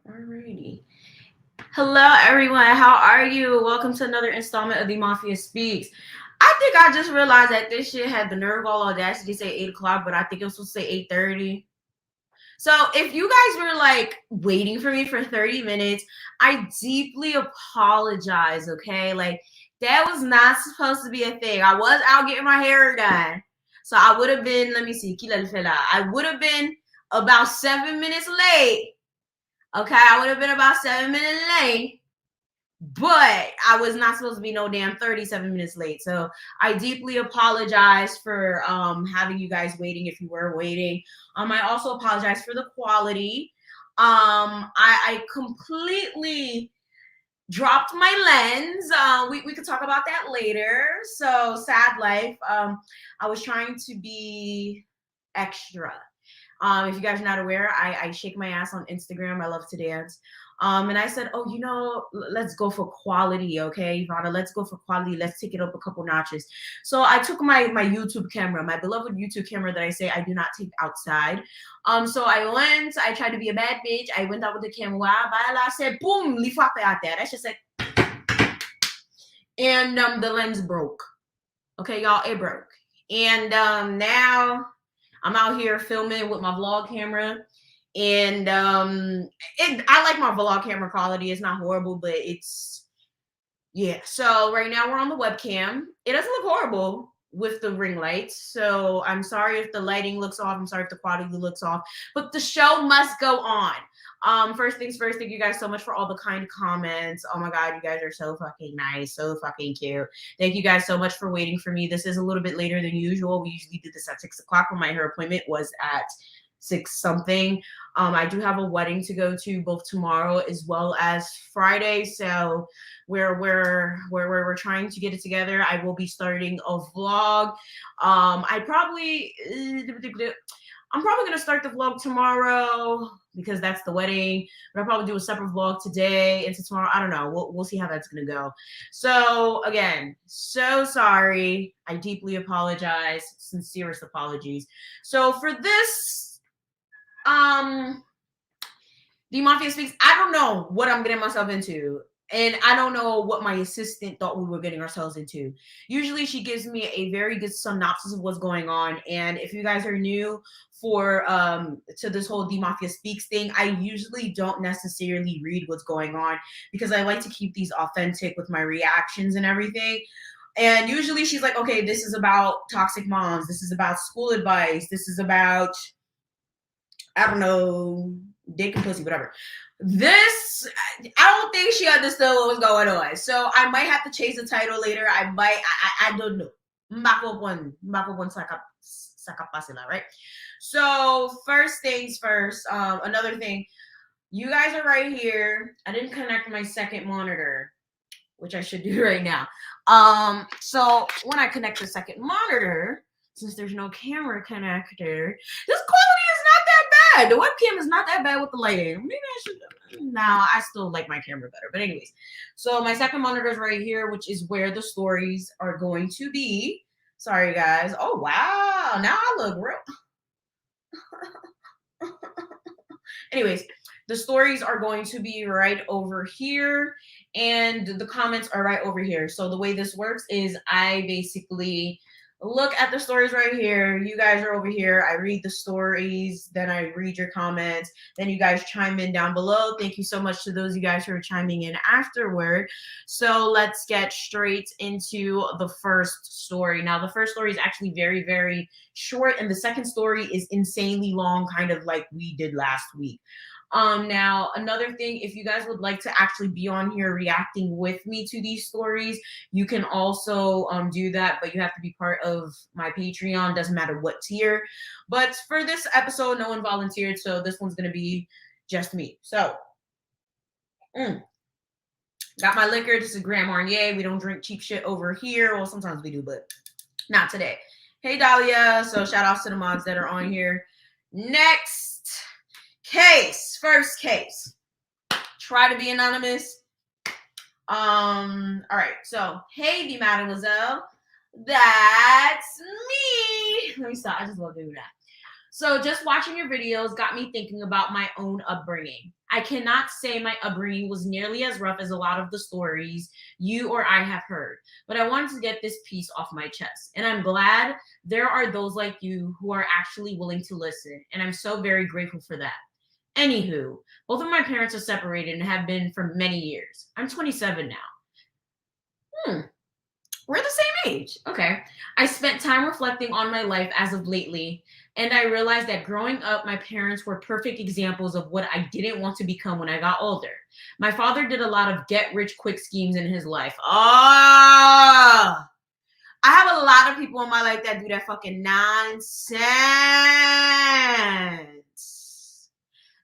Alrighty. Hello, everyone. How are you? Welcome to another installment of the Mafia Speaks. I think I just realized that this shit had the nerve, all audacity to say 8 o'clock, but I think it was supposed to say 8:30. So if you guys were like waiting for me for 30 minutes, I deeply apologize. Okay, like that was not supposed to be a thing. I was out getting my hair done, so I would have been. Let me see, I would have been about 7 minutes late. Okay, I would have been about 7 minutes late, but I was not supposed to be no damn 37 minutes late. So I deeply apologize for having you guys waiting if you were waiting. I also apologize for the quality. I completely dropped my lens. We could talk about that later. So sad life. I was trying to be extra. If you guys are not aware, I shake my ass on Instagram. I love to dance. And I said, oh, let's go for quality, okay, Yvana, let's go for quality. Let's take it up a couple notches. So I took my YouTube camera, my beloved YouTube camera that I say I do not take outside. So I tried to be a bad bitch. I went out with the camera. I said, boom, li frappe out there. That's just like, and the lens broke. Okay, y'all, it broke. And now I'm out here filming with my vlog camera, and I like my vlog camera quality. It's not horrible, but yeah. So right now we're on the webcam. It doesn't look horrible with the ring lights. So I'm sorry if the lighting looks off. I'm sorry if the quality looks off, but the show must go on. First things first, thank you guys so much for all the kind comments. Oh my God, you guys are so fucking nice, so fucking cute. Thank you guys so much for waiting for me. This is a little bit later than usual. We usually do this at 6 o'clock, but my hair appointment was at 6 something. I do have a wedding to go to both tomorrow as well as Friday. So we're trying to get it together. I will be starting a vlog. I'm probably gonna start the vlog tomorrow because that's the wedding. But I'll probably do a separate vlog today into tomorrow. I don't know. We'll see how that's gonna go. So again, so sorry. I deeply apologize. Sincerest apologies. So for this, the Mafia Speaks, I don't know what I'm getting myself into. And I don't know what my assistant thought we were getting ourselves into. Usually she gives me a very good synopsis of what's going on. And if you guys are new to this whole Mafia Speaks thing, I usually don't necessarily read what's going on because I like to keep these authentic with my reactions and everything. And usually she's like, okay, this is about toxic moms. This is about school advice. This is about, I don't know, dick and pussy, whatever. This, I don't think she understood what was going on. So I might have to change the title later. I don't know. Mbako one sakapasila, right? So first things first, another thing, you guys are right here. I didn't connect my second monitor, which I should do right now. So when I connect the second monitor, since there's no camera connector, this quality is not that bad. The webcam is not that bad with the lighting. Maybe I should. Nah, I still like my camera better. But anyways, so my second monitor is right here, which is where the stories are going to be. Sorry, guys. Oh, wow. Now I look real. Anyways, the stories are going to be right over here, and the comments are right over here. So the way this works is I basically look at the stories right here. You guys are over here. I read the stories, then I read your comments, then you guys chime in down below. Thank you so much to those of you guys who are chiming in afterward. So let's get straight into the first story. Now, the first story is actually very, very short, and the second story is insanely long, kind of like we did last week. Now, another thing, if you guys would like to actually be on here reacting with me to these stories, you can also do that, but you have to be part of my Patreon. Doesn't matter what tier. But for this episode, no one volunteered, so this one's going to be just me. So, got my liquor. This is Grand Marnier. We don't drink cheap shit over here. Well, sometimes we do, but not today. Hey, Dahlia. So shout outs to the mods that are on here. Next case, first case. Try to be anonymous. All right. So, hey, the Mademoiselle. That's me. Let me stop. I just love doing that. So just watching your videos got me thinking about my own upbringing. I cannot say my upbringing was nearly as rough as a lot of the stories you or I have heard, but I wanted to get this piece off my chest. And I'm glad there are those like you who are actually willing to listen. And I'm so very grateful for that. Anywho, both of my parents are separated and have been for many years. I'm 27 now. We're the same age. Okay. I spent time reflecting on my life as of lately, and I realized that growing up, my parents were perfect examples of what I didn't want to become when I got older. My father did a lot of get rich quick schemes in his life. Oh, I have a lot of people in my life that do that fucking nonsense.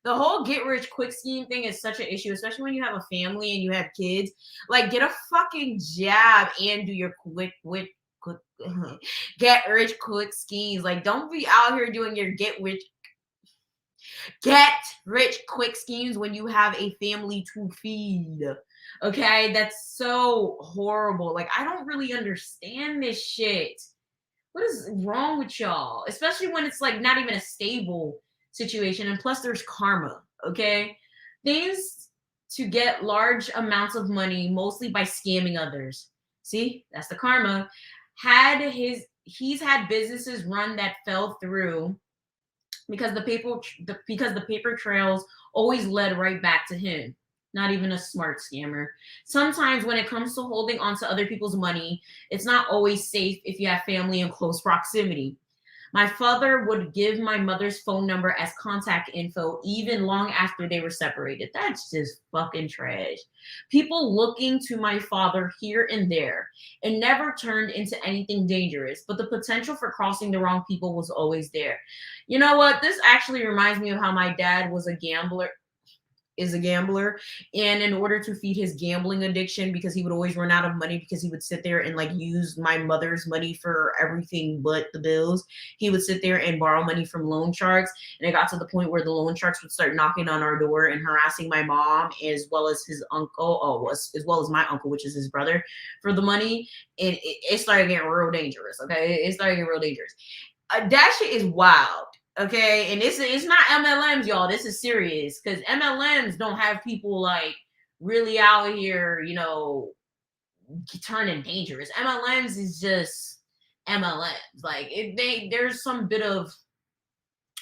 The whole get rich quick scheme thing is such an issue, especially when you have a family and you have kids. Like, get a fucking job and do your quick get rich quick schemes. Like, don't be out here doing your get rich quick schemes when you have a family to feed. Okay, that's so horrible. Like, I don't really understand this shit. What is wrong with y'all? Especially when it's like not even a stable situation. And plus, there's karma, okay? Things to get large amounts of money, mostly by scamming others. See, that's the karma. He's had businesses run that fell through because the paper trails always led right back to him. Not even a smart scammer. Sometimes when it comes to holding on to other people's money, it's not always safe if you have family in close proximity. My father would give my mother's phone number as contact info even long after they were separated. That's just fucking trash. People looking to my father here and there. It never turned into anything dangerous, but the potential for crossing the wrong people was always there. You know what? This actually reminds me of how my dad was a gambler is a gambler, and in order to feed his gambling addiction, because he would always run out of money because he would sit there and like use my mother's money for everything but the bills, he would sit there and borrow money from loan sharks. And it got to the point where the loan sharks would start knocking on our door and harassing my mom as well as his uncle, as well as my uncle, which is his brother, for the money. And it started getting real dangerous. Okay, it started getting real dangerous. That shit is wild. Okay, and it's not MLMs, y'all. This is serious, because MLMs don't have people like really out here, turning dangerous. MLMs is just MLMs. Like there's some bit of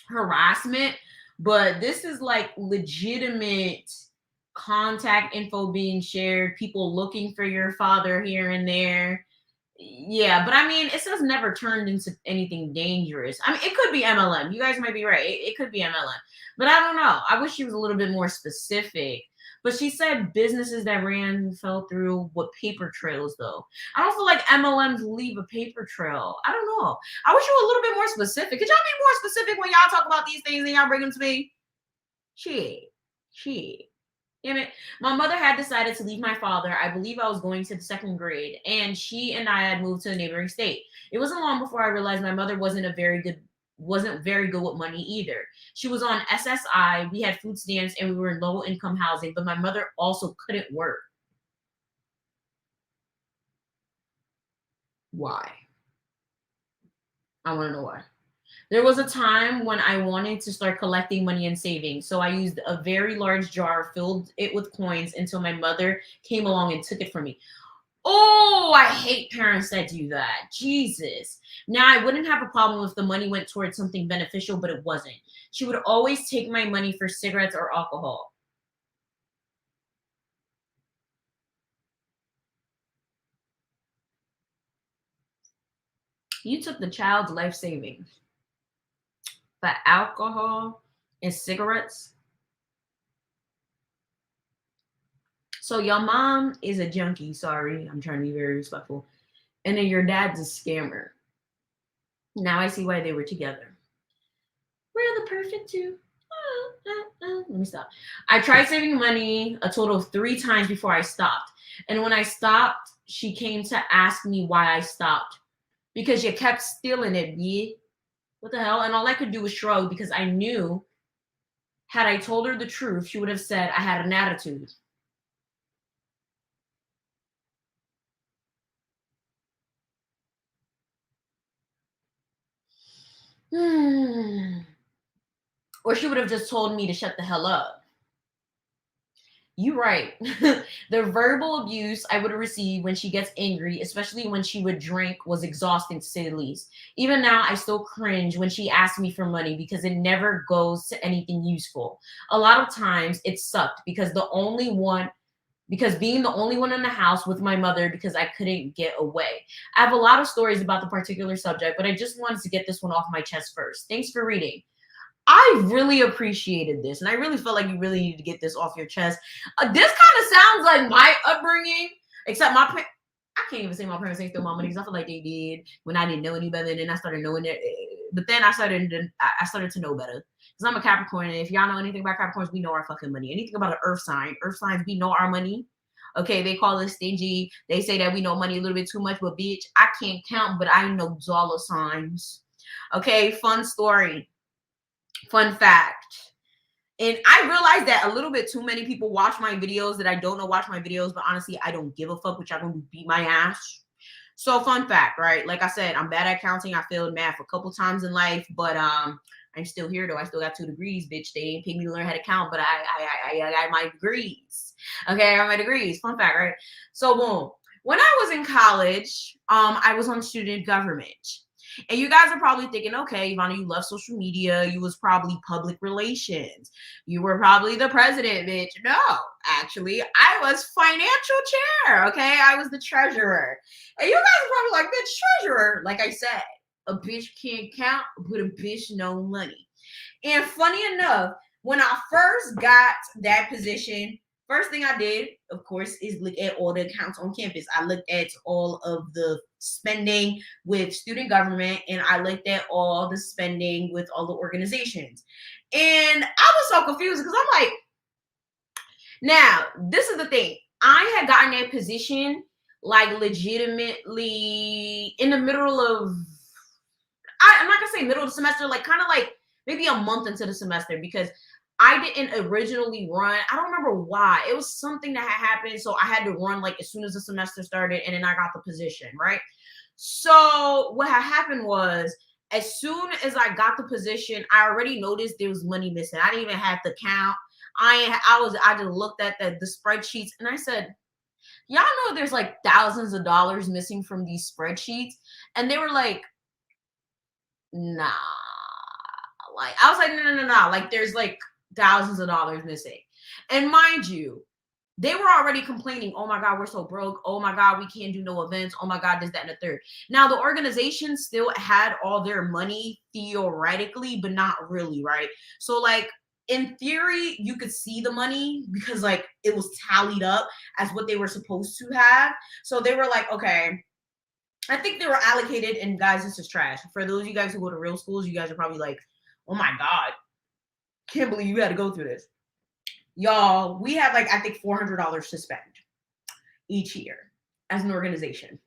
harassment, but this is like legitimate contact info being shared, people looking for your father here and there. Yeah, but I mean, it says never turned into anything dangerous. I mean, it could be MLM. You guys might be right. It could be MLM, but I don't know. I wish she was a little bit more specific. But she said businesses that ran fell through with paper trails, though. I don't feel like MLMs leave a paper trail. I don't know. I wish you were a little bit more specific. Could y'all be more specific when y'all talk about these things and y'all bring them to me? Shit. Damn it. My mother had decided to leave my father. I believe I was going to the second grade, and she and I had moved to a neighboring state. It wasn't long before I realized my mother wasn't very good with money either. She was on SSI, we had food stamps, and we were in low income housing, but my mother also couldn't work. Why? I want to know why. There was a time when I wanted to start collecting money and saving, so I used a very large jar, filled it with coins until my mother came along and took it from me. Oh, I hate parents that do that. Jesus. Now, I wouldn't have a problem if the money went towards something beneficial, but it wasn't. She would always take my money for cigarettes or alcohol. You took the child's life savings for alcohol and cigarettes. So your mom is a junkie. Sorry, I'm trying to be very respectful. And then your dad's a scammer. Now I see why they were together. We're the perfect two. Let me stop. I tried saving money a total of 3 times before I stopped. And when I stopped, she came to ask me why I stopped. Because you kept stealing it, B. What the hell? And all I could do was shrug, because I knew had I told her the truth, she would have said I had an attitude. Or she would have just told me to shut the hell up. You're right. The verbal abuse I would receive when she gets angry, especially when she would drink, was exhausting to say the least. Even now, I still cringe when she asks me for money because it never goes to anything useful. A lot of times it sucked because being the only one in the house with my mother because I couldn't get away. I have a lot of stories about the particular subject, but I just wanted to get this one off my chest first. Thanks for reading. I really appreciated this, and I really felt like you really needed to get this off your chest. This kind of sounds like my upbringing, except I can't even say my parents ain't steal my money because I feel like they did when I didn't know any better, and then I started knowing it. But then I started to know better because I'm a Capricorn, and if y'all know anything about Capricorns, we know our fucking money. Anything about an Earth signs, we know our money. Okay, they call us stingy. They say that we know money a little bit too much, but bitch, I can't count, but I know dollar signs. Okay, fun story. Fun fact. And I realized that a little bit too many people watch my videos that I don't know watch my videos, but honestly, I don't give a fuck, which I'm going to beat my ass. So fun fact, right? Like I said, I'm bad at counting. I failed math a couple times in life, but I'm still here though. I still got 2 degrees, bitch. They didn't pay me to learn how to count, but I got my degrees. Okay, I got my degrees. Fun fact, right? So boom. When I was in college, I was on student government. And you guys are probably thinking, okay, Yvana, you love social media. You was probably public relations. You were probably the president, bitch. No, actually, I was financial chair. Okay, I was the treasurer. And you guys are probably like, bitch, treasurer. Like I said, a bitch can't count, but a bitch know money. And funny enough, when I first got that position, first thing I did, of course, is look at all the accounts on campus. I looked at all of the spending with student government, and I looked at all the spending with all the organizations. And I was so confused because I'm like, now, this is the thing. I had gotten that position like legitimately in the middle of, I'm not going to say middle of the semester, like kind of like maybe a month into the semester because I didn't originally run. I don't remember why. It was something that had happened. So I had to run like as soon as the semester started, and then I got the position, right? So what had happened was as soon as I got the position, I already noticed there was money missing. I didn't even have to count. I just looked at the spreadsheets and I said, y'all know there's like thousands of dollars missing from these spreadsheets. And they were like, nah. Like I was like, no. Like there's like thousands of dollars missing. And mind you, they were already complaining, oh my God, we're so broke. Oh my God, we can't do no events. Oh my God, this, that, and the third. Now, the organization still had all their money theoretically, but not really, right? So like, in theory, you could see the money because like it was tallied up as what they were supposed to have. So they were like, okay, I think they were allocated, and guys, this is trash. For those of you guys who go to real schools, you guys are probably like, oh my God, can't believe you had to go through this. Y'all, we had like, I think $400 to spend each year as an organization.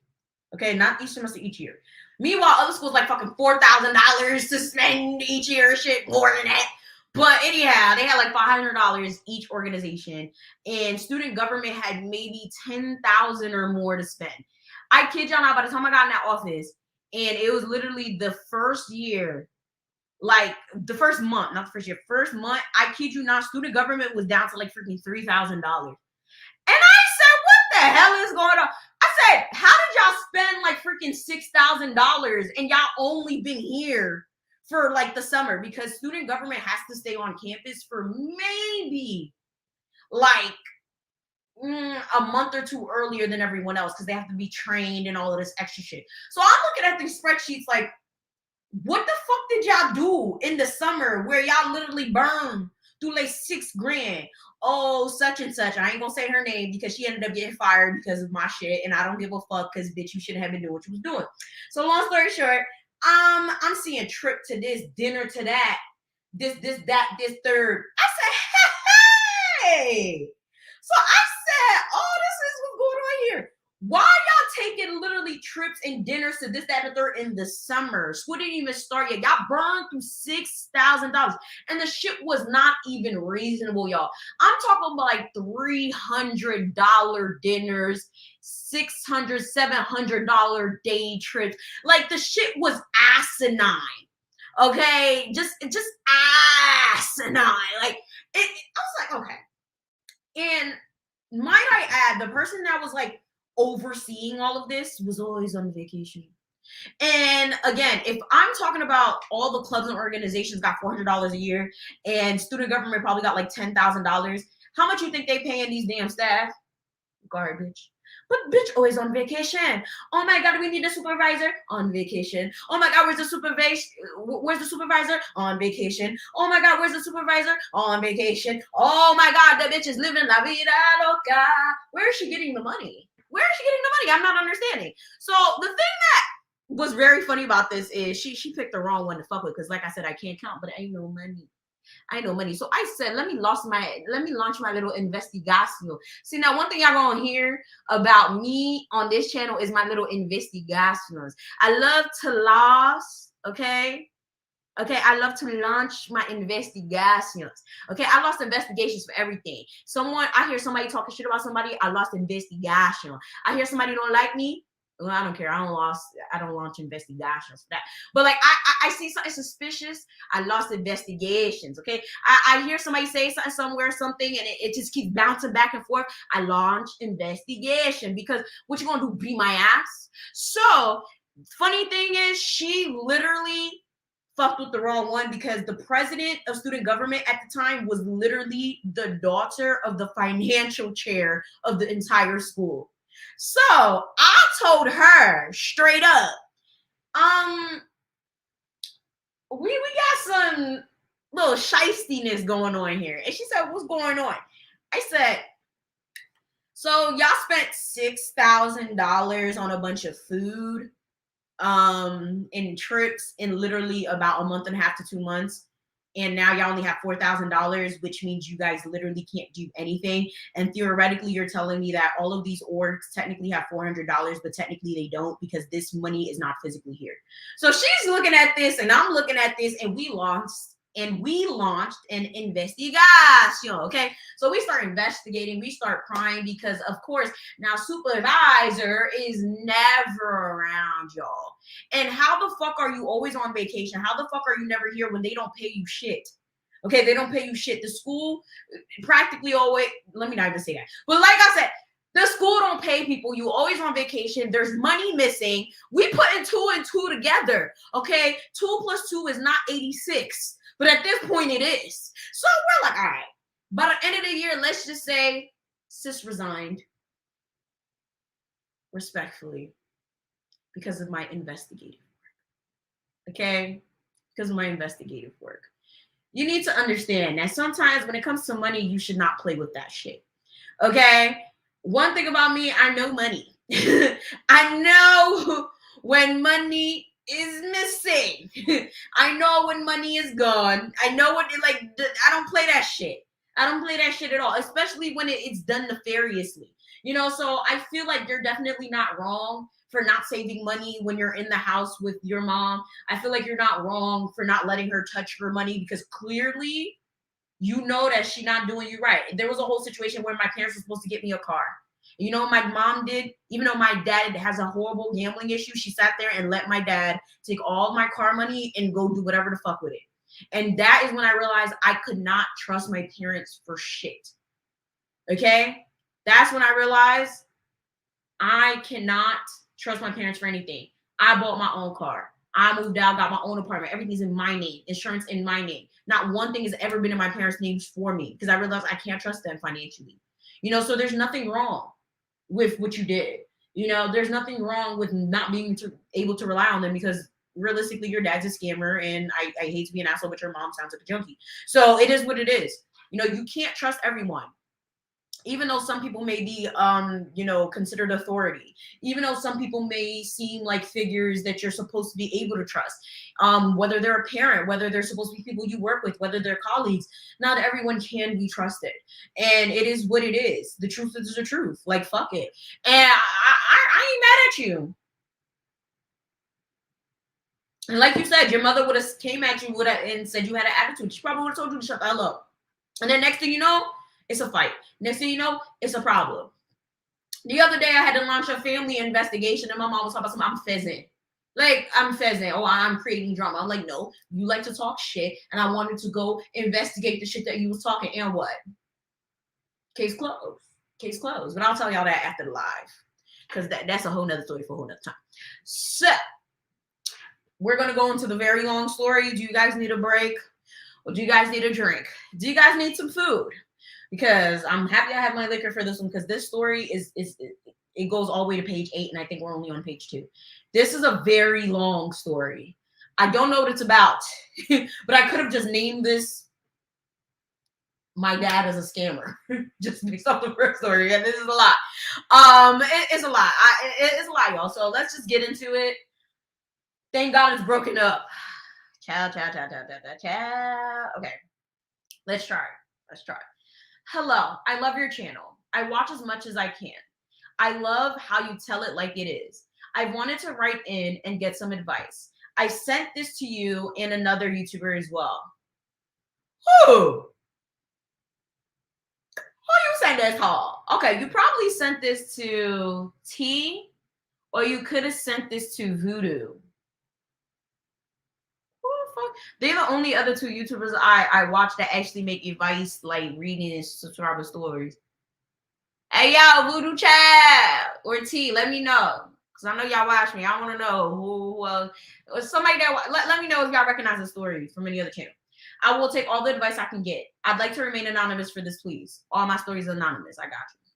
Okay, not each semester, each year. Meanwhile, other schools like fucking $4,000 to spend each year, shit, more than that. But anyhow, they had like $500 each organization, and student government had maybe $10,000 or more to spend. I kid y'all not, by the time I got in that office, and it was literally the first year, like the first month, not the first year, first month, I kid you not, student government was down to like freaking $3,000. And I said, what the hell is going on? I said, how did y'all spend like freaking $6,000 and y'all only been here for like the summer? Because student government has to stay on campus for maybe like a month or two earlier than everyone else because they have to be trained and all of this extra shit. So I'm looking at these spreadsheets like, what the fuck did y'all do in the summer where y'all literally burned through like $6,000? Oh, such and such. I ain't gonna say her name because she ended up getting fired because of my shit, and I don't give a fuck because bitch, you shouldn't have been doing what you was doing. So long story short, I'm seeing trip to this, dinner to that, this, that, this, third. I said, hey. So I said, oh, this is what's going on here. Why y'all taking literally trips and dinners to this, that, and the third in the summer? School didn't even start yet. Y'all burned through $6,000. And the shit was not even reasonable, y'all. I'm talking about like $300 dinners, $600, $700 day trips. Like the shit was asinine. Okay, just asinine. Like I was like, okay. And might I add, the person that was like overseeing all of this was always on vacation. And again, if I'm talking about all the clubs and organizations got $400 a year, and student government probably got like $10,000, how much you think they paying these damn staff? Garbage. But bitch always on vacation. Oh my god, we need a supervisor on vacation. Oh my god, where's the supervisor? Where's the supervisor? On vacation. Oh my god, where's the supervisor? On vacation. Oh my god, the bitch is living la vida loca. Where is she getting the money? Where is she getting the money? I'm not understanding. So the thing that was very funny about this is she picked the wrong one to fuck with, because like I said, I can't count, but I ain't no money. I know money. So I said, let me launch my little investigation. See, now one thing y'all gonna hear about me on this channel is my little investigations. I love to launch, okay? Okay, I love to launch my investigations. Okay, I lost investigations for everything. I hear somebody talking shit about somebody, I lost investigation. I hear somebody don't like me, well, I don't care. I don't launch investigations for that. But like I see something suspicious, I lost investigations. Okay. I hear somebody say something somewhere, something, and it just keeps bouncing back and forth. I launch investigation, because what you gonna do? Beat my ass? So funny thing is, she literally fucked with the wrong one, because the president of student government at the time was literally the daughter of the financial chair of the entire school. So I told her straight up, we got some little shystiness going on here. And she said, what's going on? I said, so y'all spent $6,000 on a bunch of food, and trips in literally about a month and a half to 2 months. And now y'all only have $4,000, which means you guys literally can't do anything. And theoretically, you're telling me that all of these orgs technically have $400, but technically they don't, because this money is not physically here. So she's looking at this, and I'm looking at this, and we launched an investigation. Okay, so we start investigating, we start prying, because of course now supervisor is never around, y'all. And how the fuck are you always on vacation? How the fuck are you never here when they don't pay you shit? Okay, they don't pay you shit. The school practically always, let me not even say that, but like I said, the school don't pay people. You always on vacation. There's money missing. We putting 2 and 2 together. Okay, 2 plus 2 is not 86. But at this point, it is. So we're like, all right. By the end of the year, let's just say sis resigned. Respectfully. Because of my investigative work. Okay? Because of my investigative work. You need to understand that sometimes when it comes to money, you should not play with that shit. Okay? One thing about me, I know money. I know when money is missing. I know when money is gone. I know what it like. I don't play that shit. I don't play that shit at all, especially when it's done nefariously. So I feel like you're definitely not wrong for not saving money when you're in the house with your mom. I feel like you're not wrong for not letting her touch your money, because clearly you know that she's not doing you right. There was a whole situation where my parents were supposed to get me a car. You know what my mom did? Even though my dad has a horrible gambling issue, she sat there and let my dad take all my car money and go do whatever the fuck with it. And that is when I realized I could not trust my parents for shit. Okay? That's when I realized I cannot trust my parents for anything. I bought my own car. I moved out, got my own apartment. Everything's in my name. Insurance in my name. Not one thing has ever been in my parents' names for me, because I realized I can't trust them financially. So there's nothing wrong with what you did. There's nothing wrong with not being able to rely on them, because realistically, your dad's a scammer, and I hate to be an asshole, but your mom sounds like a junkie. So it is what it is. You can't trust everyone. Even though some people may be, considered authority, even though some people may seem like figures that you're supposed to be able to trust, whether they're a parent, whether they're supposed to be people you work with, whether they're colleagues, not everyone can be trusted. And it is what it is. The truth is the truth. Like, fuck it. And I ain't mad at you. And like you said, your mother would have came at you and said you had an attitude. She probably would have told you to shut the hell up. And then next thing you know, it's a fight. Next thing you know, it's a problem. The other day, I had to launch a family investigation, and my mom was talking about I'm pheasant. Like, I'm Fezzen. Oh, I'm creating drama. I'm like, no, you like to talk shit, and I wanted to go investigate the shit that you was talking, and what? Case closed. Case closed. But I'll tell y'all that after the live, because that's a whole nother story for a whole nother time. So, we're going to go into the very long story. Do you guys need a break? Or do you guys need a drink? Do you guys need some food? Because I'm happy I have my liquor for this one, because this story it goes all the way to page 8, and I think we're only on page 2. This is a very long story. I don't know what it's about, but I could have just named this "My Dad is a Scammer" just based off the first story. And this is a lot. It's a lot. It's a lot, y'all. So let's just get into it. Thank God it's broken up. Ciao. Okay, let's try. Hello, I love your channel. I watch as much as I can. I love how you tell it like it is. I wanted to write in and get some advice. I sent this to you and another YouTuber as well. Who you sent this to? Okay, you probably sent this to T, or you could have sent this to Voodoo. Who the fuck? They're the only other 2 YouTubers I watch that actually make advice, like reading and subscriber stories. Hey, y'all, Voodoo Child or T, let me know. Because I know y'all watch me. I want to know who somebody that, let me know if y'all recognize the story from any other channel. I will take all the advice I can get. I'd like to remain anonymous for this, please. All my stories are anonymous. I got you.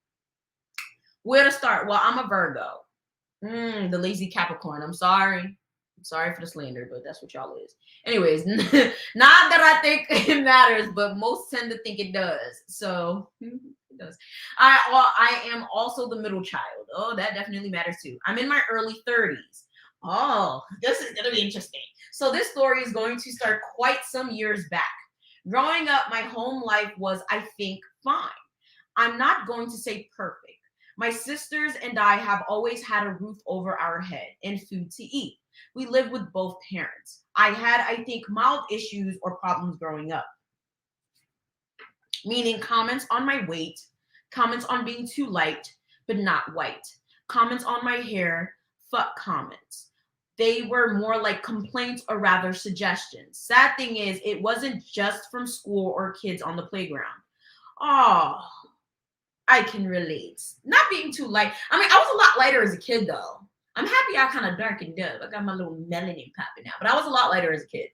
Where to start? Well, I'm a Virgo. The lazy Capricorn. I'm sorry for the slander, but that's what y'all is. Anyways, not that I think it matters, but most tend to think it does. So it does. I am also the middle child. Oh, that definitely matters too. I'm in my early 30s. Oh, this is gonna be interesting. So this story is going to start quite some years back. Growing up, my home life was, I think, fine. I'm not going to say perfect. My sisters and I have always had a roof over our head and food to eat. We lived with both parents. I had, I think, mild issues or problems growing up. Meaning comments on my weight, comments on being too light, but not white, comments on my hair, fuck comments. They were more like complaints or rather suggestions. Sad thing is, it wasn't just from school or kids on the playground. Oh, I can relate. Not being too light. I mean, I was a lot lighter as a kid, though. I'm happy I kind of darkened up. I got my little melanin popping out. But I was a lot lighter as a kid.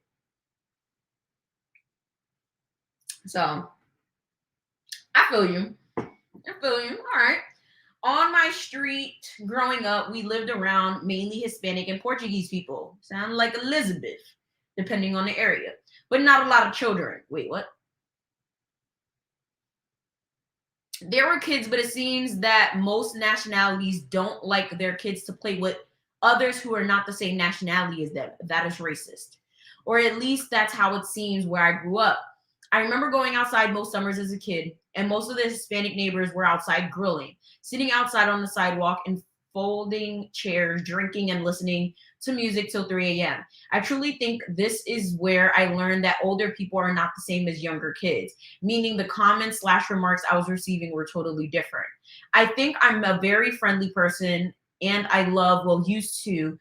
So, I feel you. All right. On my street, growing up, we lived around mainly Hispanic and Portuguese people. Sound like Elizabeth, depending on the area. But not a lot of children. Wait, what? There were kids, but it seems that most nationalities don't like their kids to play with others who are not the same nationality as them. That is racist. Or at least that's how it seems where I grew up. I remember going outside most summers as a kid, and most of the Hispanic neighbors were outside grilling, sitting outside on the sidewalk and folding chairs, drinking and listening to music till 3 a.m. I truly think this is where I learned that older people are not the same as younger kids, meaning the comments / remarks I was receiving were totally different. I think I'm a very friendly person, and I used to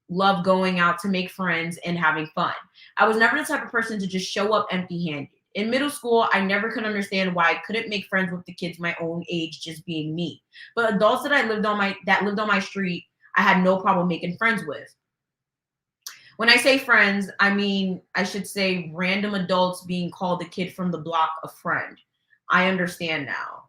love going out to make friends and having fun. I was never the type of person to just show up empty-handed. In middle school, I never could understand why I couldn't make friends with the kids my own age just being me. But adults that lived on my street, I had no problem making friends with. When I say friends, I mean, I should say random adults being called the kid from the block a friend. I understand now.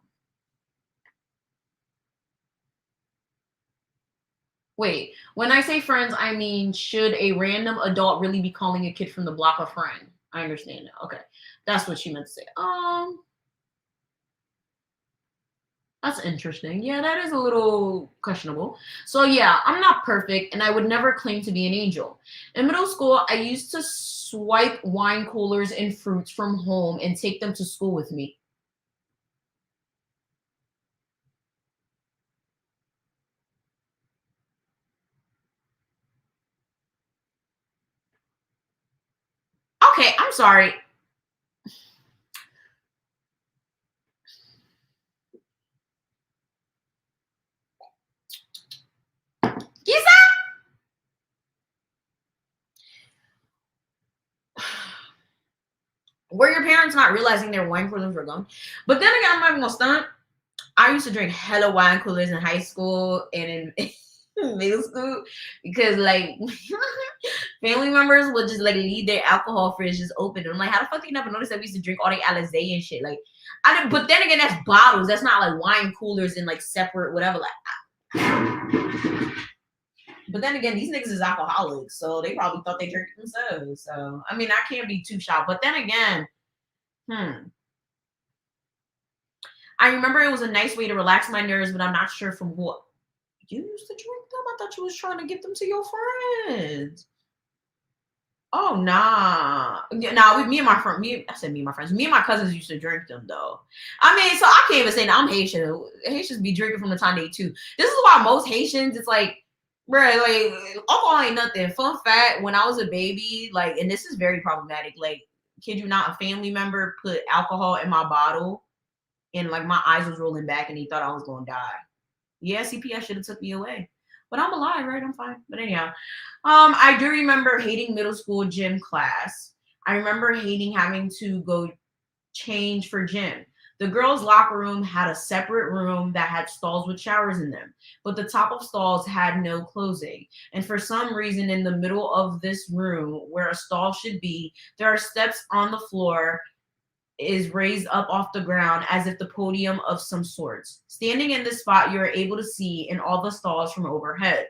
Wait, when I say friends, I mean, should a random adult really be calling a kid from the block a friend? I understand now. Okay. That's what she meant to say. That's interesting. Yeah, that is a little questionable. So yeah, I'm not perfect, and I would never claim to be an angel. In middle school, I used to swipe wine coolers and fruits from home and take them to school with me. Okay, I'm sorry. Giza? Were your parents not realizing their wine coolers were gone? But then again, I'm not even gonna stunt. I used to drink hella wine coolers in high school and in middle school because like family members would just like leave their alcohol fridge just open. And I'm like, how the fuck do you never notice that we used to drink all the Alizé and shit? Like, I didn't. But then again, that's bottles. That's not like wine coolers and like separate whatever. Like, but then again, these niggas is alcoholics, so they probably thought they drank it themselves. So I mean, I can't be too shocked. But then again, I remember it was a nice way to relax my nerves, but I'm not sure from what. You used to drink them? I thought you was trying to get them to your friends. Oh, nah. Nah, me and my friend, I said me and my friends. Me and my cousins used to drink them, though. I mean, so I can't even say that I'm Haitian. Haitians be drinking from the time they 2. This is why most Haitians, it's like, bruh, like, alcohol ain't nothing. Fun fact, when I was a baby, like, and this is very problematic, like, kid you not, a family member put alcohol in my bottle, and, like, my eyes was rolling back, and he thought I was going to die. Yeah, CPS should have took me away. But I'm alive, right? I'm fine. But anyhow, I do remember hating middle school gym class. I remember hating having to go change for gym. The girls' locker room had a separate room that had stalls with showers in them, but the top of stalls had no closing. And for some reason, in the middle of this room where a stall should be, there are steps on the floor is raised up off the ground as if the podium of some sorts. Standing in this spot, you are able to see in all the stalls from overhead.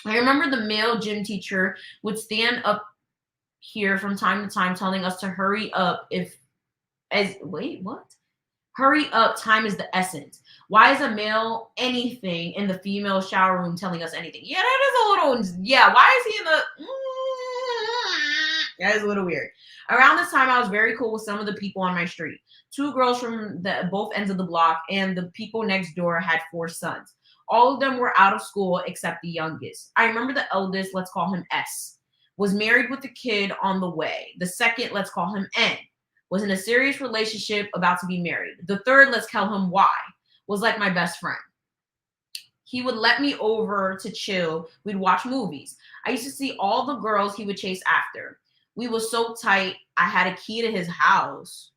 I remember the male gym teacher would stand up here from time to time telling us to hurry up Hurry up, time is the essence. Why is a male anything in the female shower room telling us anything? Yeah, that is a little, why is he in the, that is a little weird. Around this time, I was very cool with some of the people on my street. 2 girls from both ends of the block, and the people next door had 4 sons. All of them were out of school except the youngest. I remember the eldest, let's call him S, was married with a kid on the way. The second, let's call him N, was in a serious relationship about to be married. The third, let's call him Y, was like my best friend. He would let me over to chill. We'd watch movies. I used to see all the girls he would chase after. We were so tight, I had a key to his house.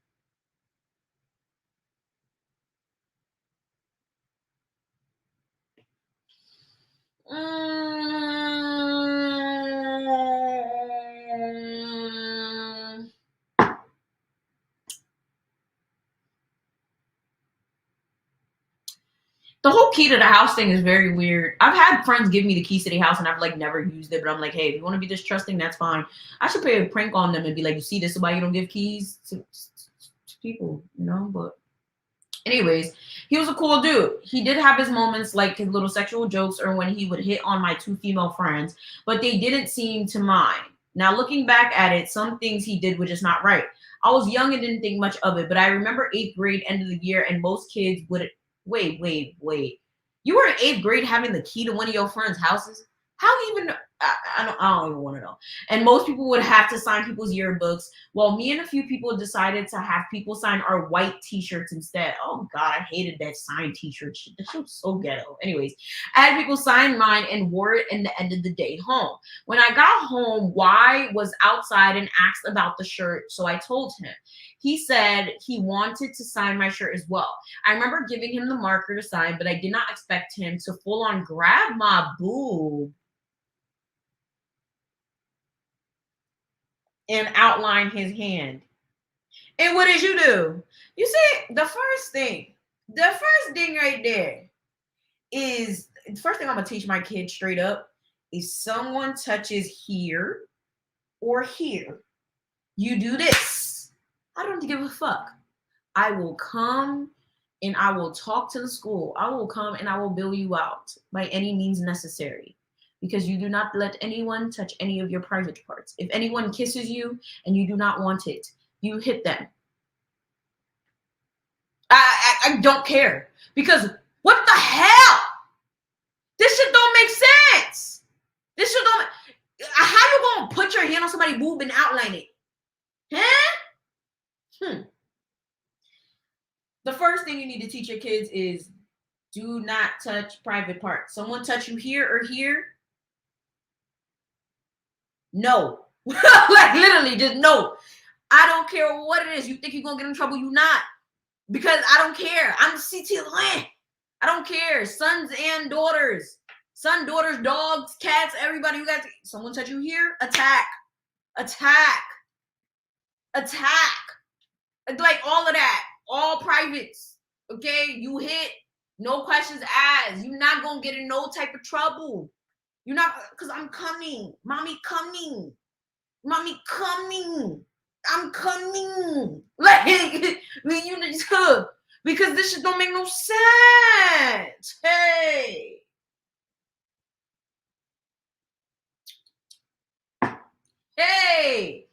The whole key to the house thing is very weird. I've had friends give me the keys to the house and I've like never used it, but I'm like, hey, if you want to be this trusting, that's fine. I should play a prank on them and be like, you see, this is why you don't give keys to people, you know? But anyways, he was a cool dude. He did have his moments like his little sexual jokes or when he would hit on my 2 female friends, but they didn't seem to mind. Now, looking back at it, some things he did were just not right. I was young and didn't think much of it, but I remember 8th grade, end of the year, and most kids would... Wait. You were in 8th grade having the key to one of your friends' houses? How do you even know? I don't even want to know. And most people would have to sign people's yearbooks. Well, me and a few people decided to have people sign our white t-shirts instead. Oh God, I hated that signed t-shirt shit. That shit was so ghetto. Anyways, I had people sign mine and wore it in the end of the day home. When I got home, Y was outside and asked about the shirt, so I told him. He said he wanted to sign my shirt as well. I remember giving him the marker to sign, but I did not expect him to full on grab my boob and outline his hand. And what did you do? You see, the first thing right there is, the first thing I'm going to teach my kids straight up is someone touches here or here, you do this. I don't give a fuck. I will come and I will talk to the school. I will come and I will bail you out by any means necessary. Because you do not let anyone touch any of your private parts. If anyone kisses you and you do not want it, you hit them. I don't care. Because what the hell? This shit don't make sense. This shit don't... How you gonna put your hand on somebody's boob and outline it? Huh? The first thing you need to teach your kids is do not touch private parts. Someone touch you here or here, no. Like literally just no. I don't care what it is. You think you're going to get in trouble? You not. Because I don't care. I'm CT Land. I don't care. Sons and daughters. Son, daughters, dogs, cats, everybody. You guys, someone touch you here? Attack. Attack. Attack. Like all of that. All privates. Okay? You hit. No questions asked. You're not going to get in no type of trouble. You're not, because I'm coming. Mommy coming. Mommy coming. I'm coming. Like, you need to, because this shit don't make no sense. Hey. Hey.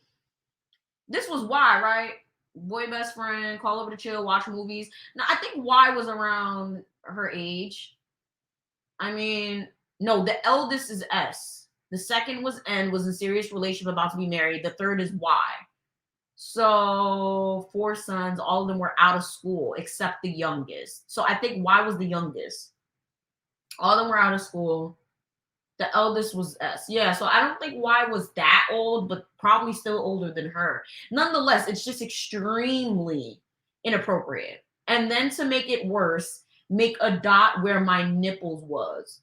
This was Y, right? Boy best friend, call over to chill, watch movies. Now, I think Y was around her age. I mean, no, the eldest is S. The second was N, was in serious relationship, about to be married. The third is Y. So 4 sons, all of them were out of school except the youngest. So I think Y was the youngest. All of them were out of school. The eldest was S. Yeah, so I don't think Y was that old, but probably still older than her. Nonetheless, it's just extremely inappropriate. And then to make it worse, make a dot where my nipples was.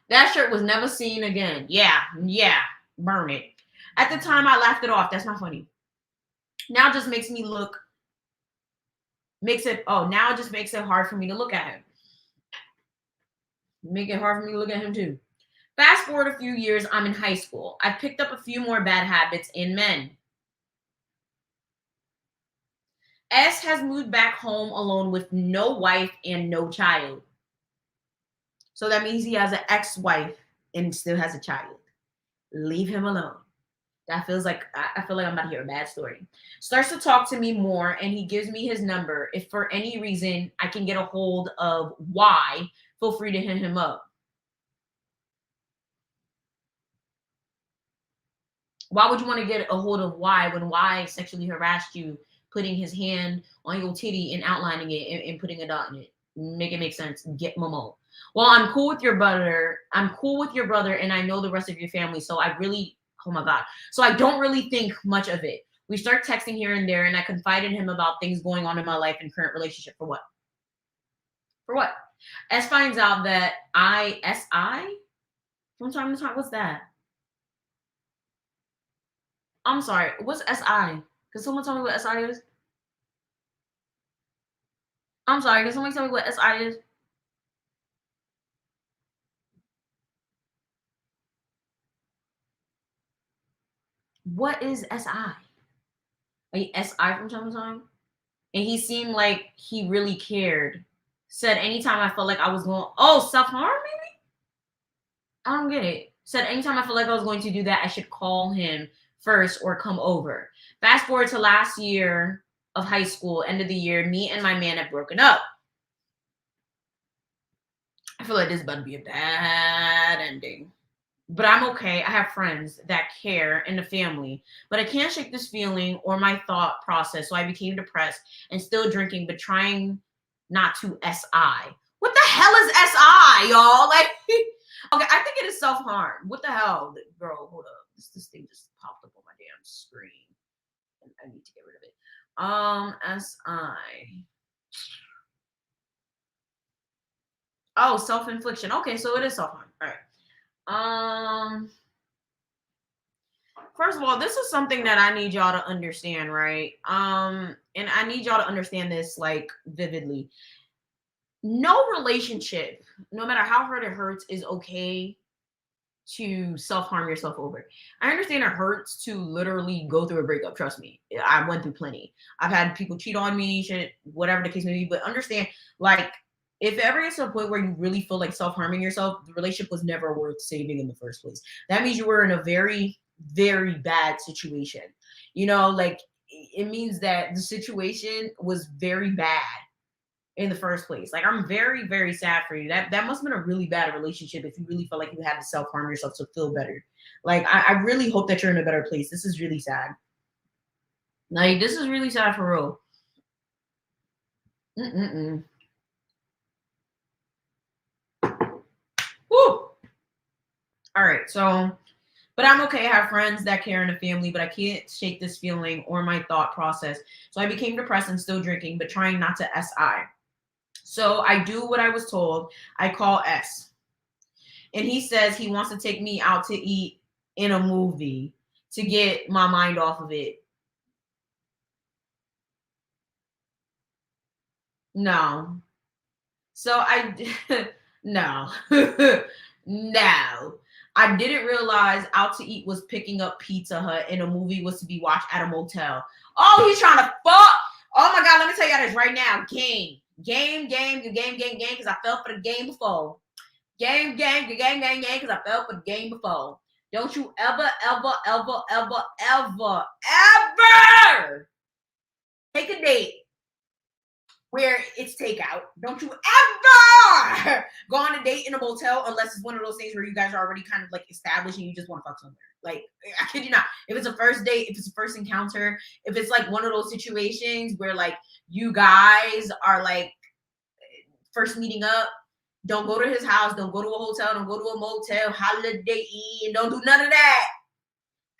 That shirt was never seen again. Yeah, burn it. At the time, I laughed it off. That's not funny. Now it just makes me look, now it just makes it hard for me to look at him. Make it hard for me to look at him too. Fast forward a few years, I'm in high school. I've picked up a few more bad habits in men. S has moved back home alone with no wife and no child. So that means he has an ex-wife and still has a child. Leave him alone. That feels like, I feel like I'm about to hear a bad story. Starts to talk to me more, and he gives me his number. If for any reason I can get a hold of Y, feel free to hit him up. Why would you want to get a hold of Y when Y sexually harassed you, putting his hand on your titty and outlining it and putting a dot in it? Make it make sense. Get Momo. Well, I'm cool with your brother. And I know the rest of your family. So I really, oh my God. So I don't really think much of it. We start texting here and there, and I confide in him about things going on in my life and current relationship. For what? For what? S finds out that SI? From time to time, what's that? I'm sorry. What's SI? Can someone tell me what SI is? I'm sorry. Can someone tell me what SI is? What is SI? Like SI from time to time? And he seemed like he really cared. Said anytime I felt like I was going, self-harm maybe? I don't get it. Said anytime I felt like I was going to do that, I should call him first or come over. Fast forward to last year of high school, end of the year, me and my man have broken up. I feel like this is about to be a bad ending. But I'm okay. I have friends that care in the family. But I can't shake this feeling or my thought process. So I became depressed and still drinking, but trying not to SI. What the hell is SI, y'all? Like, okay, I think it is self-harm. What the hell? Girl, hold up. This thing just popped up on my damn screen. I need to get rid of it. SI. Oh, self-infliction. Okay, so it is self-harm. All right. First of all, this is something that I need y'all to understand, right? And I need y'all to understand this like vividly. No relationship, no matter how hard it hurts, is okay to self-harm yourself over. I understand it hurts to literally go through a breakup. Trust me. I went through plenty. I've had people cheat on me, shit, whatever the case may be, but understand, like, if ever it's a point where you really feel like self-harming yourself, the relationship was never worth saving in the first place. That means you were in a very, very bad situation. You know, like, it means that the situation was very bad in the first place. Like, I'm very, very sad for you. That must have been a really bad relationship if you really felt like you had to self-harm yourself to feel better. Like, I really hope that you're in a better place. This is really sad. Like, this is really sad for real. Mm-mm-mm. Woo! All right, so, but I'm okay. I have friends that care in the family, but I can't shake this feeling or my thought process. So I became depressed and still drinking, but trying not to SI. So I do what I was told. I call S. And he says he wants to take me out to eat in a movie to get my mind off of it. No. So no. No. I didn't realize out to eat was picking up Pizza Hut and a movie was to be watched at a motel. Oh, he's trying to fuck. Oh my God, let me tell you this right now. Game, because I fell for the game before. Game, because I fell for the game before. Don't you ever take a date where it's takeout. Don't you ever go on a date in a motel unless it's one of those things where you guys are already kind of like established and you just want to fuck somewhere. Like, I kid you not. If it's a first date, if it's a first encounter, if it's like one of those situations where like you guys are like first meeting up, don't go to his house, don't go to a hotel, don't go to a motel, holiday inn, don't do none of that.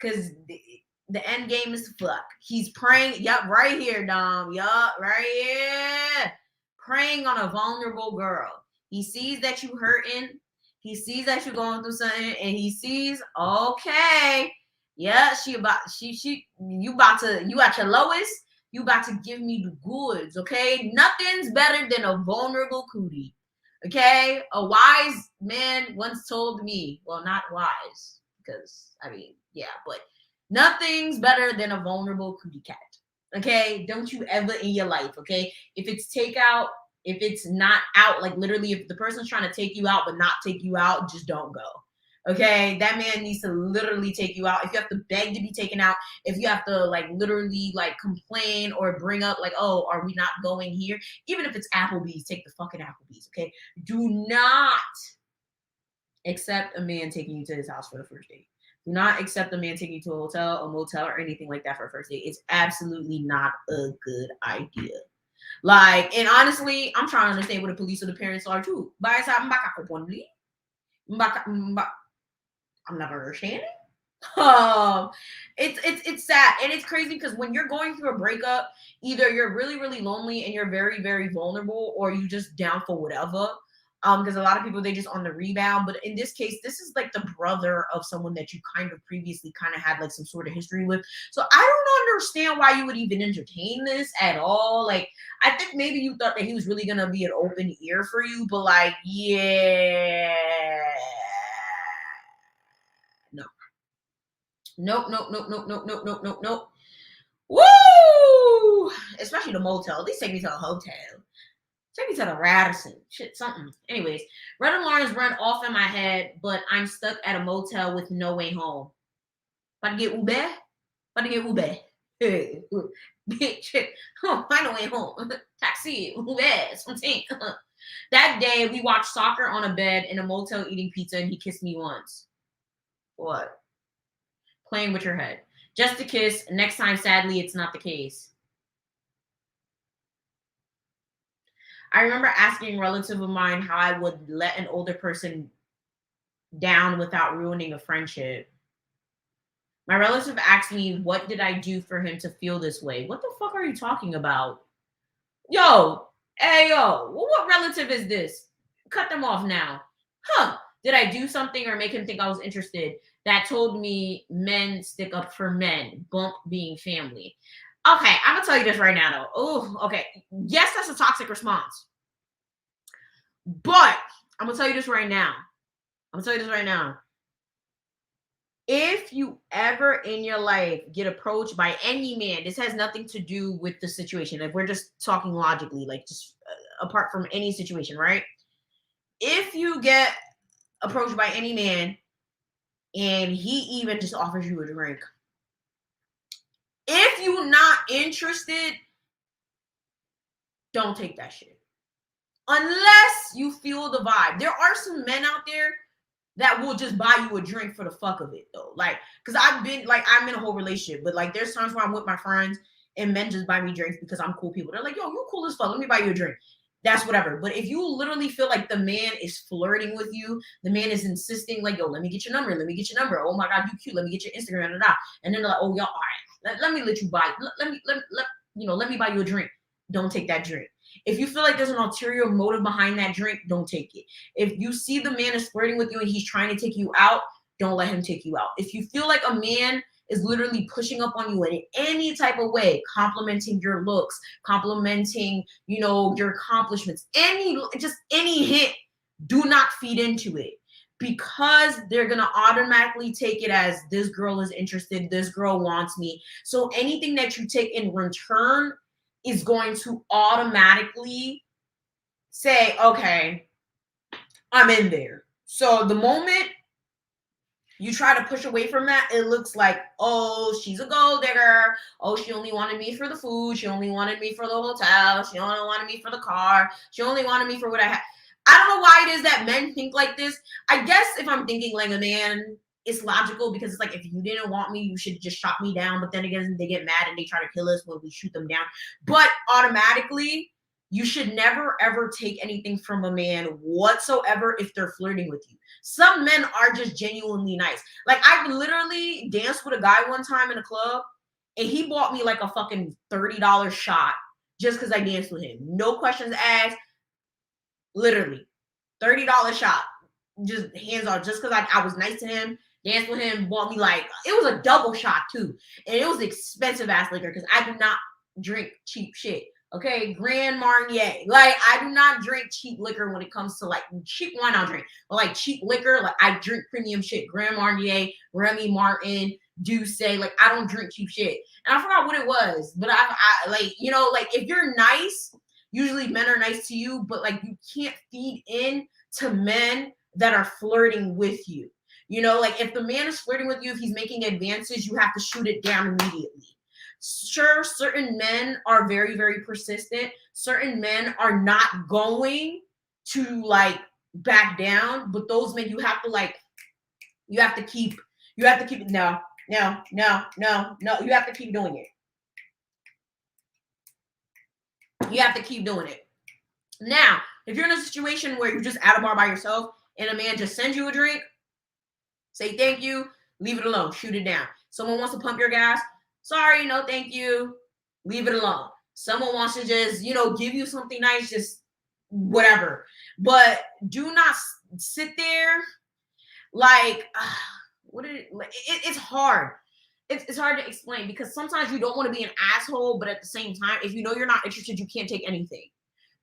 Because the end game is to fuck. He's preying, yup, right here, Dom. Yup, right here. Preying on a vulnerable girl. He sees that you hurting. He sees that you're going through something, and he sees, okay, yeah, you at your lowest, you about to give me the goods, okay? Nothing's better than a vulnerable cootie. Okay, a wise man once told me, well, not wise, because I mean, yeah, but nothing's better than a vulnerable cootie cat. Okay, don't you ever in your life, okay? If it's takeout, if it's not out, like literally, if the person's trying to take you out but not take you out, just don't go. Okay, that man needs to literally take you out. If you have to beg to be taken out, if you have to like literally like complain or bring up like, oh, are we not going here? Even if it's Applebee's, take the fucking Applebee's, okay? Do not accept a man taking you to his house for the first date. Do not accept a man taking you to a hotel, a motel, or anything like that for a first date. It's absolutely not a good idea. Like, and honestly, I'm trying to understand what the police or the parents are too. I'm not understanding. It's sad and it's crazy because when you're going through a breakup, either you're really really lonely and you're very very vulnerable, or you just down for whatever. Because a lot of people, they just on the rebound, but in this case, this is like the brother of someone that you kind of previously kind of had like some sort of history with. So I don't understand why you would even entertain this at all. Like, I think maybe you thought that he was really gonna be an open ear for you, but like, yeah. Nope. Woo! Especially the motel. At least take me to a hotel. Take me to the Radisson. Shit, something. Anyways, red alarms run off in my head, but I'm stuck at a motel with no way home. About to get Uber. Bitch. Oh, find a way home. Taxi. Uber. Something. That day, we watched soccer on a bed in a motel eating pizza, and he kissed me once. What? Playing with your head. Just a kiss. Next time, sadly, it's not the case. I remember asking a relative of mine how I would let an older person down without ruining a friendship. My relative asked me, what did I do for him to feel this way? What the fuck are you talking about? Yo, hey, yo, what relative is this? Cut them off now. Huh. Did I do something or make him think I was interested? That told me men stick up for men, bump being family. Okay, I'm gonna tell you this right now though. Oh, okay. Yes, that's a toxic response. But I'm gonna tell you this right now. If you ever in your life get approached by any man, this has nothing to do with the situation. If we're just talking logically, like just apart from any situation, right? If you get approached by any man and he even just offers you a drink, if you're not interested, don't take that shit. Unless you feel the vibe. There are some men out there that will just buy you a drink for the fuck of it, though. Like, because I'm in a whole relationship, but like there's times where I'm with my friends and men just buy me drinks because I'm cool people. They're like, yo, you cool as fuck. Let me buy you a drink. That's whatever. But if you literally feel like the man is flirting with you, the man is insisting, like, yo, let me get your number. Let me get your number. Oh my God, you cute. Let me get your Instagram. And then they're like, oh, y'all, all right, let me let you buy. Let me buy you a drink. Don't take that drink. If you feel like there's an ulterior motive behind that drink, don't take it. If you see the man is flirting with you and he's trying to take you out, don't let him take you out. If you feel like a man is literally pushing up on you in any type of way, complimenting your looks, complimenting, your accomplishments, any hint, do not feed into it, because they're going to automatically take it as this girl is interested, this girl wants me. So anything that you take in return is going to automatically say, okay, I'm in there. So the moment you try to push away from that, it looks like, oh, she's a gold digger. Oh, she only wanted me for the food. She only wanted me for the hotel. She only wanted me for the car. She only wanted me for what I had. I don't know why it is that men think like this. I guess if I'm thinking like a man, it's logical, because it's like, if you didn't want me, you should just shot me down. But then again, they get mad and they try to kill us when we shoot them down. But automatically, you should never, ever take anything from a man whatsoever if they're flirting with you. Some men are just genuinely nice. Like, I literally danced with a guy one time in a club, and he bought me like a fucking $30 shot just because I danced with him. No questions asked. Literally. $30 shot. Just hands on. Just because I was nice to him, danced with him, bought me like, it was a double shot too. And it was expensive ass liquor, because I do not drink cheap shit. Okay, Grand Marnier. Like, I do not drink cheap liquor when it comes to, like, cheap wine I'll drink. But, like, cheap liquor, like, I drink premium shit. Grand Marnier, Remy Martin, Douce. Like, I don't drink cheap shit. And I forgot what it was. But I like, like, if you're nice, usually men are nice to you. But, like, you can't feed in to men that are flirting with you. Like, if the man is flirting with you, if he's making advances, you have to shoot it down immediately. Sure, certain men are very, very persistent. Certain men are not going to, like, back down. But those men, you have to keep no. You have to keep doing it. You have to keep doing it. Now, if you're in a situation where you're just at a bar by yourself and a man just sends you a drink, say thank you, leave it alone, shoot it down. Someone wants to pump your gas, sorry, no thank you, leave it alone. Someone wants to just, give you something nice, just whatever. But do not sit there like, it's hard. It's hard to explain, because sometimes you don't want to be an asshole, but at the same time, if you know you're not interested, you can't take anything,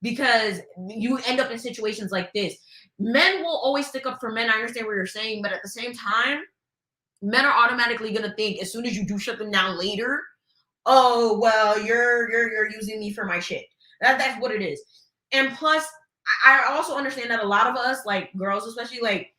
because you end up in situations like this. Men will always stick up for men. I understand what you're saying, but at the same time, men are automatically going to think, as soon as you do shut them down later, oh, well, you're using me for my shit. That's what it is. And plus, I also understand that a lot of us, like girls especially, like,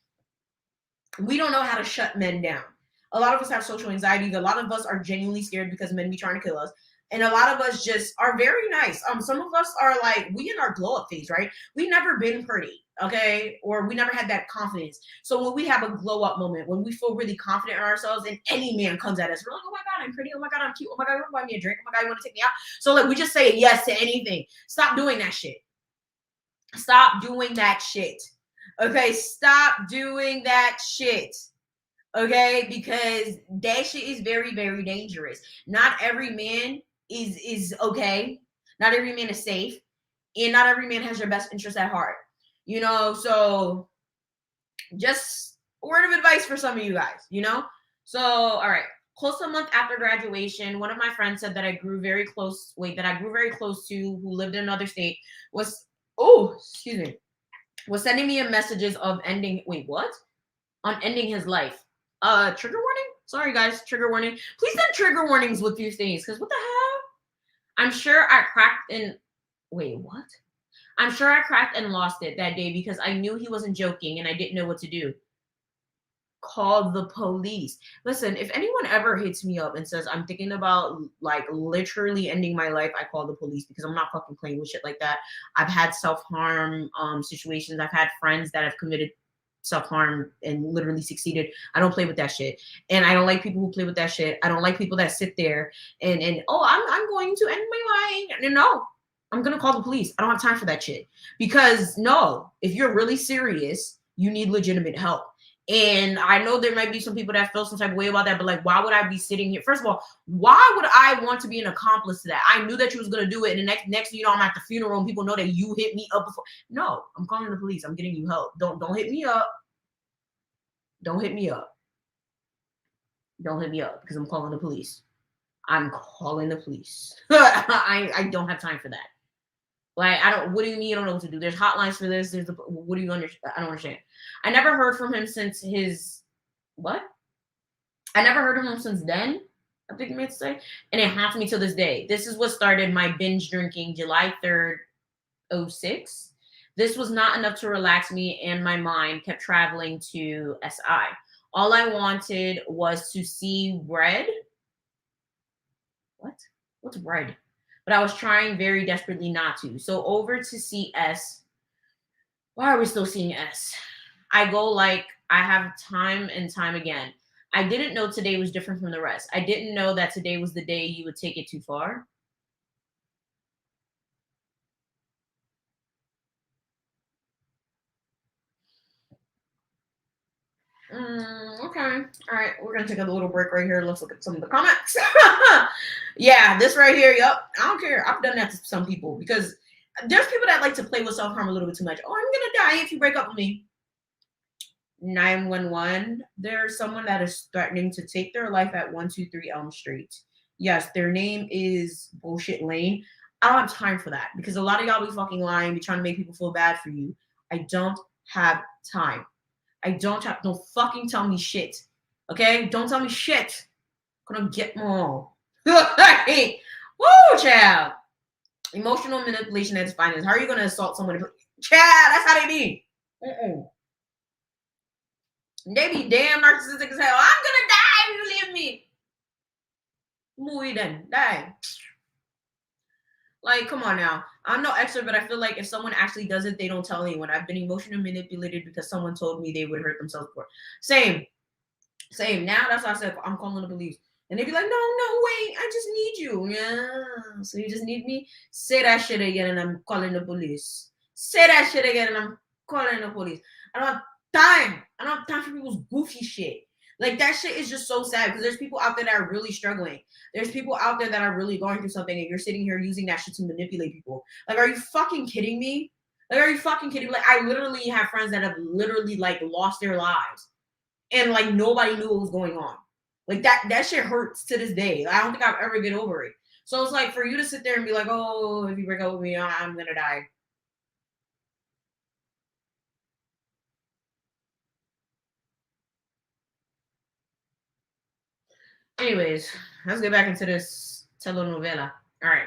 we don't know how to shut men down. A lot of us have social anxiety. A lot of us are genuinely scared because men be trying to kill us. And a lot of us just are very nice. Some of us are like, we in our glow up phase, right? We've never been pretty, okay? Or we never had that confidence. So when we have a glow up moment, when we feel really confident in ourselves, and any man comes at us, we're like, oh my God, I'm pretty. Oh my God, I'm cute. Oh my God, you want to buy me a drink? Oh my God, you want to take me out? So, like, we just say yes to anything. Stop doing that shit. Stop doing that shit. Okay? Stop doing that shit. Okay? Because that shit is very, very dangerous. Not every man is okay. Not every man is safe, and not every man has your best interest at heart. So just a word of advice for some of you guys, So, all right. Close to a month after graduation, one of my friends said that I grew very close to, who lived in another state, was sending me messages of ending his life. Trigger warning? Sorry guys, trigger warning. Please send trigger warnings with these things, because what the hell? I'm sure I cracked and lost it that day, because I knew he wasn't joking and I didn't know what to do. Call the police. Listen, if anyone ever hits me up and says I'm thinking about, like, literally ending my life, I call the police, because I'm not fucking playing with shit like that. I've had self-harm situations. I've had friends that have committed self-harm and literally succeeded. I don't play with that shit. And I don't like people who play with that shit. I don't like people that sit there and oh, I'm going to end my life. No, I'm gonna call the police. I don't have time for that shit. Because no, if you're really serious, you need legitimate help. And I know there might be some people that feel some type of way about that, but like, why would I be sitting here? First of all, why would I want to be an accomplice to that? I knew that you was gonna do it, and the next thing you know, I'm at the funeral and people know that you hit me up before. No, I'm calling the police. I'm getting you help. Don't hit me up. Don't hit me up. Don't hit me up because I'm calling the police. I'm calling the police. I don't have time for that. Like, I don't, what do you mean you don't know what to do? There's hotlines for this. There's the, what do you understand? I don't understand. I never heard from him since his, what? I never heard of him since then, I think you meant to say. And it haunts me till this day. This is what started my binge drinking July 3rd, 06. This was not enough to relax me, and my mind kept traveling to SI. All I wanted was to see red. What? What's red? But I was trying very desperately not to. So over to see S. Why are we still seeing S? I go like I have time and time again. I didn't know today was different from the rest. I didn't know that today was the day you would take it too far. Okay. All right. We're going to take a little break right here. Let's look at some of the comments. Yeah, this right here. Yep. I don't care. I've done that to some people because there's people that like to play with self-harm a little bit too much. Oh, I'm going to die if you break up with me. 911. There's someone that is threatening to take their life at 123 Elm Street. Yes, their name is Bullshit Lane. I don't have time for that because a lot of y'all be fucking lying, be trying to make people feel bad for you. I don't have time. Don't fucking tell me shit. Okay? Don't tell me shit. I'm gonna get more. Woo, child. Emotional manipulation at its finest. How are you gonna assault someone? Child, that's how they be. They be damn narcissistic as hell. I'm gonna die if you leave me. Movie then. Die. Like, come on now. I'm no expert, but I feel like if someone actually does it, they don't tell anyone. I've been emotionally manipulated because someone told me they would hurt themselves for. Same. Now that's why I said I'm calling the police. And they'd be like, no, wait, I just need you. Yeah. So you just need me? Say that shit again and I'm calling the police. Say that shit again and I'm calling the police. I don't have time. I don't have time for people's goofy shit. Like, that shit is just so sad because there's people out there that are really struggling. There's people out there that are really going through something and you're sitting here using that shit to manipulate people. Like, are you fucking kidding me? Like, are you fucking kidding me? Like, I literally have friends that have literally, like, lost their lives. And, like, nobody knew what was going on. Like, that shit hurts to this day. I don't think I'll ever get over it. So it's like, for you to sit there and be like, oh, if you break up with me, I'm gonna die. Anyways, let's get back into this telenovela. All right.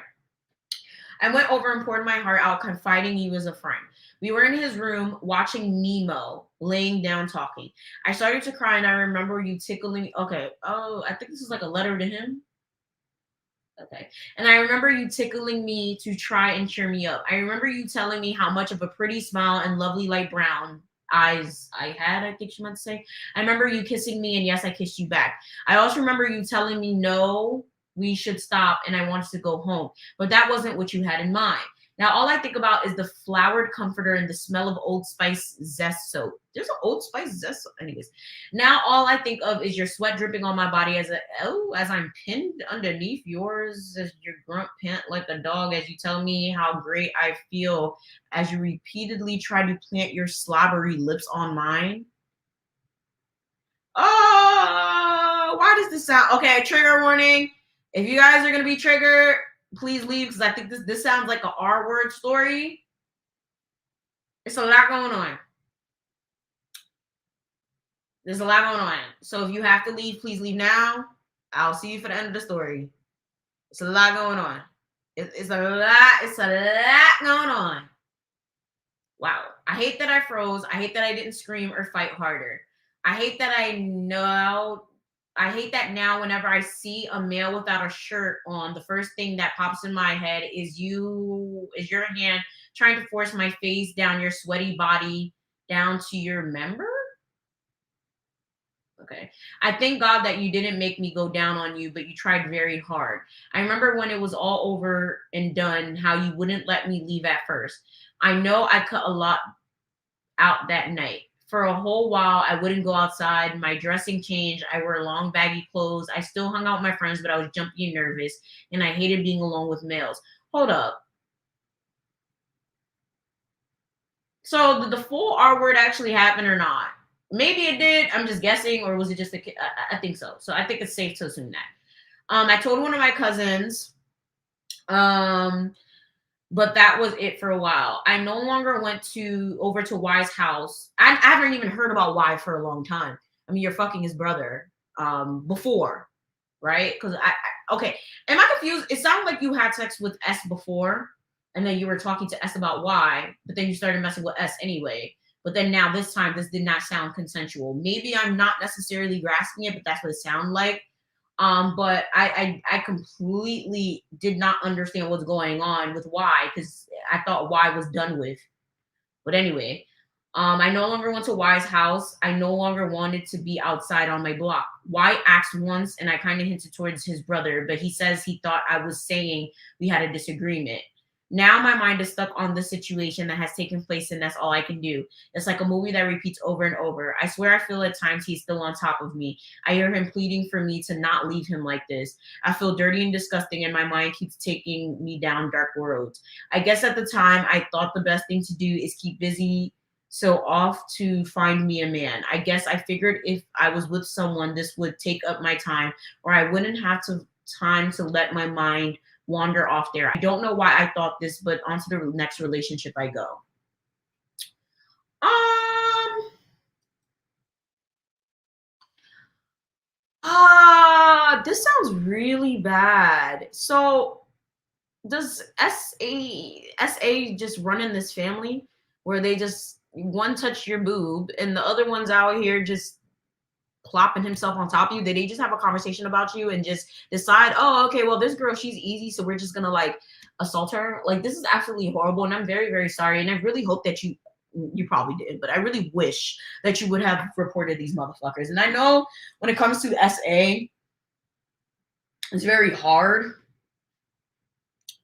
I went over and poured my heart out, confiding you as a friend. We were in his room watching Nemo, laying down talking. I started to cry, and I remember you tickling. Okay. Oh, I think this is like a letter to him. Okay. And I remember you tickling me to try and cheer me up. I remember you telling me how much of a pretty smile and lovely light brown eyes I had, I think she meant to say. I remember you kissing me, and yes, I kissed you back. I also remember you telling me, no, we should stop, and I wanted to go home. But that wasn't what you had in mind. Now, all I think about is the flowered comforter and the smell of Old Spice zest soap. There's an Old Spice zest soap. Anyways, now all I think of is your sweat dripping on my body as I'm pinned underneath yours as your grunt pant like a dog as you tell me how great I feel as you repeatedly try to plant your slobbery lips on mine. Oh, why does this sound? Okay, trigger warning. If you guys are going to be triggered, please leave because I think this sounds like an R-word story. There's a lot going on. There's a lot going on. So if you have to leave, please leave now. I'll see you for the end of the story. It's a lot going on. It's a lot going on. Wow. I hate that I froze. I hate that I didn't scream or fight harder. I hate that now whenever I see a male without a shirt on, the first thing that pops in my head is your hand trying to force my face down your sweaty body down to your member. Okay. I thank God that you didn't make me go down on you, but you tried very hard. I remember when it was all over and done, how you wouldn't let me leave at first. I know I cut a lot out that night. For a whole while, I wouldn't go outside. My dressing changed. I wore long, baggy clothes. I still hung out with my friends, but I was jumpy and nervous, and I hated being alone with males. Hold up. So did the full R word actually happen or not? Maybe it did. I'm just guessing, or was it just a? I think so. So I think it's safe to assume that. I told one of my cousins, but that was it for a while. I no longer went over to Y's house. I haven't even heard about Y for a long time. I mean, you're fucking his brother before, right? Because okay. Am I confused? It sounded like you had sex with S before, and then you were talking to S about Y, but then you started messing with S anyway. But then now this time, this did not sound consensual. Maybe I'm not necessarily grasping it, but that's what it sounded like. But I completely did not understand what's going on with Y, because I thought Y was done with. But anyway, I no longer went to Y's house. I no longer wanted to be outside on my block. Y asked once, and I kind of hinted towards his brother, but he says he thought I was saying we had a disagreement. Now my mind is stuck on the situation that has taken place, and that's all I can do. It's like a movie that repeats over and over. I swear I feel at times he's still on top of me. I hear him pleading for me to not leave him like this. I feel dirty and disgusting, and my mind keeps taking me down dark roads. I guess at the time I thought the best thing to do is keep busy, so off to find me a man. I guess I figured if I was with someone, this would take up my time, or I wouldn't have time to let my mind wander off there. I don't know why I thought this, but on to the next relationship I go. This sounds really bad. So does SA just run in this family where they just one touch your boob and the other one's out here just plopping himself on top of you? Did they just have a conversation about you and just decide, oh, okay, well, this girl, she's easy, so we're just gonna like assault her? Like, this is absolutely horrible, and I'm very, very sorry, and I really hope that you probably did, but I really wish that you would have reported these motherfuckers. And I know when it comes to SA, it's very hard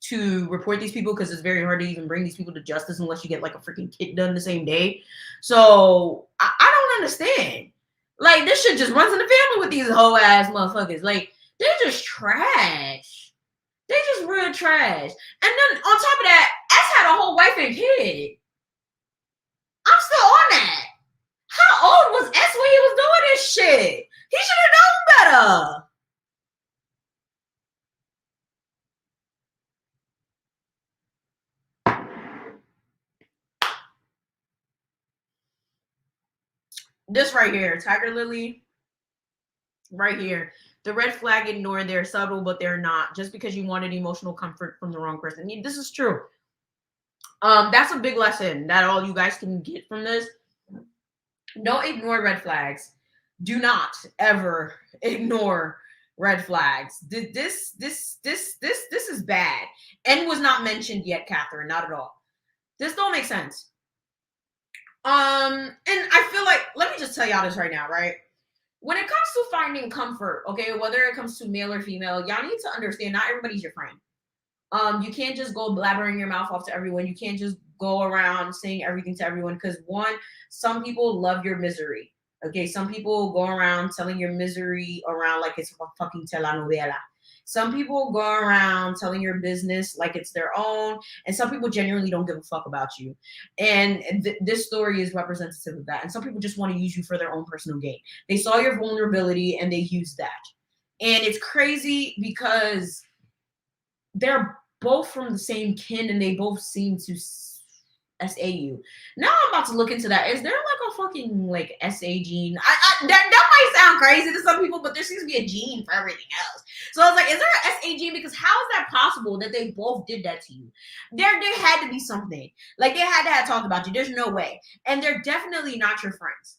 to report these people because it's very hard to even bring these people to justice unless you get like a freaking kid done the same day. So I don't understand. Like, this shit just runs in the family with these whole ass motherfuckers. Like, they're just trash. They just real trash. And then on top of that, S had a whole wife and kid. I'm still on that. How old was S when he was doing this shit? He should have known better. This right here, Tiger Lily, right here. The red flag ignored. They're subtle, but they're not. Just because you wanted emotional comfort from the wrong person. This is true. That's a big lesson that all you guys can get from this. Don't ignore red flags. Do not ever ignore red flags. This is bad. And was not mentioned yet, Catherine. Not at all. This don't make sense. And I feel like, let me just tell y'all this right now, right? When it comes to finding comfort, okay, whether it comes to male or female, y'all need to understand not everybody's your friend. You can't just go blabbering your mouth off to everyone. You can't just go around saying everything to everyone, because one, some people love your misery. Okay, some people go around telling your misery around like it's a fucking telenovela. Some people go around telling your business like it's their own, and some people genuinely don't give a fuck about you. And this story is representative of that. And some people just want to use you for their own personal gain. They saw your vulnerability and they used that. And it's crazy because they're both from the same kin and they both seem to SAU. Now I'm about to look into that. Is there like a fucking like SA gene? That might sound crazy to some people, but there seems to be a gene for everything else. So I was like, is there an SA gene? Because how is that possible that they both did that to you? There had to be something. Like, they had to have talked about you. There's no way. And they're definitely not your friends.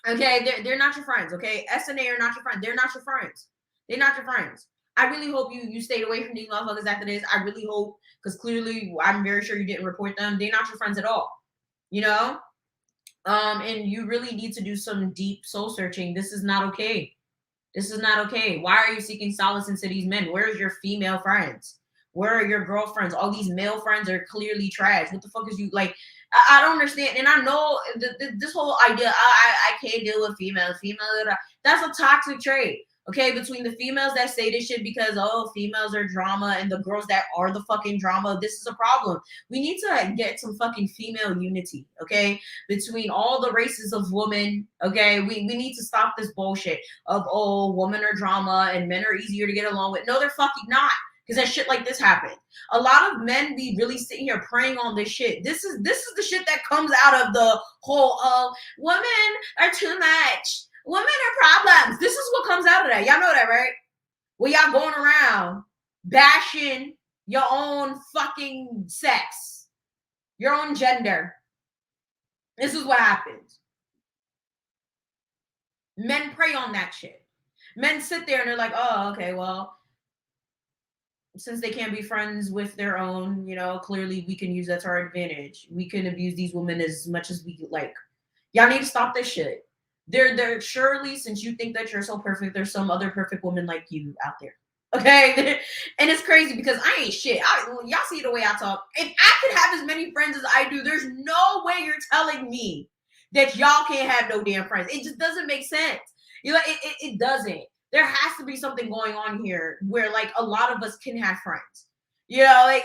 Okay, they're not your friends. Okay, S and A are not your friends. They're not your friends. They're not your friends. I really hope you stayed away from these motherfuckers after this. I really hope, because clearly I'm very sure you didn't report them. They're not your friends at all. You know? And you really need to do some deep soul searching. This is not okay. This is not okay. Why are you seeking solace into these men? Where's your female friends? Where are your girlfriends? All these male friends are clearly trash. What the fuck is you like? I don't understand. And I know this whole idea, I can't deal with females. That's a toxic trait. Okay, between the females that say this shit because, oh, females are drama and the girls that are the fucking drama, this is a problem. We need to get some fucking female unity, okay? Between all the races of women, okay? We need to stop this bullshit of, oh, women are drama and men are easier to get along with. No, they're fucking not. Because that shit like this happened. A lot of men be really sitting here preying on this shit. This is the shit that comes out of the whole women are too much. Women are problems. This is what comes out of that. Y'all know that, right? Well, y'all going around bashing your own fucking sex, your own gender. This is what happens. Men prey on that shit. Men sit there and they're like, oh, okay, well, since they can't be friends with their own, you know, clearly we can use that to our advantage. We can abuse these women as much as we like. Y'all need to stop this shit. They're surely, since you think that you're so perfect, there's some other perfect woman like you out there. Okay? And it's crazy because I ain't shit. Y'all see the way I talk. If I could have as many friends as I do, there's no way you're telling me that y'all can't have no damn friends. It just doesn't make sense. You know, it doesn't. There has to be something going on here where like a lot of us can have friends. You know, like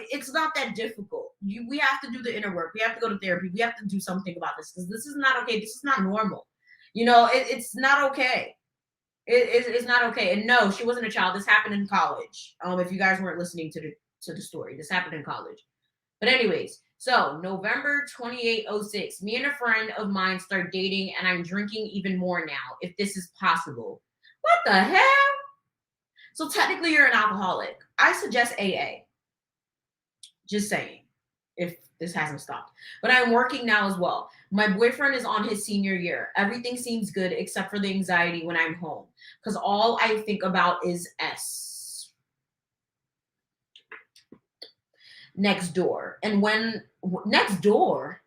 it's not that difficult. We have to do the inner work. We have to go to therapy. We have to do something about this because this is not okay. This is not normal. You know, it's not okay. It's not okay. And no, she wasn't a child. This happened in college. If you guys weren't listening to the story, this happened in college. But anyways, so November 2806, me and a friend of mine start dating, and I'm drinking even more now. If this is possible. What the hell? So technically you're an alcoholic. I suggest AA. Just saying, if this hasn't stopped. But I'm working now as well. My boyfriend is on his senior year. Everything seems good except for the anxiety when I'm home. Because all I think about is S. Next door. And when next door?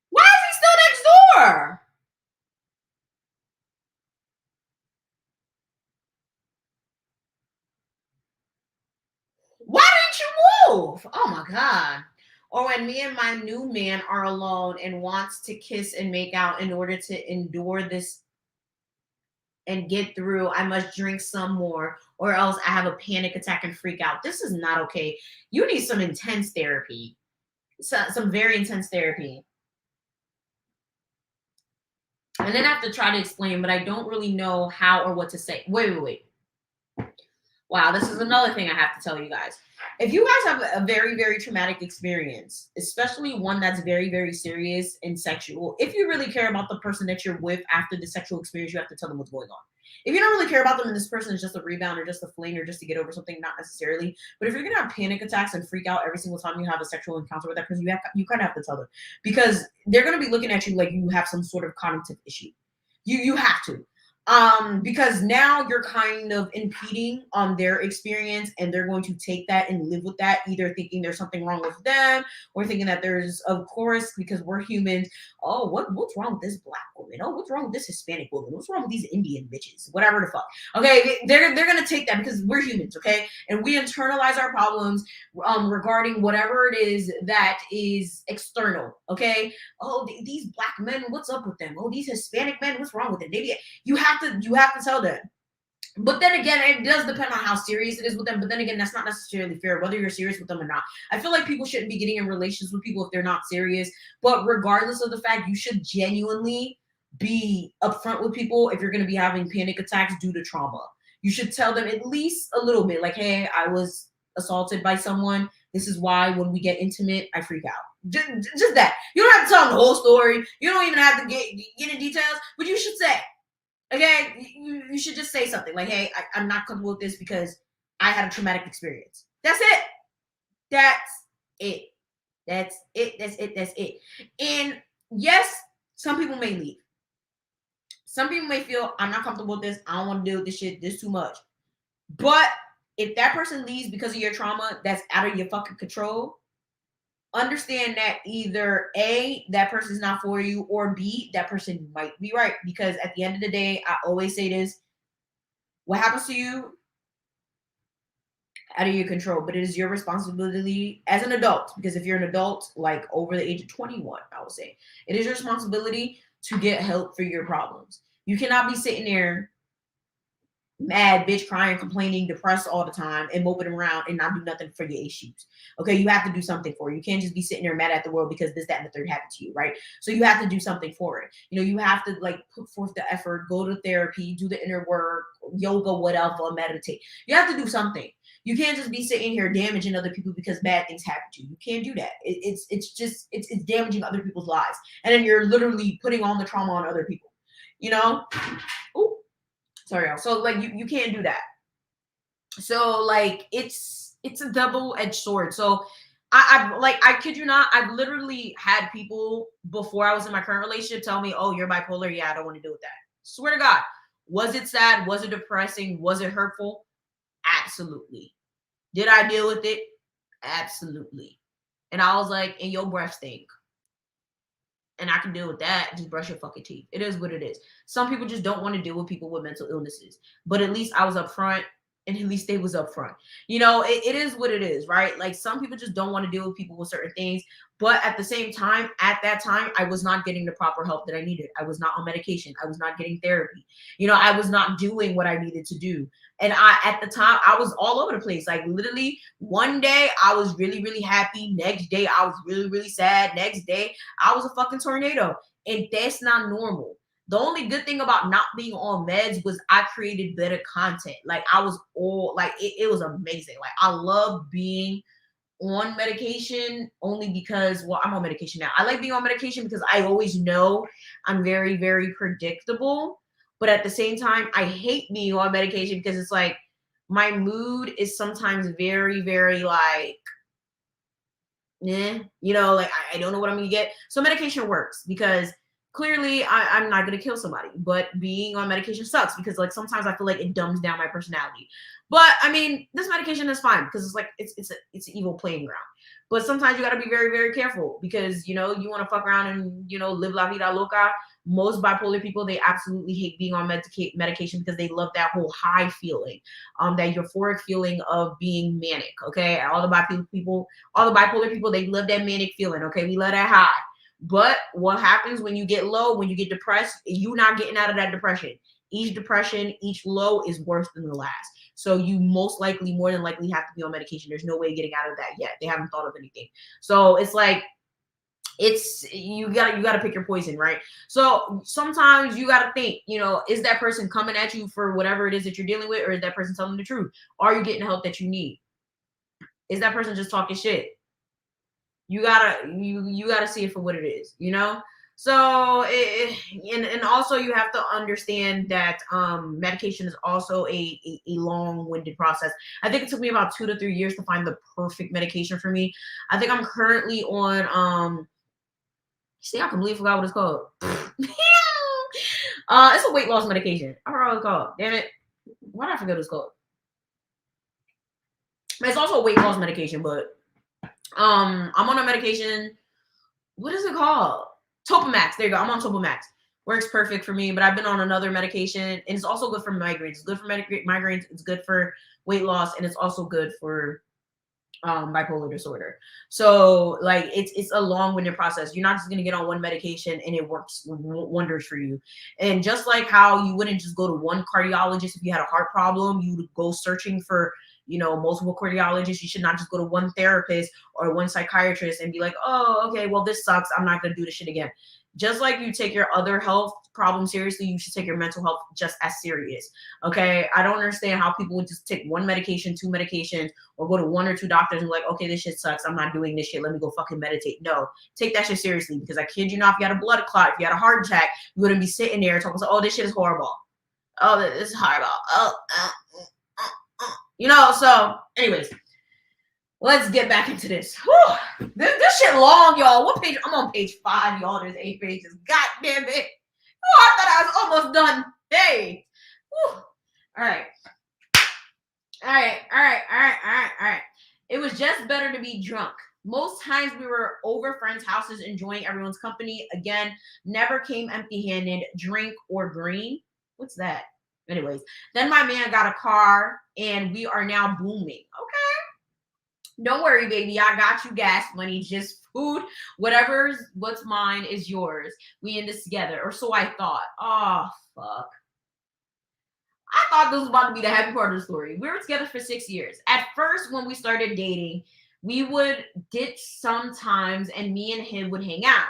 Why is he still next door? Why didn't you move? Oh my God. Or when me and my new man are alone and wants to kiss and make out in order to endure this and get through, I must drink some more or else I have a panic attack and freak out. This is not okay. You need some intense therapy. Some very intense therapy. And then I have to try to explain, but I don't really know how or what to say. Wait. Wow, this is another thing I have to tell you guys. If you guys have a very, very traumatic experience, especially one that's very, very serious and sexual, if you really care about the person that you're with after the sexual experience, you have to tell them what's going on. If you don't really care about them and this person is just a rebound or just a fling or just to get over something, not necessarily. But if you're going to have panic attacks and freak out every single time you have a sexual encounter with that person, you kind of have to tell them. Because they're going to be looking at you like you have some sort of cognitive issue. You have to. Because now you're kind of impeding on their experience and they're going to take that and live with that, either thinking there's something wrong with them or thinking that there's, of course, because we're humans, oh, what's wrong with this black woman? Oh, what's wrong with this Hispanic woman? What's wrong with these Indian bitches? Whatever the fuck. Okay, they're gonna take that because we're humans, okay? And we internalize our problems regarding whatever it is that is external, okay? Oh, these black men, what's up with them? Oh, these Hispanic men, what's wrong with them? You have to tell them. But then again, it does depend on how serious it is with them. But then again, that's not necessarily fair, whether you're serious with them or not. I feel like people shouldn't be getting in relations with people if they're not serious. But regardless of the fact, you should genuinely be upfront with people if you're going to be having panic attacks due to trauma. You should tell them at least a little bit, like, hey, I was assaulted by someone. This is why when we get intimate, I freak out. Just that. You don't have to tell them the whole story. You don't even have to get in details, but you should say. Okay, you should just say something like, hey, I'm not comfortable with this because I had a traumatic experience. That's it. That's it. That's it. That's it. That's it. And yes, some people may leave. Some people may feel, I'm not comfortable with this. I don't want to deal with this shit. This too much. But if that person leaves because of your trauma that's out of your fucking control, understand that either A, that person's not for you, or B, that person might be right. Because at the end of the day, I always say this, what happens to you, out of your control, but it is your responsibility as an adult, because if you're an adult, like over the age of 21, I would say, it is your responsibility to get help for your problems. You cannot be sitting there mad, bitch, crying, complaining, depressed all the time, and moping around and not do nothing for your issues. Okay, you have to do something for it. You can't just be sitting there mad at the world because this, that, and the third happened to you, right? So you have to do something for it. You know, you have to like put forth the effort, go to therapy, do the inner work, yoga, whatever, meditate. You have to do something. You can't just be sitting here damaging other people because bad things happen to you. You can't do that. It's damaging other people's lives, and then you're literally putting on the trauma on other people. You know. Ooh. Sorry, y'all. So like you can't do that. So like it's a double-edged sword. So I kid you not, I've literally had people before I was in my current relationship tell me, "Oh, you're bipolar." Yeah, I don't want to deal with that. Swear to God. Was it sad? Was it depressing? Was it hurtful? Absolutely. Did I deal with it? Absolutely. And I was like, "And your breath stink." And I can deal with that. Just brush your fucking teeth. It is what it is. Some people just don't want to deal with people with mental illnesses. But at least I was upfront, and at least they was upfront. You know, it is what it is, right? Like some people just don't want to deal with people with certain things. But at the same time, at that time, I was not getting the proper help that I needed. I was not on medication. I was not getting therapy. You know, I was not doing what I needed to do. And at the time, I was all over the place. Like literally one day I was really, really happy. Next day I was really, really sad. Next day I was a fucking tornado. And that's not normal. The only good thing about not being on meds was I created better content. Like I was all like, it was amazing. Like I love being on medication only because, well, I'm on medication now. I like being on medication because I always know I'm very, very predictable. But at the same time, I hate being on medication because it's like my mood is sometimes very, very like, you know, like I don't know what I'm gonna get. So medication works because clearly I'm not gonna kill somebody, but being on medication sucks because like sometimes I feel like it dumbs down my personality. But I mean, this medication is fine because it's like it's an evil playing ground. But sometimes you gotta be very, very careful because you know you want to fuck around and you know live la vida loca. Most bipolar people, they absolutely hate being on medication because they love that whole high feeling, that euphoric feeling of being manic. Okay, all the bipolar people, they love that manic feeling. Okay, we love that high. But what happens when you get low, when you get depressed, you're not getting out of that depression. Each low is worse than the last. So you more than likely have to be on medication. There's no way getting out of that yet. They haven't thought of anything. So it's like you gotta pick your poison, right? So sometimes you gotta think, you know, is that person coming at you for whatever it is that you're dealing with, or is that person telling the truth? Are you getting the help that you need? Is that person just talking shit? You gotta see it for what it is, you know. So and also you have to understand that medication is also a long-winded process. I think it took me about 2 to 3 years to find the perfect medication for me. I think I'm currently on see, I completely forgot what it's called. It's a weight loss medication. I forgot what it's called. Damn it. Why did I forget what it's called? It's also a weight loss medication, but I'm on a medication. What is it called? Topamax. There you go. I'm on Topamax. Works perfect for me, but I've been on another medication, and it's also good for migraines. It's good for migraines. It's good for weight loss, and it's also good for bipolar disorder. So like it's a long-winded process. You're not just gonna get on one medication and it works wonders for you. And just like how you wouldn't just go to one cardiologist if you had a heart problem, you would go searching for, you know, multiple cardiologists. You should not just go to one therapist or one psychiatrist and be like, oh, okay, well, this sucks, I'm not gonna do this shit again. Just like you take your other health problem seriously, you should take your mental health just as serious. Okay, I don't understand how people would just take one medication, 2 medications, or go to 1 or 2 doctors and be like, okay, this shit sucks, I'm not doing this shit, let me go fucking meditate. No, take that shit seriously, because I kid you not, if you had a blood clot, if you had a heart attack, you wouldn't be sitting there talking about, oh, this shit is horrible. Oh, this is horrible. You know. So anyways, let's get back into this. Whew. This shit long, y'all. What page? I'm on page 5, y'all. There's 8 pages. God damn it. Oh, I thought I was almost done. Hey. Whew. All right. It was just better to be drunk Most times we were over friends' houses enjoying everyone's company. Again, never came empty-handed, drink or green. What's that? Anyways, then my man got a car and we are now booming. Okay. Don't worry, baby. I got you gas money, just food. What's mine is yours. We in this together. Or so I thought. Oh, fuck. I thought this was about to be the happy part of the story. We were together for 6 years. At first, when we started dating, we would ditch sometimes and me and him would hang out.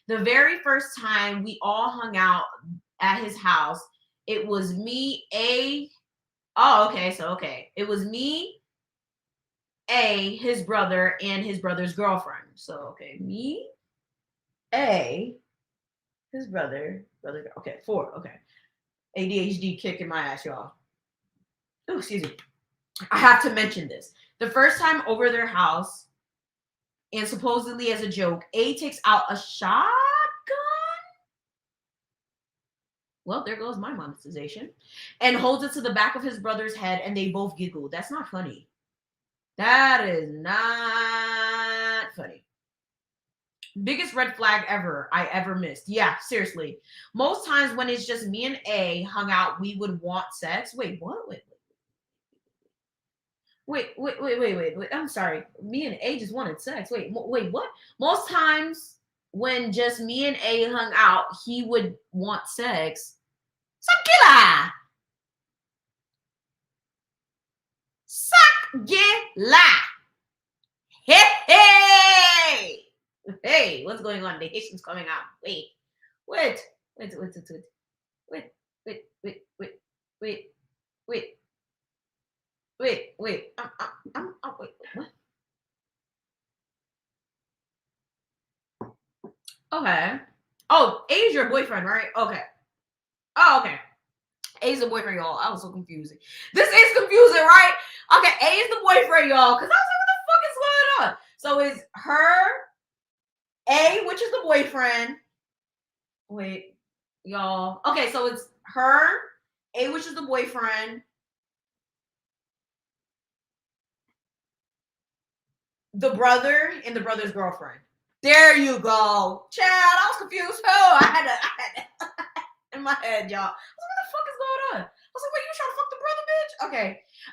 The very first time we all hung out at his house, it was me, It was me, his brother, and his brother's girlfriend. So, okay, me, his brother, okay, 4, okay. ADHD kicking my ass, y'all. Oh, excuse me. I have to mention this. The first time over their house, and supposedly as a joke, A takes out a shotgun. Well, there goes my monetization. And holds it to the back of his brother's head, and they both giggle. That's not funny. That is not funny. Biggest red flag I ever missed. Yeah, seriously. Most times when it's just me and A hung out, we would want sex. Wait, what? Wait. I'm sorry. Me and A just wanted sex. Wait, what? Most times when just me and A hung out, he would want sex. Sakila! Hey! Hey, what's going on? The Haitian's coming out. Wait. What? Okay. Oh, A's your boyfriend, right? Okay. Oh, okay. A's the boyfriend, y'all. I was so confusing. This is confusing, right? Okay, A is the boyfriend, y'all. Because I was like, what the fuck is going on? So it's her, A, which is the boyfriend. Wait, y'all. Okay, so it's her, A, which is the boyfriend. The brother and the brother's girlfriend. There you go. Child, I was confused. Oh, I had to in my head, y'all. I was like, what the fuck is going on? I was like, wait, you trying to fuck the brother, bitch? Okay.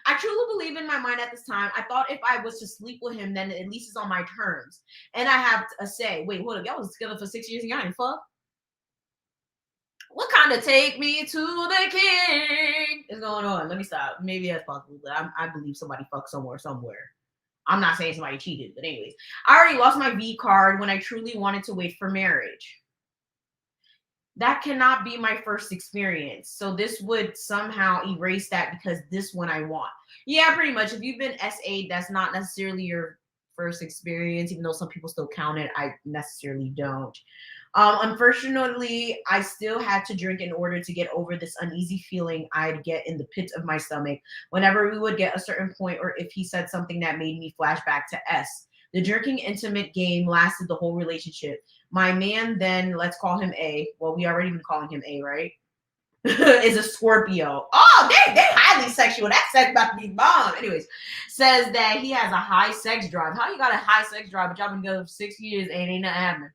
I truly believe in my mind at this time. I thought if I was to sleep with him, then at least it's on my terms. And I have a say. Wait, hold up. Y'all was together for 6 years and y'all ain't fuck? What kind of take me to the king is going on? Let me stop. Maybe that's possible, but I believe somebody fucked somewhere. I'm not saying somebody cheated, but anyways. I already lost my V card when I truly wanted to wait for marriage. That cannot be my first experience. So this would somehow erase that because this one I want. Yeah, pretty much. If you've been S8, that's not necessarily your first experience, even though some people still count it. I necessarily don't. Unfortunately, I still had to drink in order to get over this uneasy feeling I'd get in the pit of my stomach whenever we would get a certain point or if he said something that made me flash back to S. The drinking intimate game lasted the whole relationship. My man then, let's call him A. Well, we already been calling him A, right? Is a Scorpio. Oh, they highly sexual. That sex about to be bomb. Anyways, says that he has a high sex drive. How you got a high sex drive, but y'all been together for 6 years and ain't nothing happening?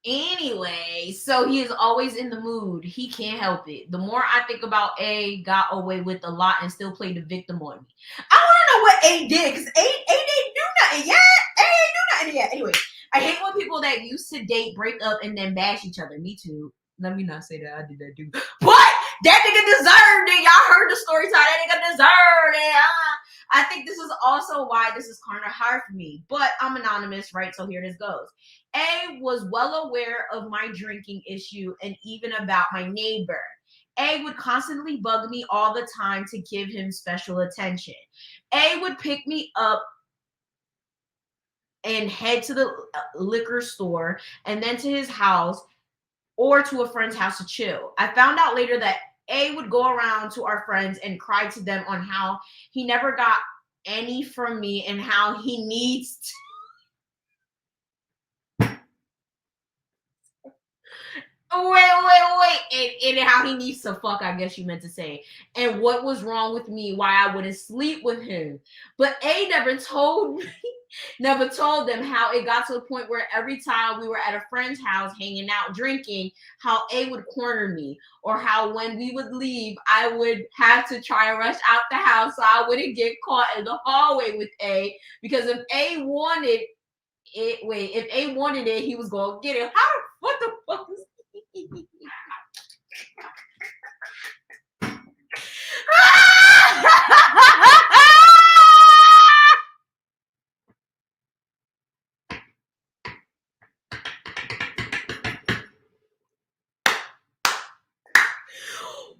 Anyway, so he is always in the mood. He can't help it. The more I think about A, got away with a lot and still played the victim on me. I want to know what A did because A didn't do nothing yet. A ain't do nothing yet. Anyway, I hate when people that used to date break up and then bash each other. Me too. Let me not say that I did that too. But that nigga deserved it. Y'all heard the story time. That nigga deserved it. I think this is also why this is kind of hard for me. But I'm anonymous, right? So here this goes. A was well aware of my drinking issue and even about my neighbor. A would constantly bug me all the time to give him special attention. A would pick me up and head to the liquor store and then to his house or to a friend's house to chill. I found out later that A would go around to our friends and cry to them on how he never got any from me and how he needs to Wait. And how he needs to fuck, I guess you meant to say. And what was wrong with me, why I wouldn't sleep with him. But A never told me, never told them how it got to the point where every time we were at a friend's house hanging out, drinking, how A would corner me. Or how when we would leave, I would have to try and rush out the house so I wouldn't get caught in the hallway with A. Because if A wanted if A wanted it, he was going to get it. What the fuck is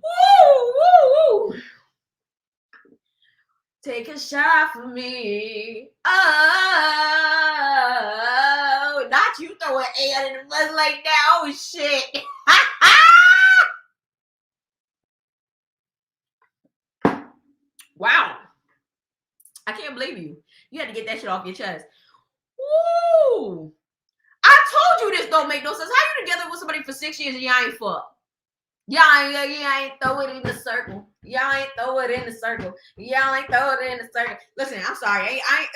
woo. Take a shot for me. Oh, not you throwing air in the bus like that. Oh shit. Wow. I can't believe you. You had to get that shit off your chest. Woo. I told you this don't make no sense. How you together with somebody for 6 years and y'all ain't fuck? Y'all ain't throw it in the circle. Y'all ain't throw it in the circle. Y'all ain't throw it in the circle. Listen, I'm sorry. I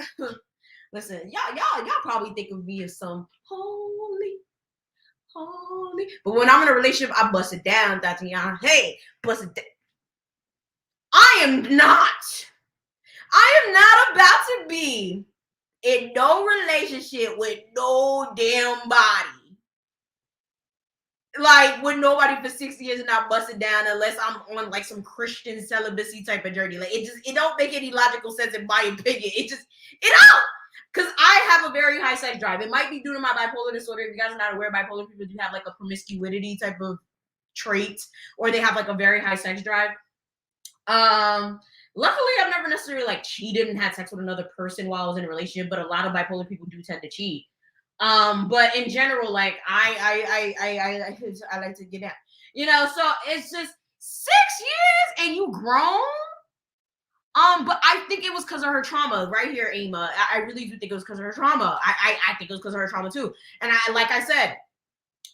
listen, y'all probably think of me as some holy. But when I'm in a relationship, I bust it down, Tatiana. Hey, bust it down. I am not about to be in no relationship with no damn body. Like with nobody for 6 years and not busted down unless I'm on like some Christian celibacy type of journey. Like it don't make any logical sense in my opinion. It don't. Because I have a very high sex drive. It might be due to my bipolar disorder. If you guys are not aware, bipolar people do have like a promiscuity type of trait, or they have like a very high sex drive. Luckily, I've never necessarily like cheated and had sex with another person while I was in a relationship, but a lot of bipolar people do tend to cheat. But in general, like I like to get out, so it's just 6 years and you grown. But I think it was because of her trauma right here, Emma. I really do think it was because of her trauma. I think it was because of her trauma too. And like I said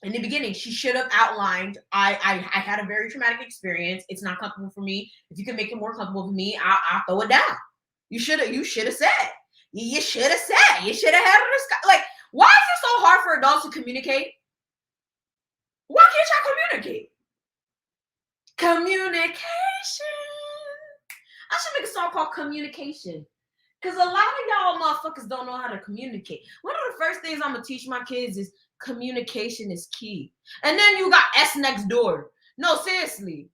in the beginning, she should have outlined, I had a very traumatic experience. It's not comfortable for me. If you can make it more comfortable for me, I'll throw it down. You should have said. You should have said. You should have had it. Like, why is it so hard for adults to communicate? Why can't y'all communicate? Communication. I should make a song called Communication. Because a lot of y'all motherfuckers don't know how to communicate. One of the first things I'm going to teach my kids is communication is key. And then you got S next door. No, seriously,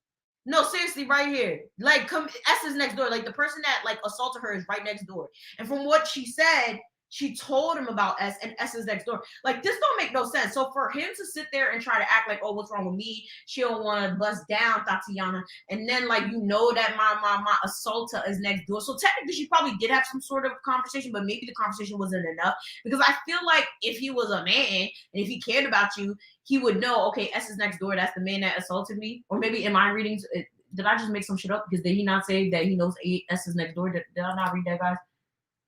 right here. Like, S is next door. Like, the person that, like, assaulted her is right next door. And from what she said, she told him about S, and S is next door. Like, this don't make no sense. So for him to sit there and try to act like, oh, what's wrong with me? She don't want to bust down Tatiana. And then, like, that my assaulter is next door. So technically, she probably did have some sort of conversation, but maybe the conversation wasn't enough. Because I feel like if he was a man, and if he cared about you, he would know, okay, S is next door. That's the man that assaulted me. Or maybe in my readings, did I just make some shit up? Because did he not say that he knows S is next door? Did I not read that, guys?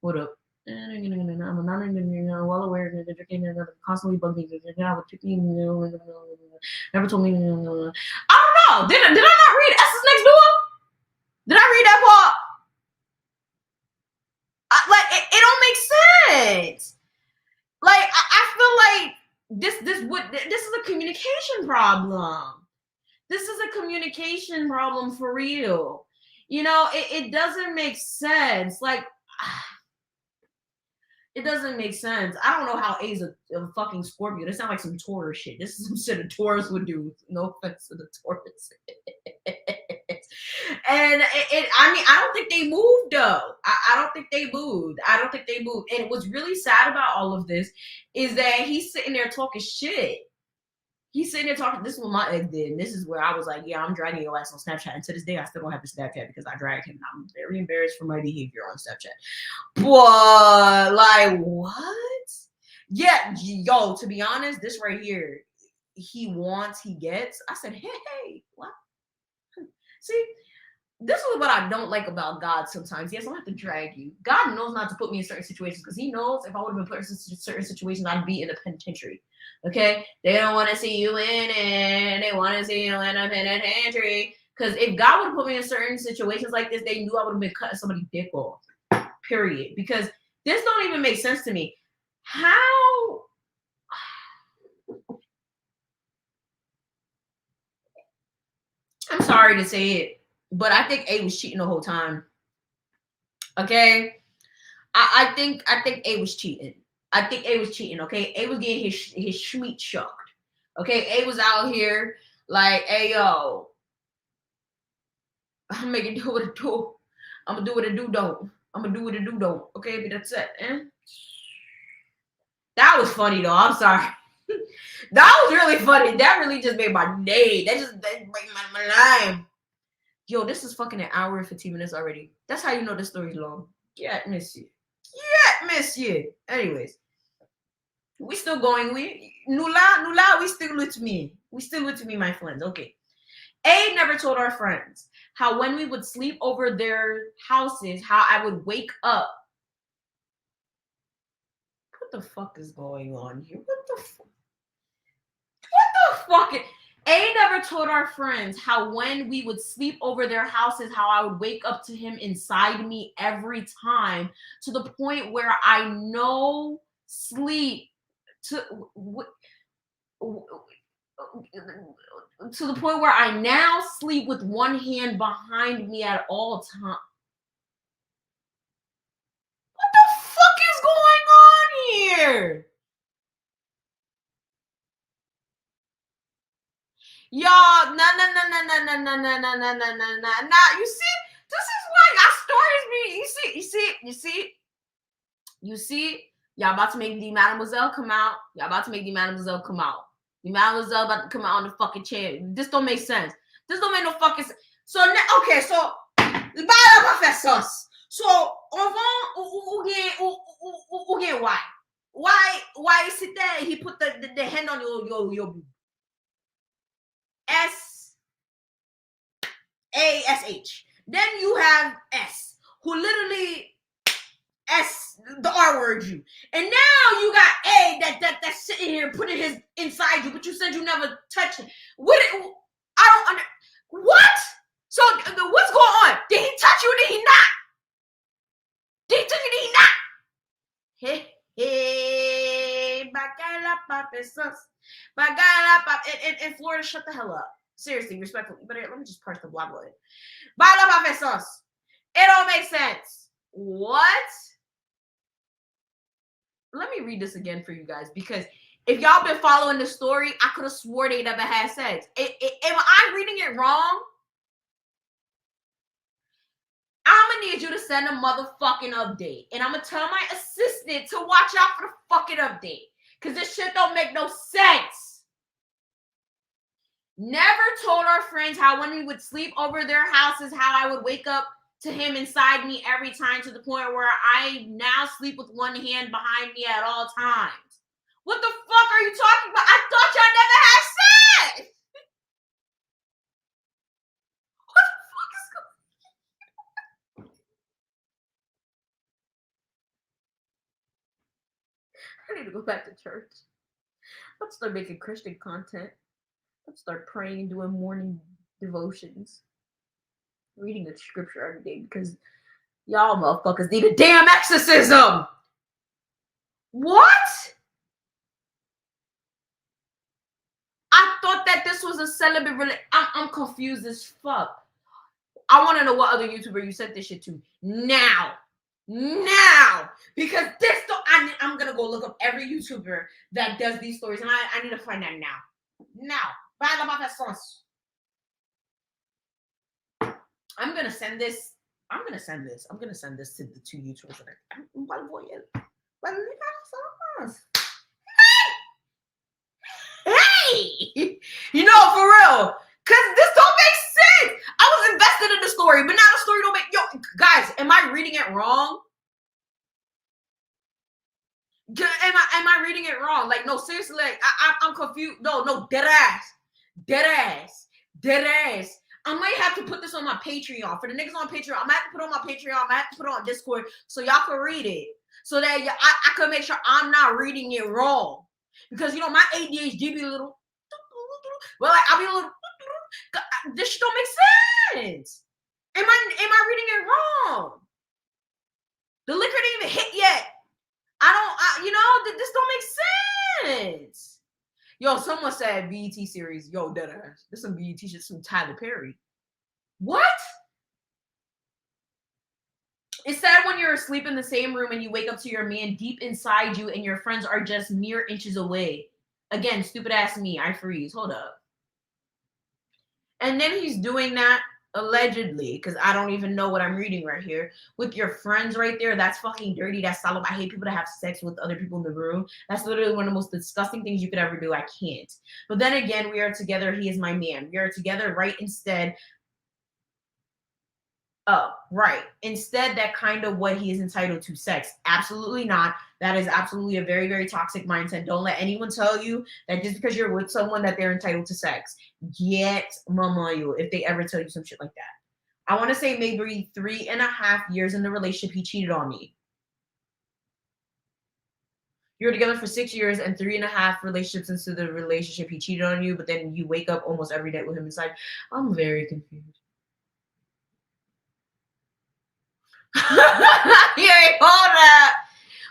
What up? I'm not well aware that they're constantly bugging me. Never told me. I don't know. Did I not read S's next door? Did I read that part? It don't make sense. Like I feel like this is a communication problem. This is a communication problem for real. It doesn't make sense. Like. It doesn't make sense. I don't know how A's a fucking Scorpio. This sounds like some Taurus shit. This is some shit a Taurus would do. No offense to the Taurus. And I don't think they moved though. I don't think they moved. And what's really sad about all of this is that he's sitting there talking shit. He's sitting there talking. This is what my ex did. And this is where I was like, yeah, I'm dragging your ass on Snapchat. And to this day, I still don't have a Snapchat because I dragged him. I'm very embarrassed for my behavior on Snapchat. But, like, what? Yeah, yo, to be honest, this right here, he wants, he gets. I said, hey, what? See, this is what I don't like about God sometimes. Yes, I don't have to drag you. God knows not to put me in certain situations because he knows if I would have been put in certain situations, I'd be in a penitentiary. Okay? They don't want to see you in it. They want to see you in a penitentiary. Because if God would have put me in certain situations like this, they knew I would have been cutting somebody's dick off. Period. Because this don't even make sense to me. How... I'm sorry to say it, but I think A was cheating the whole time. Okay? I think A was cheating. I think A was cheating. Okay, A was getting his schmeat shucked. Okay, A was out here like, hey yo, I'm making do what it do. I'm gonna do what it do don't. I'm gonna do what it do don't. Okay, but that's it. That was funny though. I'm sorry. That was really funny. That really just made my day. That made my life. Yo, this is fucking an hour and 15 minutes already. That's how you know this story's long. Yeah, miss you. Yeah, miss you. Anyways, we still going. Nula, we still with me. We still with me, my friends. Okay. A never told our friends how when we would sleep over their houses, how I would wake up. What the fuck is going on here? What the fuck? What the fuck? A never told our friends how when we would sleep over their houses, how I would wake up to him inside me every time, to the point where I know sleep to the point where I now sleep with one hand behind me at all times. What the fuck is going on here? Y'all, nah. You see, this is why our stories be. You see. Y'all about to make the Mademoiselle come out. The Mademoiselle about to come out on the fucking chair. This don't make sense. This don't make no fucking sense. So okay, so so on why sit there? He put the hand on your SASH. Then you have S, who literally S the R word you. And now you got A that's sitting here putting his inside you, but you said you never touch it. I don't what? So what's going on? Did he touch you? Did he not? Did he touch you? Did he not? Hey, in Florida, shut the hell up. Seriously, respectfully. But let me just press the block button. It don't make sense. What? Let me read this again for you guys, because if y'all been following the story, I could have swore they never had sex. Am I reading it wrong? I'm gonna need you to send a motherfucking update. And I'm gonna tell my assistant to watch out for the fucking update. Because this shit don't make no sense. Never told our friends how when we would sleep over their houses, how I would wake up to him inside me every time, to the point where I now sleep with one hand behind me at all times. What the fuck are you talking about? I thought y'all never had sex. What the fuck is going on? I need to go back to church. Let's start making Christian content. Let's start praying and doing morning devotions. Reading the scripture every day, because y'all motherfuckers need a damn exorcism. What? I thought that this was a celibate relationship. I'm confused as fuck. I want to know what other YouTuber you sent this shit to now, because this. I'm gonna go look up every YouTuber that does these stories, and I need to find that now. I'm gonna send this to the two YouTubers. Hey! You know, for real. Because this don't make sense. I was invested in the story, but now the story don't make... Yo, guys, am I reading it wrong? Am I reading it wrong? Like, no, seriously, like, I'm confused. No, dead ass. I might have to put this on my Patreon. For the niggas on Patreon, I might have to put it on my Patreon. I might have to put it on Discord so y'all can read it. So that I can make sure I'm not reading it wrong. Because, you know, my ADHD be a little... Well, like, I'll be a little... This shit don't make sense. Am I reading it wrong? The liquor didn't even hit yet. This don't make sense. Yo, someone said BET series. Yo, deadass. This some BET shit, some Tyler Perry. What? It's sad when you're asleep in the same room and you wake up to your man deep inside you and your friends are just mere inches away. Again, stupid ass me. I freeze. Hold up. And then he's doing that allegedly, because I don't even know what I'm reading right here, with your friends right there. That's fucking dirty. That's solid. I hate people that have sex with other people in the room. That's literally one of the most disgusting things you could ever do. I can't. But then again, we are together. He is my man. We are together, right? Instead, that kind of what he is entitled to, sex. Absolutely not. That is absolutely a very, very toxic mindset. Don't let anyone tell you that just because you're with someone that they're entitled to sex. Get mama you if they ever tell you some shit like that. I want to say maybe 3.5 years in the relationship, he cheated on me. You're together for 6 years and 3.5 relationships into the relationship, he cheated on you, but then you wake up almost every day with him inside. I'm very confused. Yeah, hold up.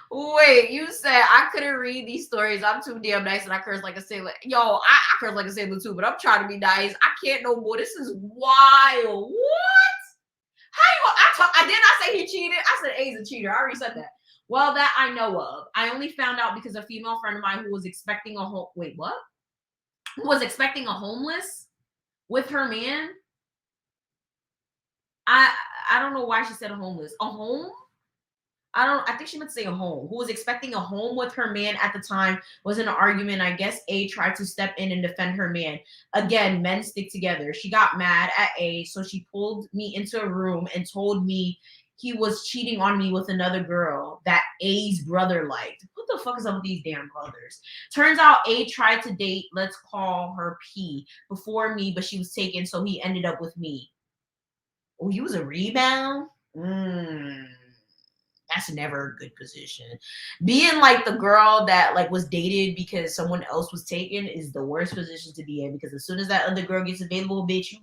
Wait, you said I couldn't read these stories. I'm too damn nice and I curse like a sailor. Yo, I curse like a sailor too, but I'm trying to be nice. I can't no more. This is wild. What? How you I did not say he cheated. I said A's a cheater. I already said that. Well, that I know of. I only found out because a female friend of mine who was expecting Who was expecting a homeless with her man. I don't know why she said a homeless. A home? I think she meant to say a home. Who was expecting a home with her man at the time, was in an argument. I guess A tried to step in and defend her man. Again, men stick together. She got mad at A, so she pulled me into a room and told me he was cheating on me with another girl that A's brother liked. What the fuck is up with these damn brothers? Turns out A tried to date, let's call her P, before me, but she was taken, so he ended up with me. Oh, he was a rebound? That's never a good position. Being like the girl that like was dated because someone else was taken is the worst position to be in, because as soon as that other girl gets available, bitch, you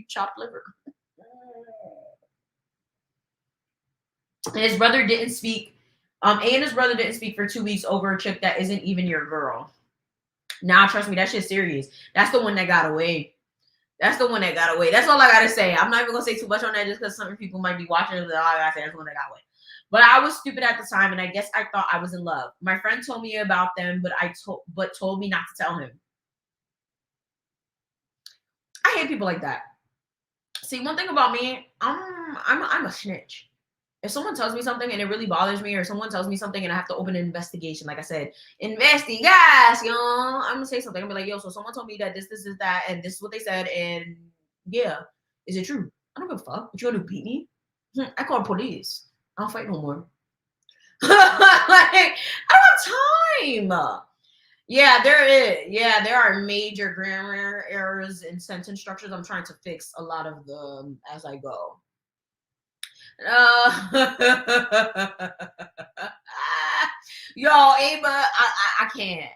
chop liver. And his brother didn't speak. A and his brother didn't speak for 2 weeks over a chick that isn't even your girl. Nah, trust me, that shit's serious. That's the one that got away. That's the one that got away. That's all I gotta say. I'm not even gonna say too much on that just because some people might be watching. All I gotta say, that's the one that got away. But I was stupid at the time, and I guess I thought I was in love. My friend told me about them, but told me not to tell him. I hate people like that. See, one thing about me, I'm a snitch. If someone tells me something and it really bothers me, or someone tells me something and I have to open an investigation, like I said, investigation, I'm gonna say something. I'm gonna be like, yo, so someone told me that this is that, and this is what they said, and yeah, is it true? I don't give a fuck. But you want to beat me? I call police. I don't fight no more. Like, I don't have time. Yeah, there is. Yeah, there are major grammar errors in sentence structures. I'm trying to fix a lot of them as I go. Yo, Ava, I can't.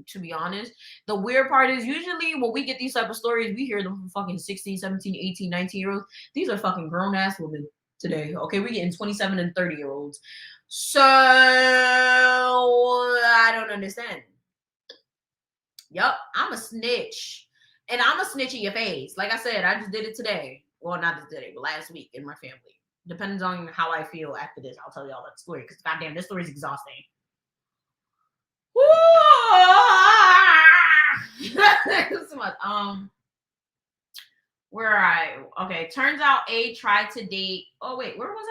To be honest, the weird part is usually when we get these type of stories, we hear them from fucking 16, 17, 18, 19-year-olds. These are fucking grown-ass women today. Okay, we're getting 27 and 30-year-olds. So I don't understand. Yup, I'm a snitch. And I'm a snitch in your face. Like I said, I just did it today. Well, not just today, but last week in my family. Depends on how I feel after this. I'll tell you all that story, because goddamn, this story is exhausting. So much. Okay, turns out A tried to date. Oh wait, where was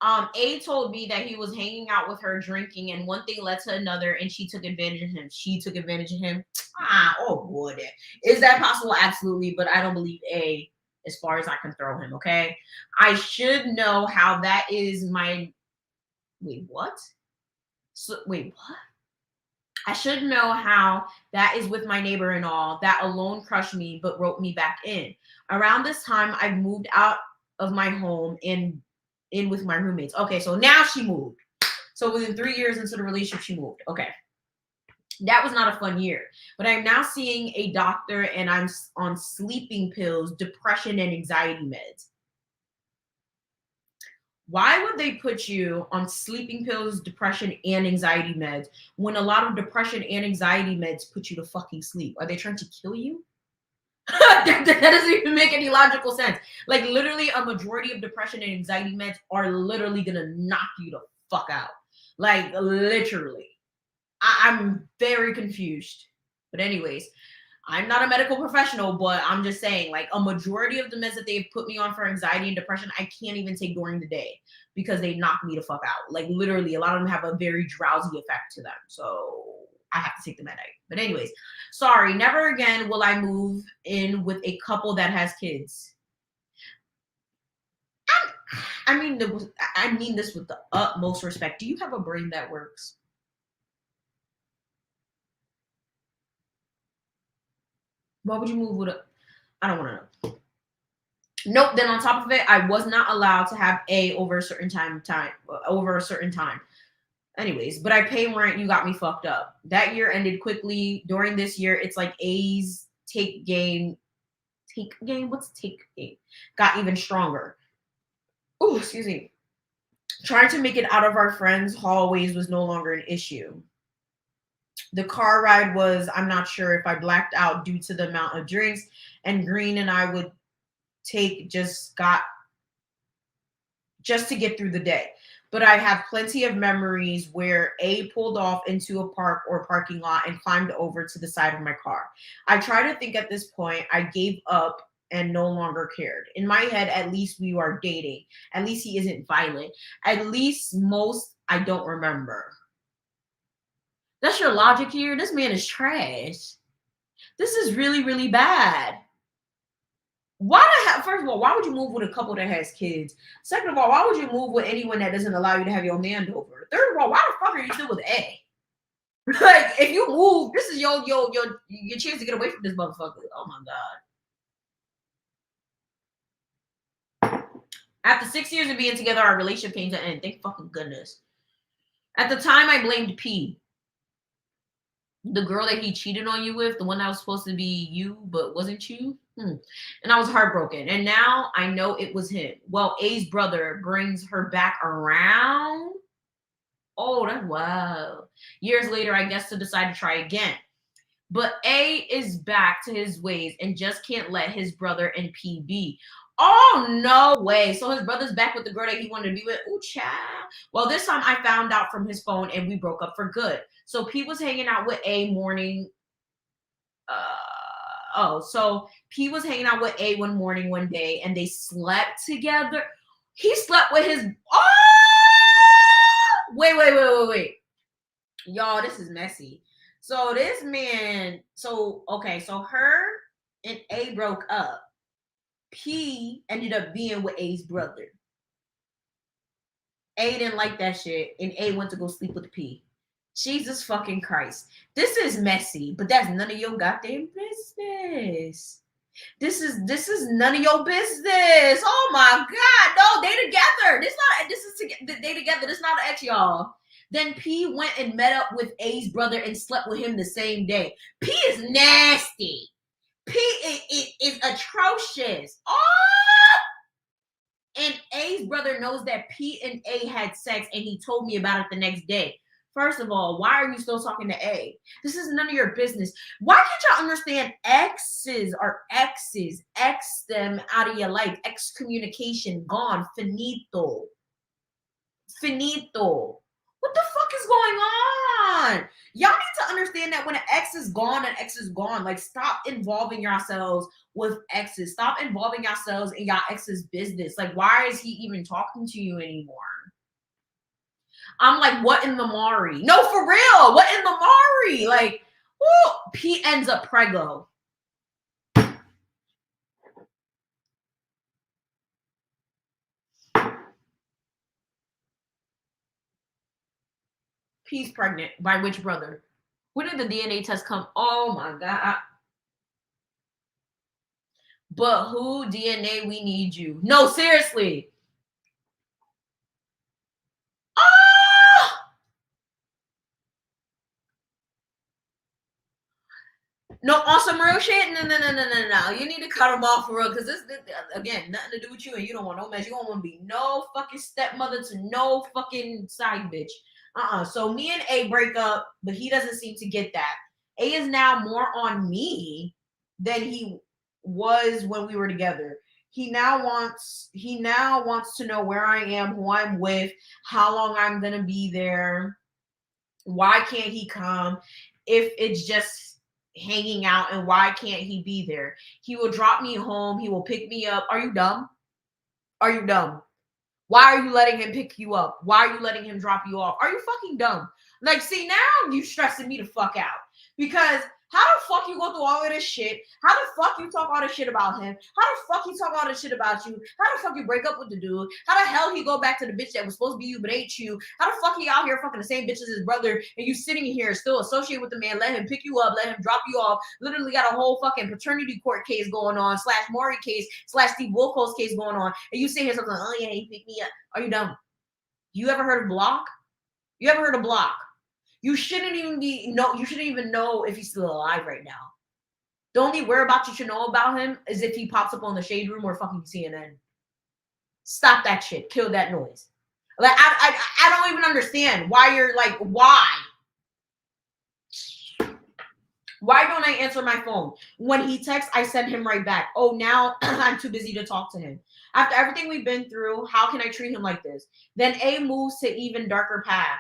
I? A told me that he was hanging out with her drinking, and one thing led to another, and she took advantage of him. She took advantage of him. Oh boy, is that possible? Absolutely, but I don't believe A as far as I can throw him. Okay, I should know how that is my. Wait, what? So wait, what? I should know how that is with my neighbor and all. That alone crushed me, but wrote me back in. Around this time, I moved out of my home and in with my roommates. Okay, so now she moved. So within 3 years into the relationship, she moved. Okay. That was not a fun year. But I'm now seeing a doctor and I'm on sleeping pills, depression, and anxiety meds. Why would they put you on sleeping pills, depression, and anxiety meds when a lot of depression and anxiety meds put you to fucking sleep? Are they trying to kill you? that doesn't even make any logical sense. Like, literally, a majority of depression and anxiety meds are literally gonna knock you the fuck out. Like, literally. I'm very confused. But anyways, I'm not a medical professional, but I'm just saying, like, a majority of the meds that they've put me on for anxiety and depression, I can't even take during the day because they knock me the fuck out. Like, literally, a lot of them have a very drowsy effect to them. So I have to take them at night. But anyways, sorry, never again will I move in with a couple that has kids. I mean this with the utmost respect. Do you have a brain that works? Why would you move with a? I don't want to know. Nope. Then on top of it, I was not allowed to have A over a certain time. Anyways, but I pay rent. You got me fucked up. That year ended quickly. During this year, it's like A's take game. What's take game? Got even stronger. Oh, excuse me. Trying to make it out of our friends' hallways was no longer an issue. The car ride was, I'm not sure if I blacked out due to the amount of drinks, and Green and I would take just to get through the day. But I have plenty of memories where A pulled off into a park or parking lot and climbed over to the side of my car. I try to think at this point, I gave up and no longer cared. In my head, at least we are dating. At least he isn't violent. At least most I don't remember. That's your logic here? This man is trash. This is really, really bad. First of all, why would you move with a couple that has kids? Second of all, why would you move with anyone that doesn't allow you to have your man over? Third of all, why the fuck are you still with A? Like, if you move, this is your chance to get away from this motherfucker. Oh my god. After 6 years of being together, our relationship came to an end. Thank fucking goodness. At the time, I blamed P. The girl that he cheated on you with, the one that was supposed to be you but wasn't you. And I was heartbroken. And now I know it was him. Well, A's brother brings her back around. Oh, that's wild. Years later, I guess to decide to try again. But A is back to his ways and just can't let his brother and P be. Oh, no way. So his brother's back with the girl that he wanted to be with. Ooh, child. Well, this time I found out from his phone and we broke up for good. So P was hanging out with A morning. So P was hanging out with A one morning one day and they slept together. He slept with his. Oh! Wait. Y'all, this is messy. So this man. So her and A broke up. P ended up being with A's brother. A didn't like that shit, and A went to go sleep with P. Jesus fucking Christ. This is messy, but that's none of your goddamn business. This is none of your business. Oh my God. No, they together. They together. This is not an ex, y'all. Then P went and met up with A's brother and slept with him the same day. P is nasty. P is atrocious. Oh! And A's brother knows that P and A had sex and he told me about it the next day. First of all, why are you still talking to A? This is none of your business. Why can't y'all understand exes are exes? X them out of your life. Excommunication, gone, finito. Finito. What the fuck is going on? Y'all need to understand that when an ex is gone, an ex is gone. Like, stop involving yourselves with exes. Stop involving yourselves in your ex's business. Like, why is he even talking to you anymore? I'm like, what in the Mari? No, for real. What in the Mari? Like, whoo, P ends up preggo. P's pregnant. By which brother? When did the DNA test come? Oh my God. But who DNA? We need you. No, seriously. Oh! No, on some real shit. No. You need to cut them off for real, because this again, nothing to do with you, and you don't want no mess. You don't want to be no fucking stepmother to no fucking side bitch. So me and A break up, but he doesn't seem to get that. A is now more on me than he was when we were together. He now wants to know where I am, who I'm with, how long I'm gonna be there. Why can't he come? If it's just hanging out, and why can't he be there? He will drop me home. He will pick me up. Are you dumb? Are you dumb? Why are you letting him pick you up? Why are you letting him drop you off? Are you fucking dumb? Like, see, now you stressing me the fuck out. Because how the fuck you go through all of this shit? How the fuck you talk all this shit about him? How the fuck he talk all this shit about you? How the fuck you break up with the dude? How the hell he go back to the bitch that was supposed to be you but ain't you? How the fuck he out here fucking the same bitch as his brother, and you sitting here still associated with the man, let him pick you up, let him drop you off, literally got a whole fucking paternity court case going on, / Maury case, / Steve Wilkos case going on, and you sit here something like, oh yeah, he picked me up. Are you dumb? You ever heard of block? You ever heard of block? You shouldn't even know if he's still alive right now. The only whereabouts you should know about him is if he pops up on the Shade Room or fucking CNN. Stop that shit. Kill that noise. Like, I don't even understand why you're like, why? Why don't I answer my phone? When he texts, I send him right back. Oh, now I'm too busy to talk to him. After everything we've been through, how can I treat him like this? Then A moves to even darker path.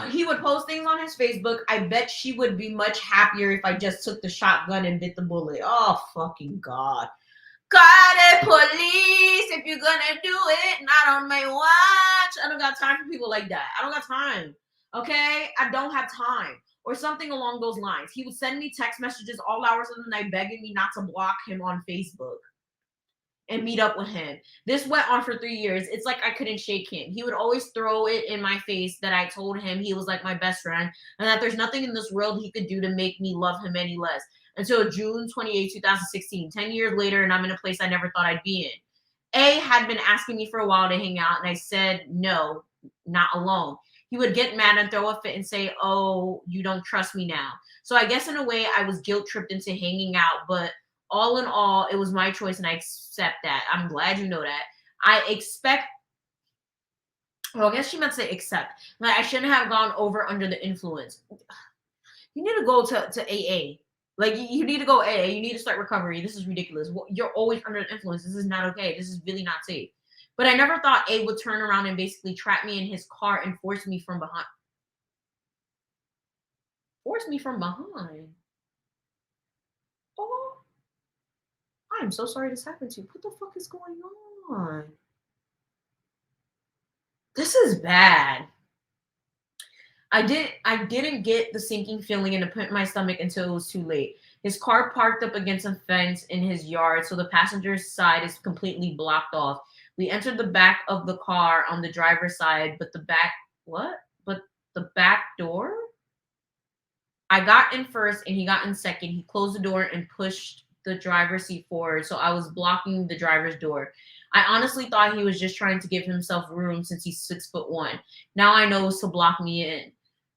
He would post things on his Facebook. I bet she would be much happier if I just took the shotgun and bit the bullet. Oh, fucking God. Call the police if you're gonna do it. Not on my watch. I don't got time for people like that. I don't got time. Okay? I don't have time. Or something along those lines. He would send me text messages all hours of the night begging me not to block him on Facebook and meet up with him. This went on for 3 years. It's like I couldn't shake him. He would always throw it in my face that I told him he was like my best friend and that there's nothing in this world he could do to make me love him any less. Until June 28, 2016, 10 years later, and I'm in a place I never thought I'd be in. A had been asking me for a while to hang out, and I said no, not alone. He would get mad and throw a fit and say, oh, you don't trust me now. So I guess in a way I was guilt-tripped into hanging out, but all in all, it was my choice, and I accept that. I'm glad you know that. I guess she meant to say accept. Like, I shouldn't have gone over under the influence. You need to go to AA. Like, you need to go AA. You need to start recovery. This is ridiculous. You're always under the influence. This is not okay. This is really not safe. But I never thought A would turn around and basically trap me in his car and force me from behind. Force me from behind. Oh, I'm so sorry this happened to you. What the fuck is going on? This is bad. I didn't get the sinking feeling in the pit in my stomach until it was too late. His car parked up against a fence in his yard, so the passenger's side is completely blocked off. We entered the back of the car on the driver's side, but the back door? I got in first and he got in second. He closed the door and pushed the driver's seat forward, so I was blocking the driver's door. I honestly thought he was just trying to give himself room since he's 6'1". Now I know it's to block me in.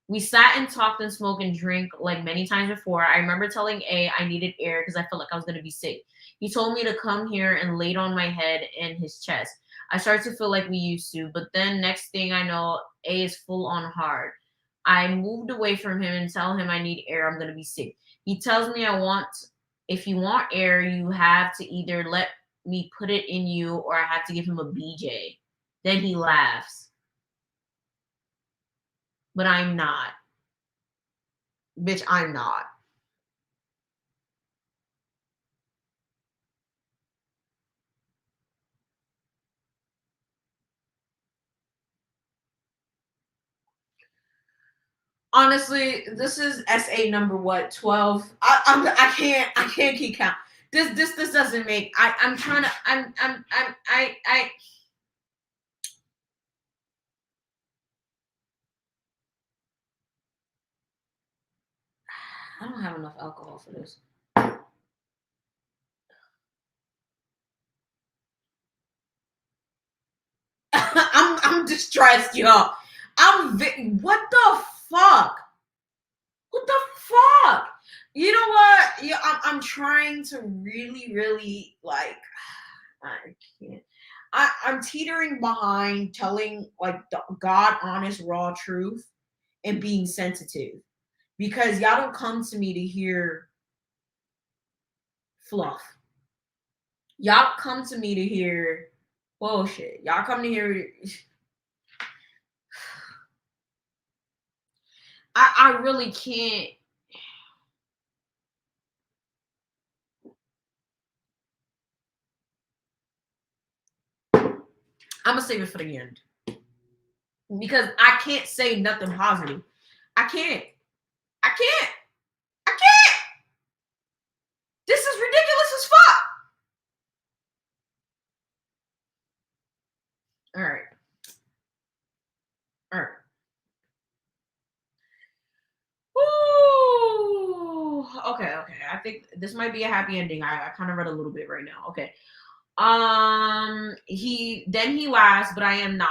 We sat and talked and smoked and drank like many times before. I remember telling A I needed air because I felt like I was going to be sick. He told me to come here and laid on my head and his chest. I started to feel like we used to, but then next thing I know, A is full on hard. I moved away from him and tell him I need air. I'm going to be sick. He tells me if you want air, you have to either let me put it in you or I have to give him a BJ. Then he laughs. But I'm not. Bitch, I'm not. Honestly, this is SA number what, 12? I can't keep count. This doesn't make I'm trying to I I don't have enough alcohol for this. I'm distressed, y'all. What the fuck? What the fuck? You know what? Yeah, I'm trying to really like. I can't. I'm teetering behind telling like the God honest raw truth and being sensitive because y'all don't come to me to hear fluff. Y'all come to me to hear bullshit. Y'all come to hear. I really can't. I'm gonna save it for the end because I can't say nothing positive. I can't. I can't. I can't. This is ridiculous as fuck. All right. All right. Ooh. Okay. I think this might be a happy ending. I kind of read a little bit right now. Okay. He laughs, but I am not.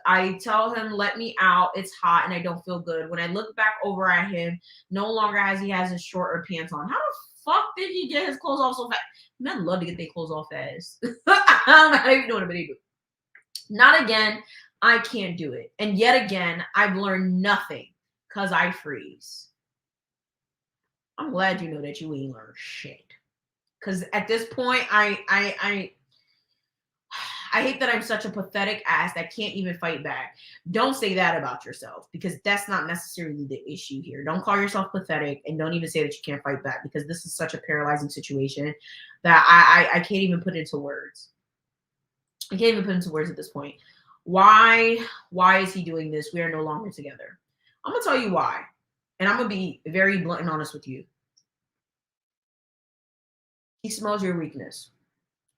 I tell him, let me out. It's hot and I don't feel good. When I look back over at him, no longer has his short or pants on. How the fuck did he get his clothes off so fast? Men love to get their clothes off fast. I don't know how you doing it, but they do. Not again. I can't do it. And yet again, I've learned nothing because I freeze. I'm glad you know that you ain't learned shit. Because at this point, I hate that I'm such a pathetic ass that can't even fight back. Don't say that about yourself because that's not necessarily the issue here. Don't call yourself pathetic and don't even say that you can't fight back because this is such a paralyzing situation that I can't even put into words. I can't even put into words at this point. Why is he doing this? We are no longer together. I'm gonna tell you why, and I'm gonna be very blunt and honest with you. He smells your weakness.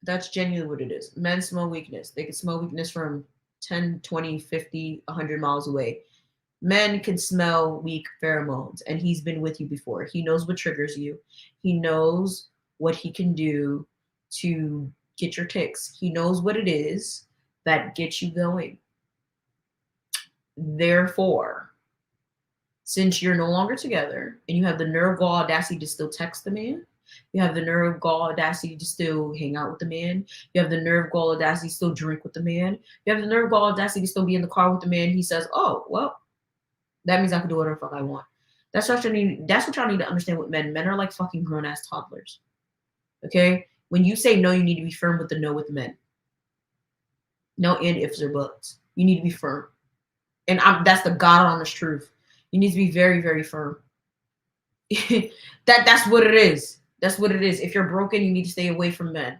That's genuinely what it is. Men smell weakness. They can smell weakness from 10, 20, 50, 100 miles away. Men can smell weak pheromones, and he's been with you before. He knows what triggers you. He knows what he can do to get your ticks. He knows what it is that gets you going. Therefore, since you're no longer together and you have the nerve gall audacity to still text the man, you have the nerve gall audacity to still hang out with the man, you have the nerve gall audacity to still drink with the man, you have the nerve gall audacity to still be in the car with the man, he says, oh, well, that means I can do whatever the fuck I want. That's what y'all need to understand with men. Men are like fucking grown-ass toddlers. Okay? When you say no, you need to be firm with the no with men. No and ifs or buts. You need to be firm. And that's the God honest truth. You need to be very, very firm. That's what it is. That's what it is. If you're broken, you need to stay away from men.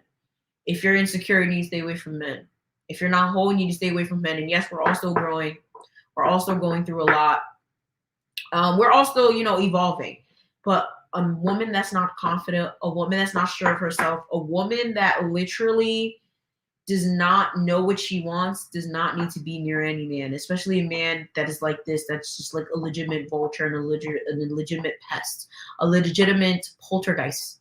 If you're insecure, you need to stay away from men. If you're not whole, you need to stay away from men. And yes, we're all still growing. We're also going through a lot. We're all still, evolving. But a woman that's not confident, a woman that's not sure of herself, a woman that literally does not know what she wants, does not need to be near any man, especially a man that is like this, that's just like a legitimate vulture and a legitimate pest, a legitimate poltergeist.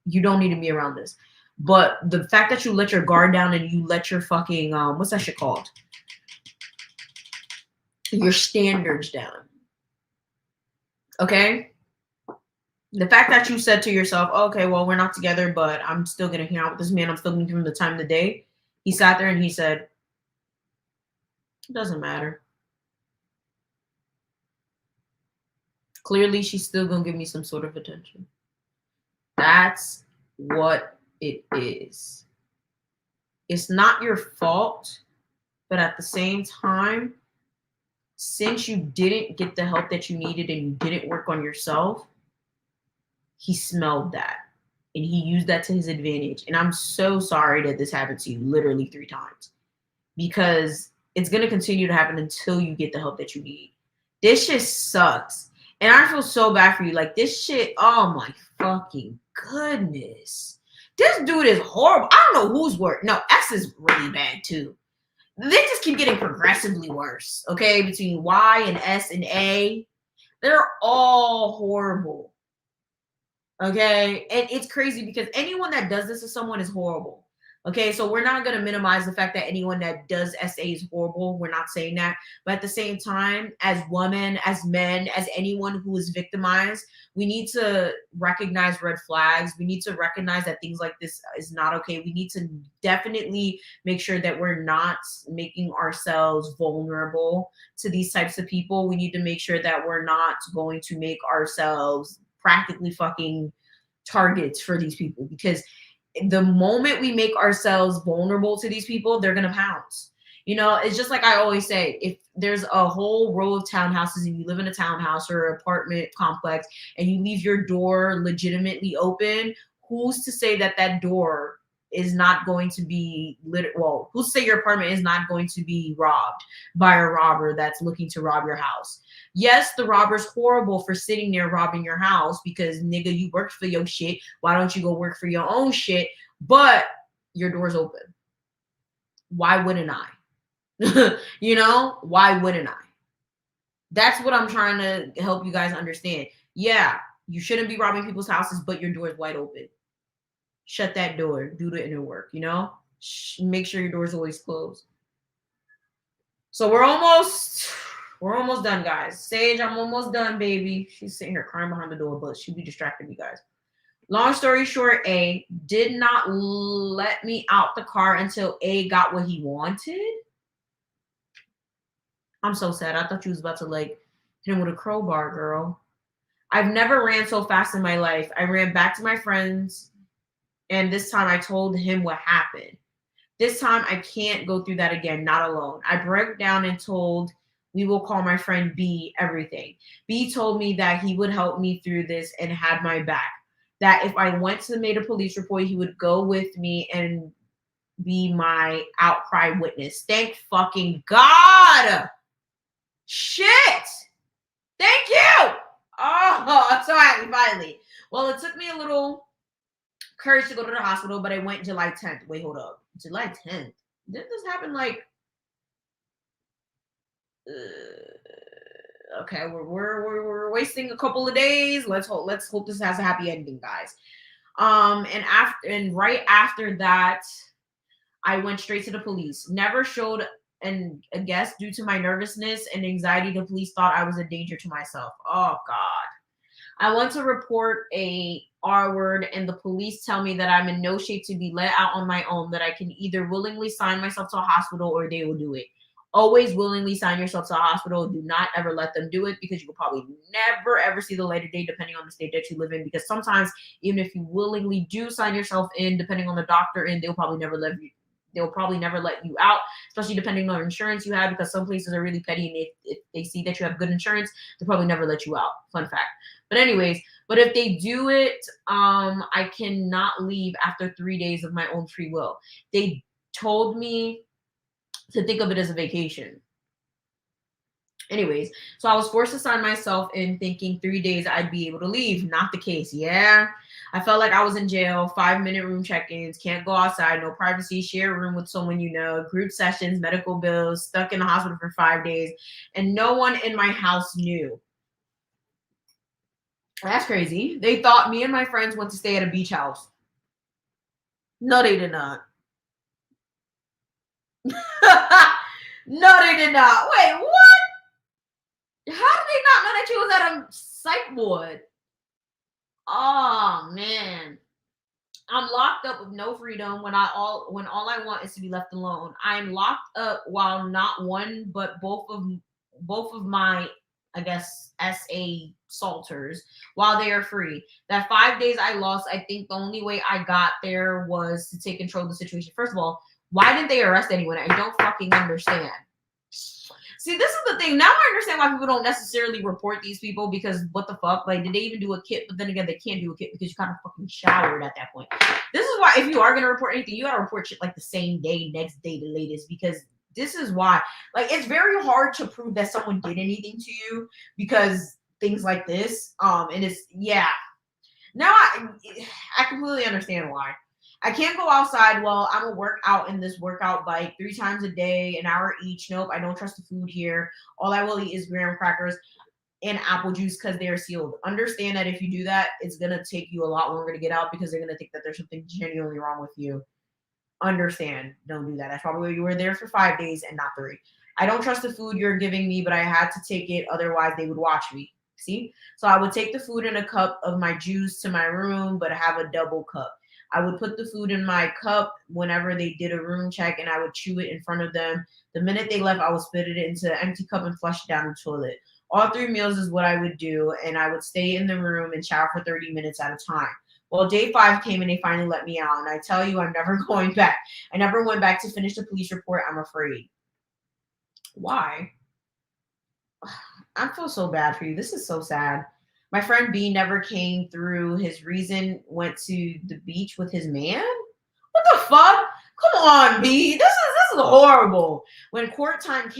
You don't need to be around this. But the fact that you let your guard down and you let your fucking, what's that shit called? Your standards down. Okay? The fact that you said to yourself, okay, well, we're not together, but I'm still going to hang out with this man. I'm still going to give him the time of the day. He sat there and he said, it doesn't matter. Clearly, she's still going to give me some sort of attention. That's what it is. It's not your fault, but at the same time, since you didn't get the help that you needed and you didn't work on yourself, he smelled that and he used that to his advantage. And I'm so sorry that this happened to you literally 3 times because it's going to continue to happen until you get the help that you need. This shit sucks. And I feel so bad for you. Like this shit, oh my fucking goodness. This dude is horrible. I don't know who's worse. No, S is really bad too. They just keep getting progressively worse. Okay, between Y and S and A, they're all horrible. Okay. And it's crazy because anyone that does this to someone is horrible. Okay. So we're not going to minimize the fact that anyone that does SA is horrible. We're not saying that. But at the same time, as women, as men, as anyone who is victimized, we need to recognize red flags. We need to recognize that things like this is not okay. We need to definitely make sure that we're not making ourselves vulnerable to these types of people. We need to make sure that we're not going to make ourselves practically fucking targets for these people, because the moment we make ourselves vulnerable to these people, they're gonna pounce. You know, it's just like I always say, if there's a whole row of townhouses and you live in a townhouse or apartment complex and you leave your door legitimately open, who's to say that that door is not going to be well, who's to say your apartment is not going to be robbed by a robber that's looking to rob your house? Yes, the robber's horrible for sitting there robbing your house because nigga, you worked for your shit. Why don't you go work for your own shit? But your door's open. Why wouldn't I? You know, why wouldn't I? That's what I'm trying to help you guys understand. Yeah, you shouldn't be robbing people's houses, but your door is wide open. Shut that door. Do the inner work, you know? Make sure your door is always closed. So we're almost done, guys. Sage, I'm almost done, baby. She's sitting here crying behind the door, but she'll be distracting you guys. Long story short, A did not let me out the car until A got what he wanted. I'm so sad. I thought you was about to like hit him with a crowbar, girl. I've never ran so fast in my life. I ran back to my friends, and this time I told him what happened. This time I can't go through that again, not alone. I broke down and told, we will call my friend B everything. B told me that he would help me through this and had my back. That if I went to made a police report, he would go with me and be my outcry witness. Thank fucking God. Shit. Thank you. Oh, I'm so happy finally. Well, it took me a little courage to go to the hospital, but I went July 10th. Wait, hold up. July 10th. Didn't this happen like okay, we're wasting a couple of days. Let's hope this has a happy ending, guys. And right after that, I went straight to the police. Never showed and I guess due to my nervousness and anxiety, the police thought I was a danger to myself. Oh God. I went to report a R word and the police tell me that I'm in no shape to be let out on my own, that I can either willingly sign myself to a hospital or they will do it. Always willingly sign yourself to a hospital. Do not ever let them do it, because you will probably never ever see the light of day depending on the state that you live in, because sometimes even if you willingly do sign yourself in, depending on the doctor, and they'll probably never let you out, especially depending on insurance you have, because some places are really petty, and if they see that you have good insurance, they'll probably never let you out. Fun fact. But anyways, but if they do it, I cannot leave after 3 days of my own free will. They told me to think of it as a vacation. Anyways, so I was forced to sign myself in thinking 3 days I'd be able to leave. Not the case. Yeah. I felt like I was in jail, 5-minute room check-ins, can't go outside, no privacy, share a room with someone you know, group sessions, medical bills, stuck in the hospital for 5 days, and no one in my house knew. That's crazy. They thought me and my friends went to stay at a beach house. No, they did not. No, they did not. Wait, what? How did they not know that you was at a psych ward? Oh man. I'm locked up with no freedom when all I want is to be left alone. I'm locked up while not one but both of my, I guess, SA salters, while they are free. That 5 days I lost, I think the only way I got there was to take control of the situation. First of all, why didn't they arrest anyone? I don't fucking understand. See, this is the thing. Now I understand why people don't necessarily report these people, because what the fuck? Like, did they even do a kit? But then again, they can't do a kit because you kind of fucking showered at that point. This is why if you are going to report anything, you got to report shit like the same day, next day, the latest, because this is why. Like, it's very hard to prove that someone did anything to you because things like this. And it's, yeah. Now I completely understand why. I can't go outside. Well, I'm gonna work out in this workout bike 3 times a day, an hour each. Nope, I don't trust the food here. All I will eat is graham crackers. and apple juice because they're sealed. Understand that if you do that, it's going to take you a lot longer to get out because they're going to think that there's something genuinely wrong with you. Understand. Don't do that. That's probably why you were there for 5 days and not 3. I don't trust the food you're giving me, but I had to take it. Otherwise, they would watch me. See? So I would take the food in a cup of my juice to my room, but have a double cup. I would put the food in my cup whenever they did a room check, and I would chew it in front of them. The minute they left, I would spit it into an empty cup and flush it down the toilet. All 3 meals is what I would do, and I would stay in the room and shower for 30 minutes at a time. Well, day 5 came and they finally let me out, and I tell you, I'm never going back. I never went back to finish the police report. I'm afraid. Why? I feel so bad for you. This is so sad. My friend B never came through. His reason went to the beach with his man. What the fuck? Come on, B. This is horrible. When court time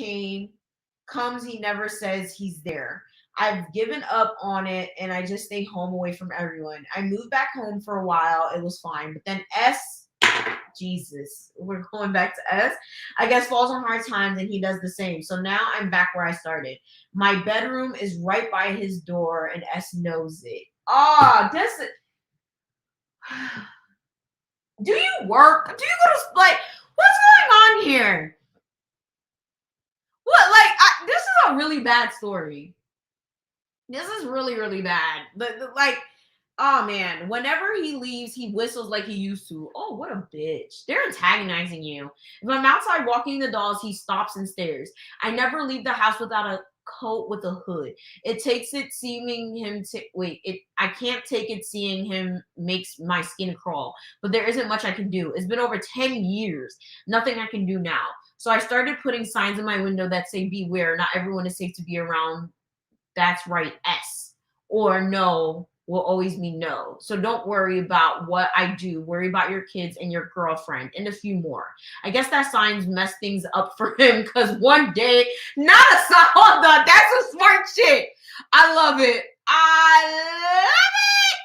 comes, he never says he's there. I've given up on it and I just stay home away from everyone. I moved back home for a while. It was fine. But then Jesus, we're going back to S, I guess falls on hard times and he does the same. So now I'm back where I started. My bedroom is right by his door and S knows it. Oh, this is... Do you work? Do you go to, like, what's going on here? What, like, this is a really bad story. This is really, really bad. Like, oh man, whenever he leaves, he whistles like he used to. Oh, what a bitch. They're antagonizing you. If I'm outside walking the dogs, he stops and stares. I never leave the house without a coat with a hood. It takes it seeing him I can't take it seeing him makes my skin crawl. But there isn't much I can do. It's been over 10 years. Nothing I can do now. So I started putting signs in my window that say beware, not everyone is safe to be around. That's right, S. Or no will always mean no. So don't worry about what I do. Worry about your kids and your girlfriend and a few more. I guess that signs mess things up for him because one day, not a sign. Hold on, that's a smart shit. I love it. I love it.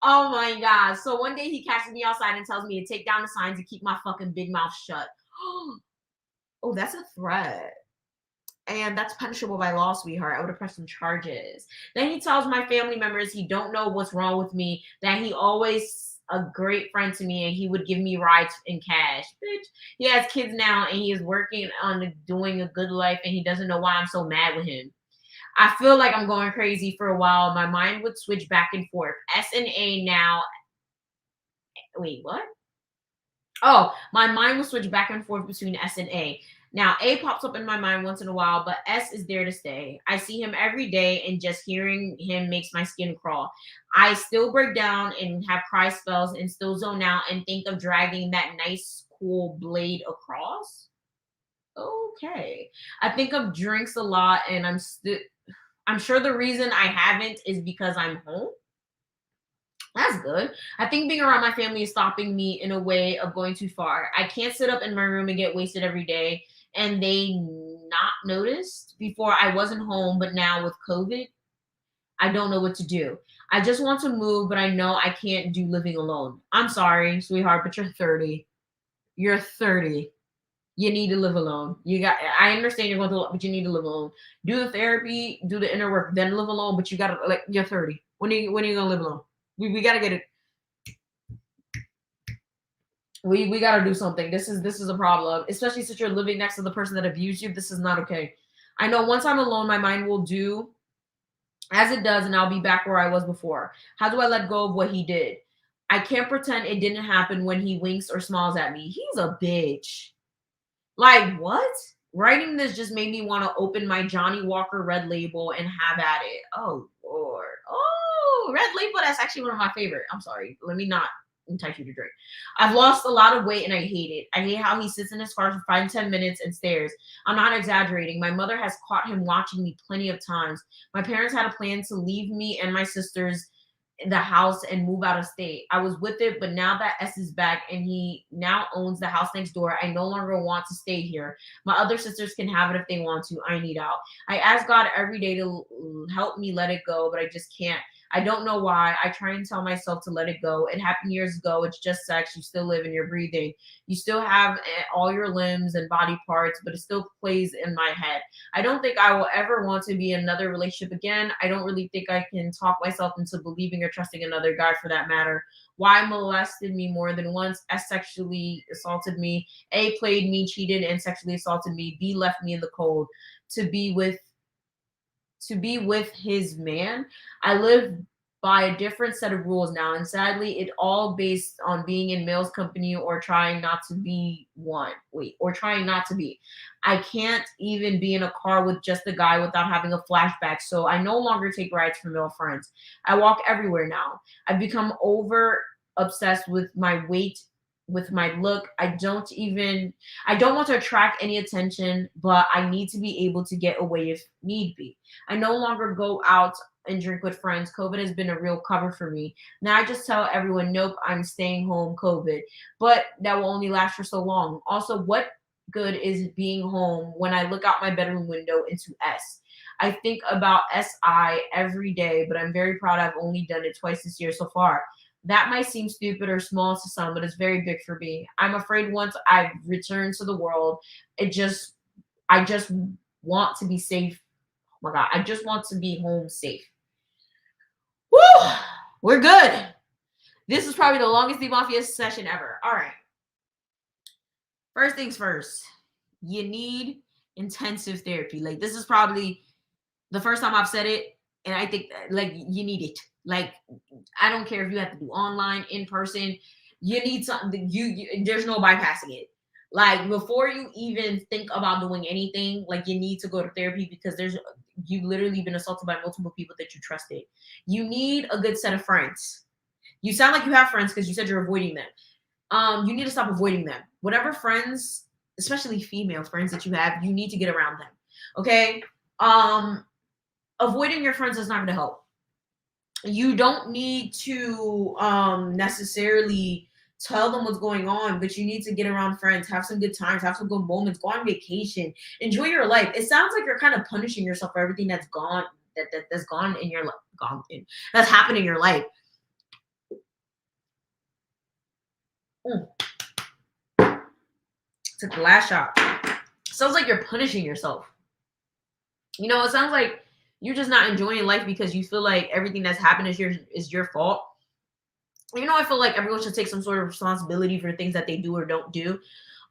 Oh my God. So one day he catches me outside and tells me to take down the signs and keep my fucking big mouth shut. Oh, that's a threat. And that's punishable by law, sweetheart. I would have pressed some charges. Then he tells my family members he don't know what's wrong with me, that he always a great friend to me and he would give me rides in cash. Bitch, he has kids now and he is working on doing a good life and he doesn't know why I'm so mad with him. I feel like I'm going crazy for a while. My mind would switch back and forth. S and A now. Wait, what? Oh, my mind will switch back and forth between S and A. Now, A pops up in my mind once in a while, but S is there to stay. I see him every day, and just hearing him makes my skin crawl. I still break down and have cry spells and still zone out and think of dragging that nice, cool blade across. Okay. I think of drinks a lot, and I'm sure the reason I haven't is because I'm home. That's good. I think being around my family is stopping me in a way of going too far. I can't sit up in my room and get wasted every day. And they not noticed before I wasn't home, but now with COVID, I don't know what to do. I just want to move, but I know I can't do living alone. I'm sorry, sweetheart, but you're 30. You're 30. You need to live alone. I understand you're going through a lot, but you need to live alone. Do the therapy, do the inner work, then live alone, but you gotta, like, you're 30. When are you gonna live alone? We gotta get it. We got to do something. This is a problem, especially since you're living next to the person that abused you. This is not okay. I know once I'm alone, my mind will do as it does, and I'll be back where I was before. How do I let go of what he did? I can't pretend it didn't happen when he winks or smiles at me. He's a bitch. Like, what? Writing this just made me want to open my Johnny Walker Red Label and have at it. Oh, Lord. Oh, Red Label, that's actually one of my favorite. I'm sorry. Let me not entice you to drink. I've lost a lot of weight and I hate it. I hate how he sits in his car for 5 to 10 minutes and stares. I'm not exaggerating. My mother has caught him watching me plenty of times. My parents had a plan to leave me and my sisters in the house and move out of state. I was with it, but now that S is back and he now owns the house next door, I no longer want to stay here. My other sisters can have it if they want to. I need out. I ask God every day to help me let it go, but I just can't. I don't know why. I try and tell myself to let it go. It happened years ago. It's just sex. You still live and you're breathing. You still have all your limbs and body parts, but it still plays in my head. I don't think I will ever want to be in another relationship again. I don't really think I can talk myself into believing or trusting another guy for that matter. Y molested me more than once. S sexually assaulted me. A played me, cheated, and sexually assaulted me. B left me in the cold to be with his man. I live by a different set of rules now, and sadly, it all based on being in male's company or trying not to be one. Or trying not to be. I can't even be in a car with just a guy without having a flashback, so I no longer take rides from male friends. I walk everywhere now. I've become over obsessed with my weight, with my look. I don't want to attract any attention, but I need to be able to get away if need be. I no longer go out and drink with friends. COVID has been a real cover for me. Now I just tell everyone, nope, I'm staying home, COVID. But that will only last for so long. Also, what good is being home when I look out my bedroom window into S? I think about SI every day, but I'm very proud I've only done it twice this year so far. That might seem stupid or small to some, but it's very big for me. I'm afraid once I've returned to the world, I just want to be safe. Oh my God, I just want to be home safe. Woo! We're good. This is probably the longest Mafia session ever. All right. First things first, you need intensive therapy. Like, this is probably the first time I've said it, and I think like you need it. Like, I don't care if you have to do online, in person. You need something. There's no bypassing it. Like, before you even think about doing anything, like, you need to go to therapy because you've literally been assaulted by multiple people that you trusted. You need a good set of friends. You sound like you have friends because you said you're avoiding them. You need to stop avoiding them. Whatever friends, especially female friends that you have, you need to get around them. Okay? Avoiding your friends is not going to help. You don't need to necessarily tell them what's going on, but you need to get around friends, have some good times, have some good moments, go on vacation, enjoy your life. It sounds like you're kind of punishing yourself for everything that's gone, that's gone in your life, that's happened in your life. Took the last shot. Sounds like you're punishing yourself. You know, it sounds like you're just not enjoying life because you feel like everything that's happened is your fault. You know, I feel like everyone should take some sort of responsibility for things that they do or don't do.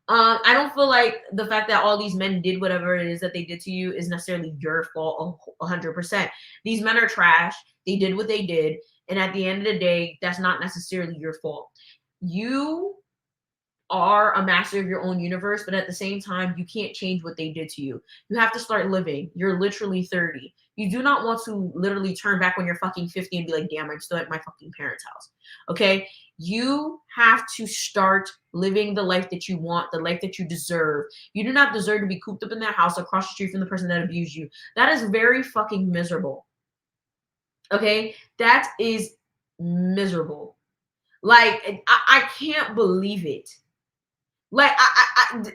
I don't feel like the fact that all these men did whatever it is that they did to you is necessarily your fault 100%. These men are trash. They did what they did. And at the end of the day, that's not necessarily your fault. You are a master of your own universe, but at the same time, you can't change what they did to you. You have to start living. You're literally 30. You do not want to literally turn back when you're fucking 50 and be like, damn, I'm still at my fucking parents' house. Okay? You have to start living the life that you want, the life that you deserve. You do not deserve to be cooped up in that house across the street from the person that abused you. That is very fucking miserable. Okay? That is miserable. Like, I can't believe it. Like,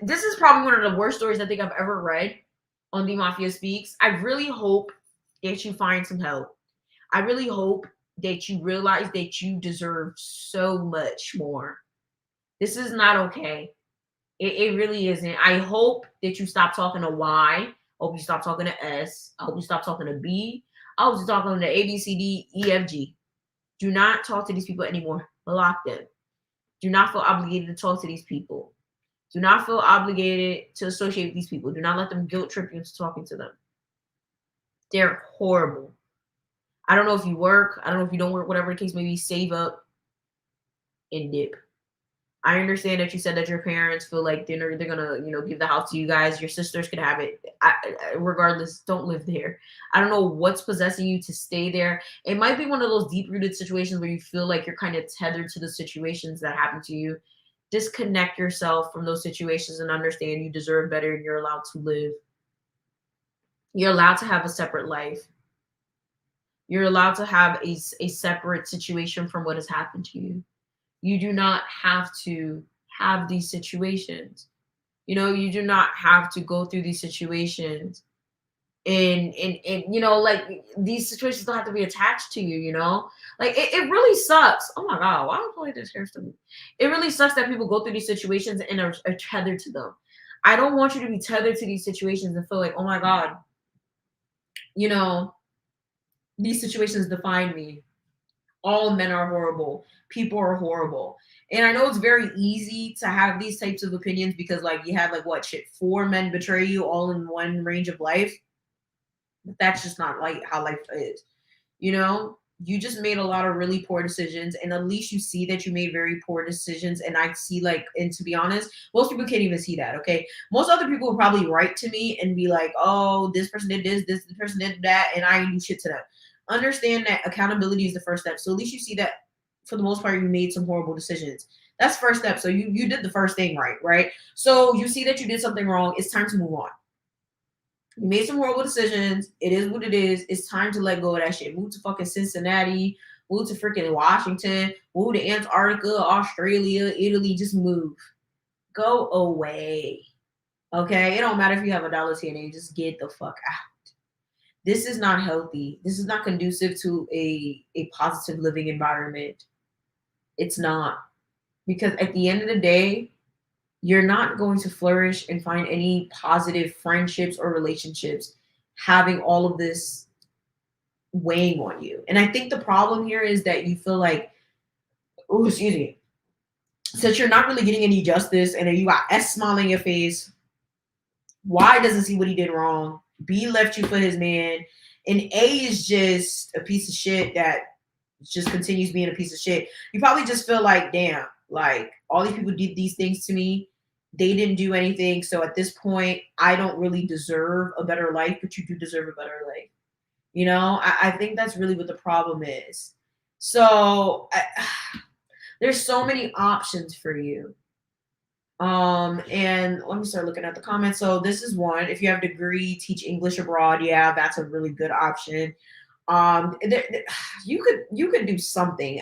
this is probably one of the worst stories I think I've ever read on Theemafiaspeaks. I really hope that you find some help. I really hope that you realize that you deserve so much more. This is not okay. It really isn't. I hope that you stop talking to Y. I hope you stop talking to S. I hope you stop talking to B. I hope you stop talking to A, B, C, D, E, F, G. Do not talk to these people anymore. Block them. Do not feel obligated to talk to these people. Do not feel obligated to associate with these people. Do not let them guilt trip you into talking to them. They're horrible. I don't know if you work. I don't know if you don't work, whatever the case may be, save up and dip. I understand that you said that your parents feel like they're gonna, give the house to you guys. Your sisters could have it. Regardless, don't live there. I don't know what's possessing you to stay there. It might be one of those deep-rooted situations where you feel like you're kind of tethered to the situations that happen to you. Disconnect yourself from those situations and understand you deserve better and you're allowed to live. You're allowed to have a separate life. You're allowed to have a separate situation from what has happened to you. You do not have to have these situations. You do not have to go through these situations and you know, like these situations don't have to be attached to you, you know. Like it really sucks. Oh my god, why do I feel like this hair's to me? It really sucks that people go through these situations and are tethered to them. I don't want you to be tethered to these situations and feel like, oh my god, you know, these situations define me. All men are horrible. People are horrible. And I know it's very easy to have these types of opinions because, like, you had like what shit, 4 men betray you all in one range of life. But that's just not like how life is. You know, you just made a lot of really poor decisions, and at least you see that you made very poor decisions. And I see, like, and to be honest, most people can't even see that. Okay, most other people will probably write to me and be like, "Oh, this person did this person did that," and I ain't do shit to them. Understand that accountability is the first step. So at least you see that for the most part you made some horrible decisions. That's first step. So you did the first thing right? So you see that you did something wrong. It's time to move on. You made some horrible decisions. It is what it is. It's time to let go of that shit. Move to fucking Cincinnati. Move to freaking Washington. Move to Antarctica, Australia, Italy. Just move. Go away. Okay? It don't matter if you have a dollar TNA. Just get the fuck out. This is not healthy. This is not conducive to a positive living environment. It's not. Because at the end of the day, you're not going to flourish and find any positive friendships or relationships having all of this weighing on you. And I think the problem here is that you feel like, oh, excuse me, since you're not really getting any justice and you got S smiling on your face, Y doesn't see what he did wrong, B left you for his man, and A is just a piece of shit that just continues being a piece of shit. You probably just feel like, damn, like all these people did these things to me. They didn't do anything. So at this point, I don't really deserve a better life, but you do deserve a better life. You know, I think that's really what the problem is. So there's so many options for you. And let me start looking at the comments. So this is one. If you have a degree, teach English abroad. Yeah, that's a really good option. You could do something.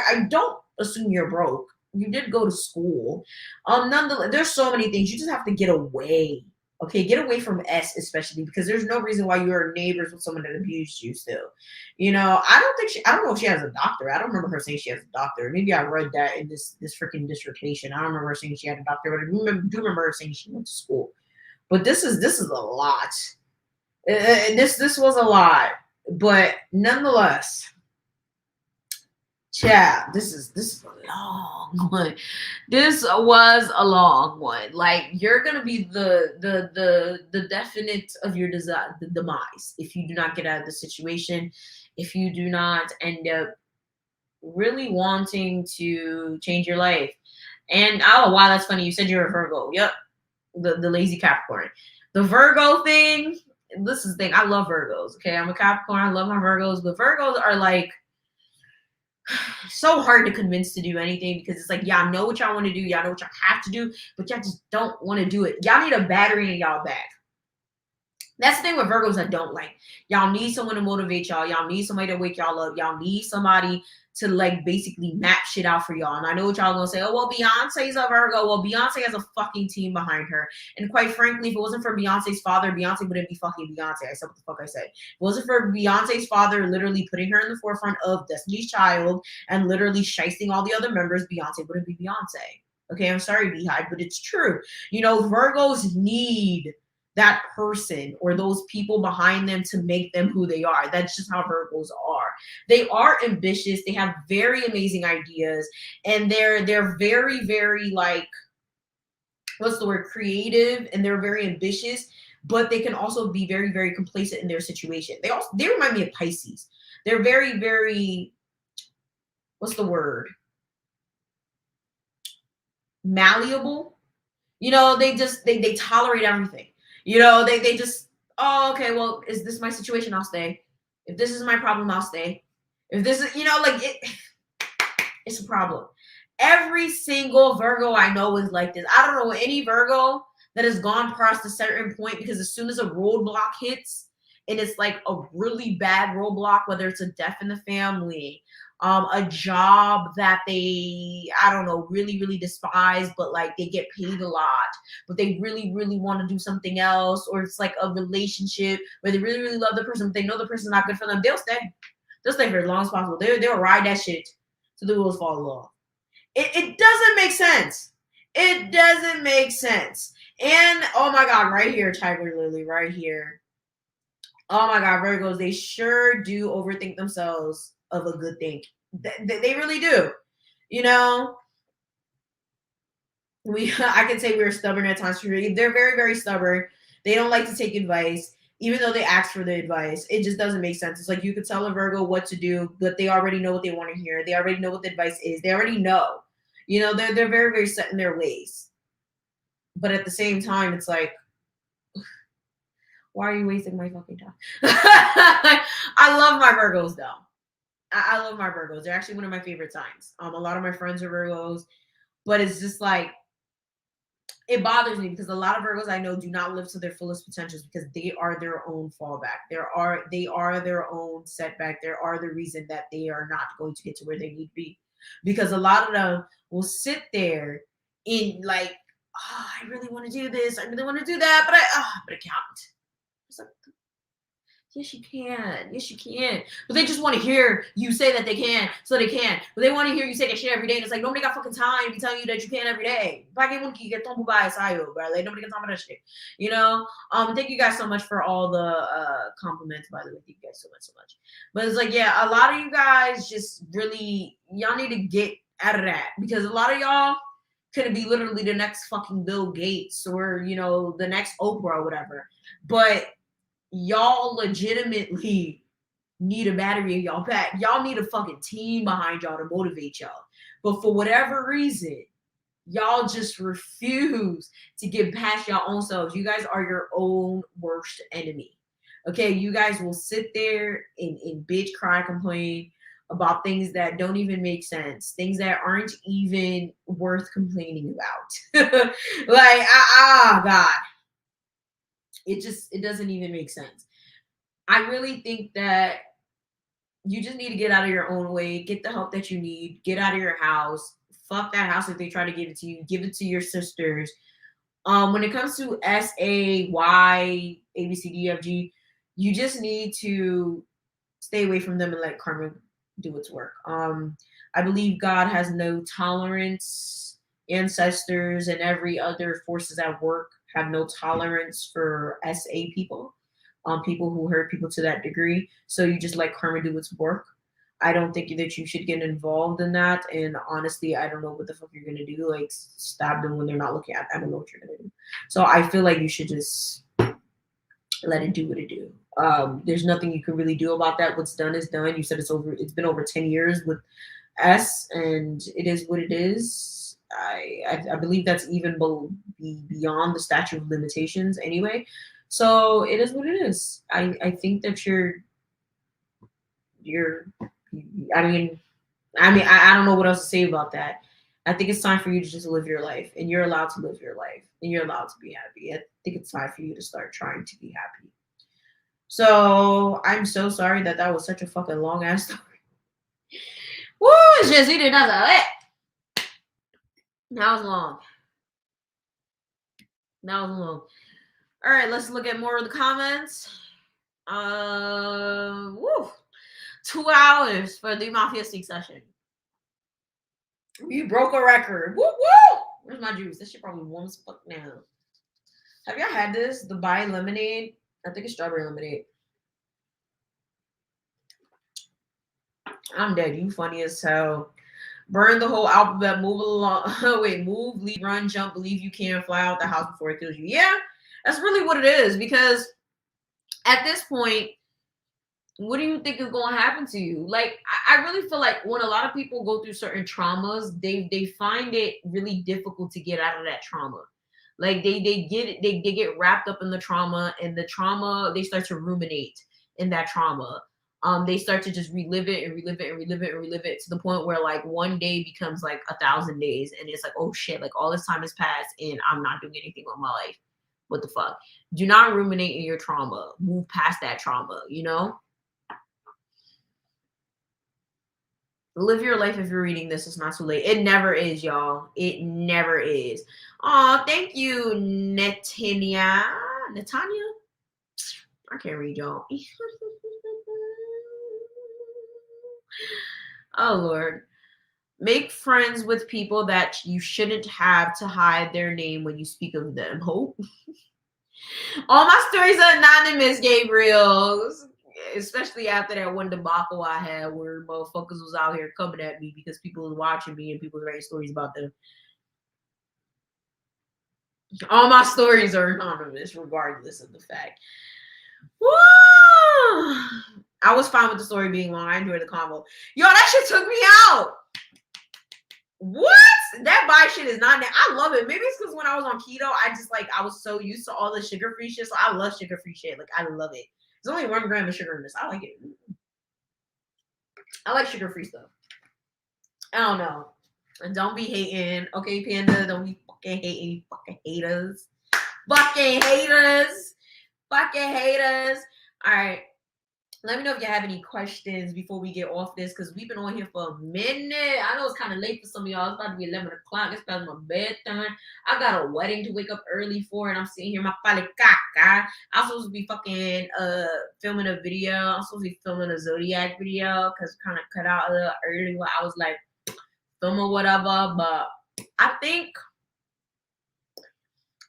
I don't assume you're broke. You did go to school. Nonetheless, there's so many things. You just have to get away. Okay, get away from S, especially because there's no reason why you're neighbors with someone that abused you still. You know, I don't know if she has a doctorate. I don't remember her saying she has a doctorate. Maybe I read that in this freaking dissertation. I don't remember her saying she had a doctorate, but I do remember her saying she went to school. But this is a lot. This was a lot. But nonetheless, chat, this is a long one. This was a long one. Like, you're gonna be the definite of your demise if you do not get out of the situation, if you do not end up really wanting to change your life. And oh wow, that's funny. You said you're a Virgo. Yep, the lazy Capricorn. The Virgo thing. This is the thing. I love Virgos. Okay, I'm a Capricorn. I love my Virgos, but Virgos are like so hard to convince to do anything because it's like, y'all know what y'all want to do, y'all know what y'all have to do, but y'all just don't want to do it. Y'all need a battery in y'all back. That's the thing with Virgos I don't like. Y'all need someone to motivate y'all. Y'all need somebody to wake y'all up. Y'all need somebody to like basically map shit out for y'all. And I know what y'all gonna say. Oh, well, Beyonce's a Virgo. Well, Beyonce has a fucking team behind her. And quite frankly, if it wasn't for Beyonce's father, Beyonce wouldn't be fucking Beyonce. I said what the fuck I said. If it wasn't for Beyonce's father literally putting her in the forefront of Destiny's Child and literally shysting all the other members, Beyonce wouldn't be Beyonce. Okay, I'm sorry, Beehive, but it's true. You know, Virgos need that person or those people behind them to make them who they are. That's just how Virgos are. They are ambitious. They have very amazing ideas, and they're very, very like, what's the word? Creative, and they're very ambitious, but they can also be very, very complacent in their situation. They remind me of Pisces. They're very, very, what's the word? Malleable. You know, they tolerate everything. You know, they just, oh, okay, well, is this my situation? I'll stay. If this is my problem, I'll stay. If this is, you know, like it's a problem. Every single Virgo I know is like this. I don't know any Virgo that has gone past a certain point, because as soon as a roadblock hits, and it's like a really bad roadblock, whether it's a death in the family, a job that they, I don't know, really, really despise, but like they get paid a lot, but they really, really want to do something else, or it's like a relationship where they really, really love the person, but they know the person's not good for them, they'll stay. They'll stay for as long as possible. They'll ride that shit till the wheels fall off. It doesn't make sense. It doesn't make sense. And oh my God, right here, Tiger Lily, right here. Oh my God, Virgos, they sure do overthink themselves of a good thing. They really do. You know, I can say we're stubborn at times. They're very, very stubborn. They don't like to take advice, even though they ask for the advice. It just doesn't make sense. It's like you could tell a Virgo what to do, but they already know what they want to hear. They already know what the advice is. They already know. You know, they're very, very set in their ways. But at the same time, it's like, why are you wasting my fucking time? I love my Virgos though. I love my Virgos. They're actually one of my favorite signs. A lot of my friends are Virgos, but it's just like, it bothers me because a lot of Virgos I know do not live to their fullest potentials because they are their own fallback. They are their own setback. They are the reason that they are not going to get to where they need to be. Because a lot of them will sit there in like, oh, I really want to do this. I really want to do that, but I can't. It's like, yes, you can. Yes, you can. But they just want to hear you say that they can, so they can. But they want to hear you say that shit every day. And it's like, nobody got fucking time to be telling you that you can every day. Like, nobody can talk about that shit. You know? Thank you guys so much for all the compliments, by the way. Thank you guys so much. But it's like, yeah, a lot of you guys just really, y'all need to get out of that. Because a lot of y'all could be literally the next fucking Bill Gates or, you know, the next Oprah or whatever. But y'all legitimately need a battery in y'all back. Y'all need a fucking team behind y'all to motivate y'all. But for whatever reason, y'all just refuse to get past your own selves. You guys are your own worst enemy. Okay, you guys will sit there and bitch, cry, complain about things that don't even make sense, things that aren't even worth complaining about. Like, God. It doesn't even make sense. I really think that you just need to get out of your own way, get the help that you need, get out of your house. Fuck that house if they try to give it to you. Give it to your sisters. When it comes to SAY, ABCDFG, you just need to stay away from them and let karma do its work. I believe God has no tolerance. Ancestors and every other forces at work have no tolerance for SA people, people who hurt people to that degree. So you just let karma do its work. I don't think that you should get involved in that. And honestly, I don't know what the fuck you're gonna do. Like, stab them when they're not looking at. I don't know what you're gonna do. So I feel like you should just let it do what it do. There's nothing you can really do about that. What's done is done. You said it's been over 10 years with S, and it is what it is. I believe that's even beyond the statute of limitations anyway. So it is what it is. I think that I don't know what else to say about that. I think it's time for you to just live your life, and you're allowed to live your life, and you're allowed to be happy. I think it's time for you to start trying to be happy. So I'm so sorry that was such a fucking long ass story. Woo, just he did nothing. That was long. All right, let's look at more of the comments. 2 hours for the Mafia Speak session. You broke a record. Woo woo! Where's my juice? This shit probably warm as fuck now. Have y'all had this? The Bai lemonade? I think it's strawberry lemonade. I'm dead. You funny as hell. Burn the whole alphabet. Move along. Wait, move, leave, run, jump, believe you can, fly out the house before it kills you. Yeah, that's really what it is. Because at this point, what do you think is going to happen to you? Like, I really feel like when a lot of people go through certain traumas, they find it really difficult to get out of that trauma. Like they get wrapped up in the trauma, and the trauma, they start to ruminate in that trauma. They start to just relive it and relive it and relive it and relive it to the point where like one day becomes like 1,000 days, and it's like, oh shit, like all this time has passed and I'm not doing anything with my life. What the fuck? Do not ruminate in your trauma. Move past that trauma, you know? Live your life. If you're reading this, it's not too late. It never is, y'all. It never is. Oh, thank you, Netanya. Netanya? I can't read, y'all. Oh, Lord. Make friends with people that you shouldn't have to hide their name when you speak of them. Hope. All my stories are anonymous, Gabriel. Especially after that one debacle I had where motherfuckers was out here coming at me because people was watching me and people was writing stories about them. All my stories are anonymous, regardless of the fact. Woo! I was fine with the story being long. I enjoyed the convo. Yo, that shit took me out. What? That buy shit is not. I love it. Maybe it's because when I was on keto, I was so used to all the sugar-free shit. So I love sugar-free shit. Like, I love it. There's only 1 gram of sugar in this. I like it. I like sugar-free stuff. I don't know. And don't be hating. Okay, Panda? Don't be fucking hating. Fucking haters. Fucking haters. Fucking haters. All right. Let me know if you have any questions before we get off this, because we've been on here for a minute. I know it's kind of late for some of y'all. It's about to be 11 o'clock. It's past my bedtime. I got a wedding to wake up early for, and I'm sitting here, my palikaka. I'm supposed to be fucking filming a video. I'm supposed to be filming a Zodiac video, because kind of cut out a little early while I was like, film or whatever. But I think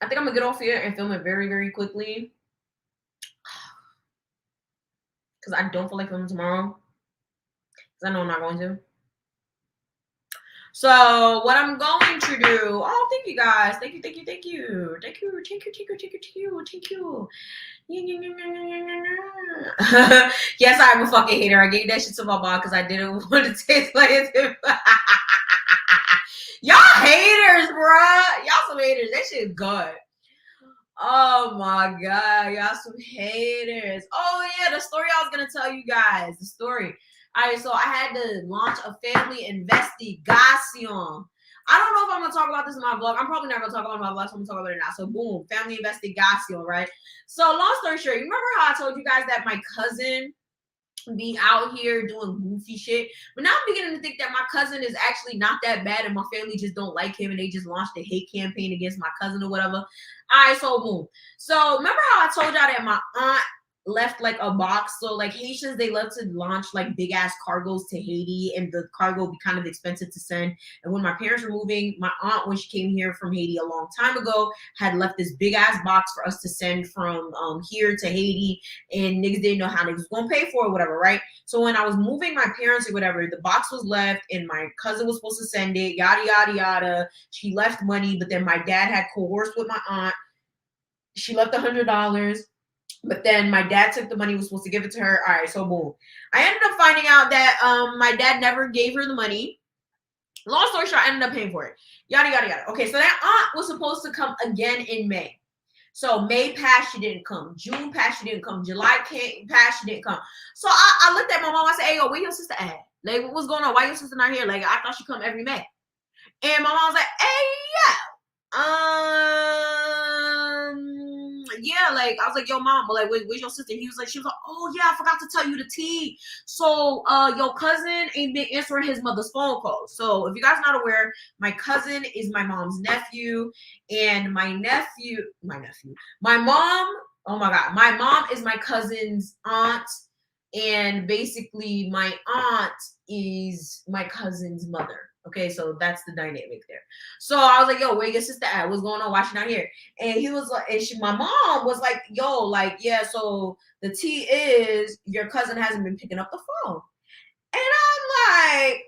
I'm going to get off here and film it very, very quickly. Because I don't feel like filming tomorrow. Because I know I'm not going to. So what I'm going to do. Oh, thank you guys. Thank you. Yes, I'm a fucking hater. I gave that shit to my mom because I didn't want to taste like it. Y'all haters, bruh. Y'all some haters. That shit good. Oh my god, y'all some haters. Oh yeah, the story I was gonna tell you guys. The story. All right, so I had to launch a family investigation. I don't know if I'm gonna talk about this in my vlog. I'm probably not gonna talk about my vlog, so I'm gonna talk about it now. So boom, family investigation, right? So long story short, you remember how I told you guys that my cousin be out here doing goofy shit, but now I'm beginning to think that my cousin is actually not that bad and my family just don't like him and they just launched a hate campaign against my cousin or whatever. All right, so boom. So remember how I told y'all that my aunt left like a box? So like Haitians, they love to launch like big ass cargos to Haiti, and the cargo be kind of expensive to send. And when my parents were moving, my aunt, when she came here from Haiti a long time ago, had left this big ass box for us to send from here to Haiti, and niggas didn't know how niggas was gonna pay for it, whatever, right? So when I was moving my parents or whatever, the box was left and my cousin was supposed to send it, yada yada yada. She left money, but then my dad had coerced with my aunt. She left $100. But then my dad took the money, was supposed to give it to her. All right, so boom. I ended up finding out that my dad never gave her the money. Long story short, I ended up paying for it. Yada, yada, yada. Okay, so that aunt was supposed to come again in May. So May passed, she didn't come. June passed, she didn't come. July passed, she didn't come. So I looked at my mom. I said, hey, yo, where your sister at? Like, what's going on? Why your sister not here? Like, I thought she'd come every May. And my mom was like, hey, yeah, like I was like, yo, mom, but like, where's your sister? She was like, oh yeah, I forgot to tell you the tea. So your cousin ain't been answering his mother's phone calls. So if you guys not aware, my cousin is my mom's nephew, and my mom, oh my god, my mom is my cousin's aunt, and basically my aunt is my cousin's mother. Okay, so that's the dynamic there. So I was like, yo, where your sister at? What's going on? Why she not here? And he was like, my mom was like, yo, like, yeah, so the tea is your cousin hasn't been picking up the phone. And I'm like,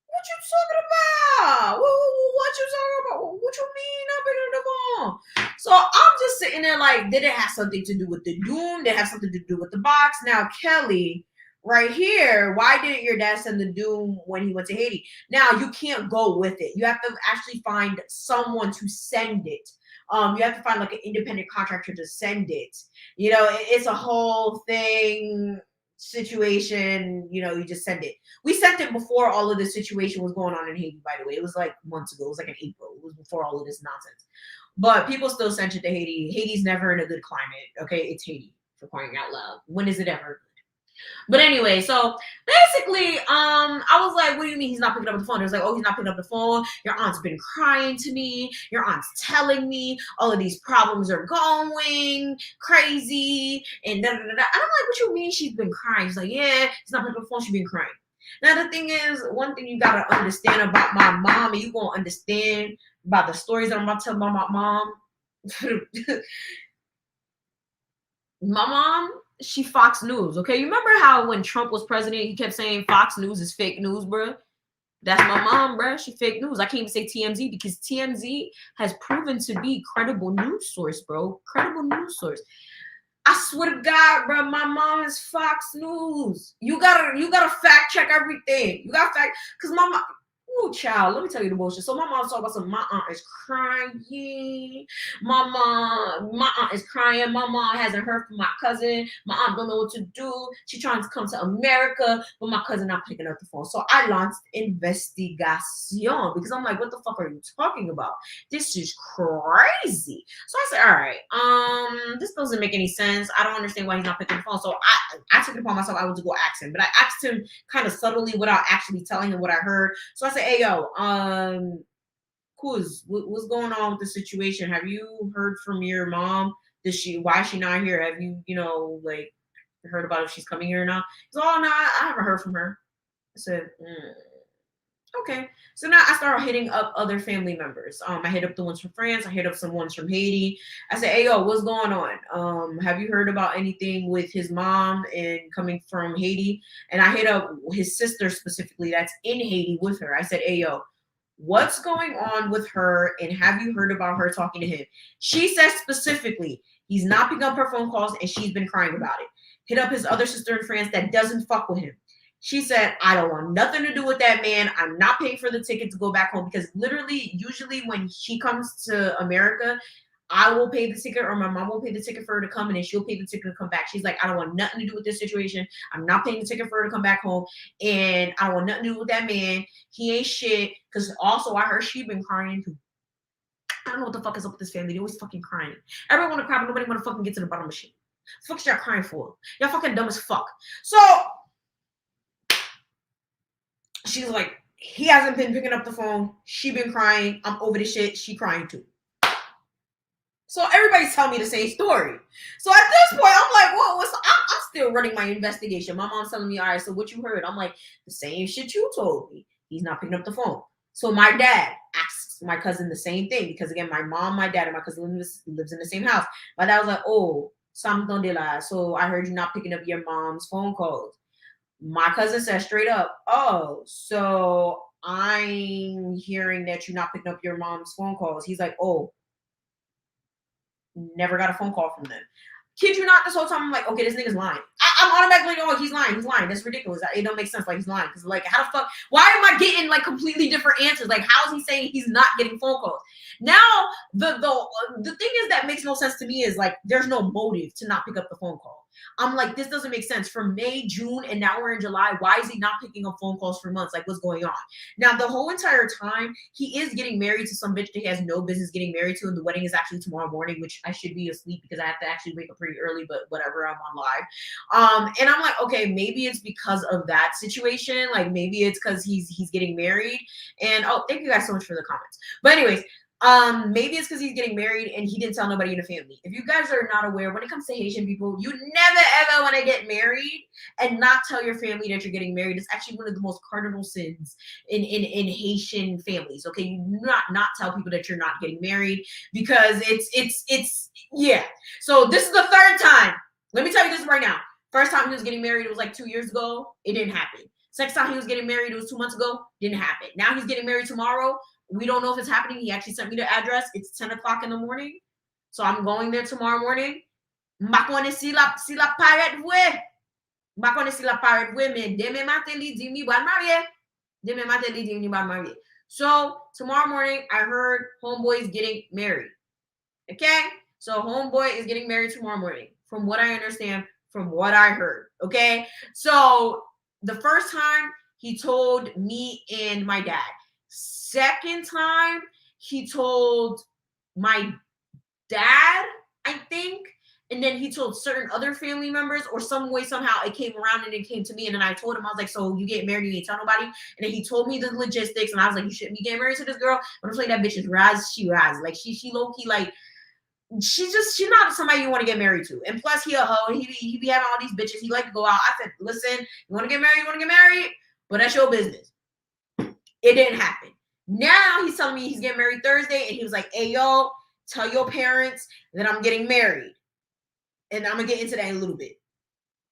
what you talking about? What you talking about? What you mean not picking up the phone? So I'm just sitting there like, did it have something to do with the doom? Did it have something to do with the box? Now, Kelly, right here, why didn't your dad send the doom when he went to Haiti? Now, you can't go with it. You have to actually find someone to send it. You have to find like an independent contractor to send it. You know, it's a whole thing, situation. You know, you just send it. We sent it before all of this situation was going on in Haiti, by the way. It was like months ago. It was like in April. It was before all of this nonsense. But people still sent it to Haiti. Haiti's never in a good climate. Okay, it's Haiti, for crying out loud. When is it ever? But anyway, so basically, I was like, what do you mean he's not picking up the phone? It was like, oh, he's not picking up the phone. Your aunt's been crying to me. Your aunt's telling me all of these problems are going crazy. And da da da da. And I'm like, what you mean she's been crying? He's like, yeah, he's not picking up the phone. She's been crying. Now, the thing is, one thing you got to understand about my mom, and you going to understand about the stories that I'm about to tell about my mom. My mom, she Fox News, okay? You remember how when Trump was president, he kept saying Fox News is fake news, bro? That's my mom, bro. She fake news. I can't even say TMZ because TMZ has proven to be credible news source, bro. Credible news source. I swear to God, bro, my mom is Fox News. You gotta fact check everything. You gotta fact, because my mom, ooh, child, let me tell you the bullshit. So my mom's talking about some, my aunt is crying. My aunt is crying. My mom hasn't heard from my cousin. My aunt don't know what to do. She trying to come to America, but my cousin not picking up the phone. So I launched investigation because I'm like, what the fuck are you talking about? This is crazy. So I said, all right, this doesn't make any sense. I don't understand why he's not picking the phone. So I took it upon myself. I went to go ask him, but I asked him kind of subtly without actually telling him what I heard. So I said, hey, yo, Kuz, what's going on with the situation? Have you heard from your mom? Why is she not here? Have you, like, heard about if she's coming here or not? He's like, oh, no, I haven't heard from her. I said, okay. So now I started hitting up other family members. I hit up the ones from France. I hit up some ones from Haiti. I said, hey, yo, what's going on? Have you heard about anything with his mom and coming from Haiti? And I hit up his sister specifically that's in Haiti with her. I said, hey, yo, what's going on with her? And have you heard about her talking to him? She said specifically, he's not picking up her phone calls and she's been crying about it. Hit up his other sister in France that doesn't fuck with him. She said, I don't want nothing to do with that man. I'm not paying for the ticket to go back home because literally, usually when she comes to America, I will pay the ticket or my mom will pay the ticket for her to come and then she'll pay the ticket to come back. She's like, I don't want nothing to do with this situation. I'm not paying the ticket for her to come back home. And I don't want nothing to do with that man. He ain't shit. Because also I heard she been crying too. I don't know what the fuck is up with this family. They always fucking crying. Everyone want to cry, but nobody want to fucking get to the bottom of shit. What the fuck is y'all crying for? Y'all fucking dumb as fuck. So she's like, he hasn't been picking up the phone. She been crying. I'm over this shit. She crying too. So everybody's telling me the same story. So at this point, I'm like, well, I'm still running my investigation. My mom's telling me, all right, so what you heard? I'm like, the same shit you told me. He's not picking up the phone. So my dad asks my cousin the same thing because, again, my mom, my dad, and my cousin lives in the same house. My dad was like, oh, something de la. So I heard you not picking up your mom's phone calls. My cousin said straight up, oh, so I'm hearing that you're not picking up your mom's phone calls. He's like, oh, never got a phone call from them. Kid you not, this whole time I'm like, okay, this nigga's lying. I'm automatically like, oh, he's lying. That's ridiculous. It don't make sense. Like, he's lying. Because, like, how the fuck, why am I getting, like, completely different answers? Like, how is he saying he's not getting phone calls? Now, the thing is that makes no sense to me is, like, there's no motive to not pick up the phone call. I'm like, this doesn't make sense. From May, June, and now we're in July. Why is he not picking up phone calls for months? Like, what's going on? Now, the whole entire time, he is getting married to some bitch that he has no business getting married to, and the wedding is actually tomorrow morning, which I should be asleep because I have to actually wake up pretty early, but whatever, I'm on live. And I'm like, okay, maybe it's because of that situation. Like, maybe it's because he's getting married. And oh, thank you guys so much for the comments. But anyways, maybe it's because he's getting married and he didn't tell nobody in the family. If you guys are not aware, when it comes to Haitian people, you never ever want to get married and not tell your family that you're getting married. It's actually one of the most cardinal sins in Haitian families. Okay, you not tell people that you're not getting married because it's yeah. So this is the third time. Let me tell you this right now. First time he was getting married, it was like 2 years ago. It didn't happen. Second time he was getting married, it was 2 months ago. Didn't happen. Now he's getting married tomorrow. We don't know if it's happening. He actually sent me the address. It's 10 o'clock in the morning. So I'm going there tomorrow morning. Si la parette vwe. Si la parette vwe, mais demain matin, li di mi ban marié. Demain matin, li di mi ban marié. So tomorrow morning, I heard homeboy is getting married. Okay? So homeboy is getting married tomorrow morning. From what I understand, from what I heard. Okay? So the first time, he told me and my dad. Second time, he told my dad, I think, And then he told certain other family members, or some way, somehow it came around and it came to me. And then I told him, I was like, so you get married, you ain't tell nobody? And then he told me the logistics. And I was like, you shouldn't be getting married to this girl. But I'm saying that bitch is raz, she raz. Like she low key, like, she's not somebody you want to get married to. And plus he a hoe. He be having all these bitches. He like to go out. I said, listen, you want to get married, but that's your business. It didn't happen. Now he's telling me he's getting married Thursday. And he was like, hey, yo, tell your parents that I'm getting married. And I'm going to get into that in a little bit.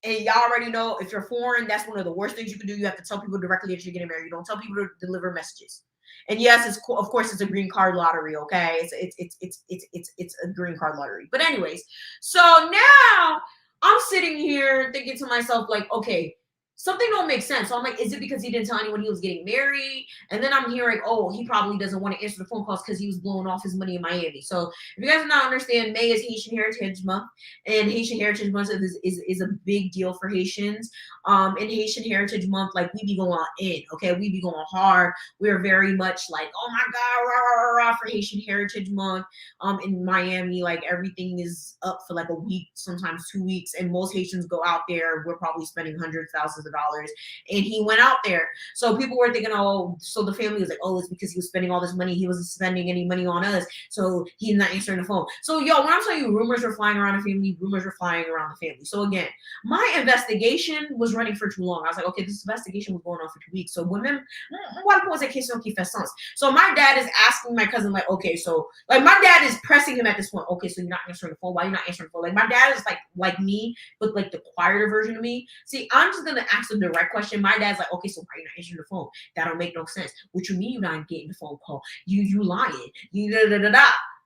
And y'all already know, if you're foreign, that's one of the worst things you can do. You have to tell people directly that you're getting married. You don't tell people to deliver messages. And yes, it's of course it's a green card lottery. Okay, it's a green card lottery. But anyways, so now I'm sitting here thinking to myself, like, okay, something don't make sense. So I'm like, is it because he didn't tell anyone he was getting married? And then I'm hearing, oh, he probably doesn't want to answer the phone calls because he was blowing off his money in Miami. So if you guys do not understand, May is Haitian Heritage Month, and Haitian Heritage Month is a big deal for Haitians. In Haitian Heritage Month, like, we be going in, okay? We be going hard. We're very much like, oh my God, rah, rah, rah, for Haitian Heritage Month. In Miami, like, everything is up for like a week, sometimes 2 weeks, and most Haitians go out there. We're probably spending hundreds of thousands of dollars, and he went out there. So people were thinking, oh, so the family was like, oh, it's because he was spending all this money. He wasn't spending any money on us, so he's not answering the phone. So yo, when I'm telling you, rumors were flying around the family, So again, my investigation was running for too long. I was like, okay, this investigation was going on for 2 weeks. So women, what was a question qui fait sens? So my dad is asking my cousin, like, okay, so like my dad is pressing him at this point. Okay, so you're not answering the phone. Why are you not answering the phone? Like, my dad is like me, but like the quieter version of me. See, I'm just gonna ask a direct question. My dad's like, okay, so why are you not answering the phone? That don't make no sense. What you mean you're not getting the phone call? You lying. You da da da da.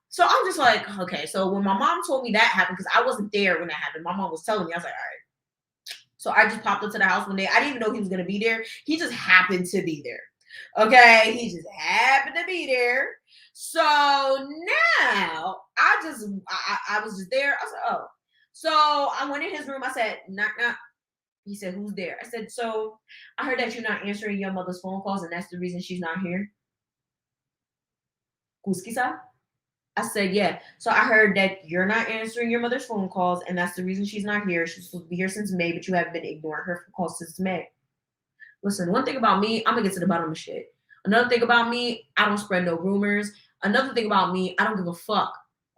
So I'm just like, okay. So when my mom told me that happened, because I wasn't there when that happened, my mom was telling me, I was like, all right. So I just popped up to the house one day. I didn't even know he was gonna be there. He just happened to be there. Okay, he just happened to be there. So now I was just there. I said, oh. So I went in his room. I said, knock, knock. He said, who's there? I said, so I heard that you're not answering your mother's phone calls, and that's the reason she's not here. Kuskisa? I said, yeah. So I heard that you're not answering your mother's phone calls, and that's the reason she's not here. She's supposed to be here since May, but you have been ignoring her phone calls since May. Listen, one thing about me, I'm going to get to the bottom of shit. Another thing about me, I don't spread no rumors. Another thing about me, I don't give a fuck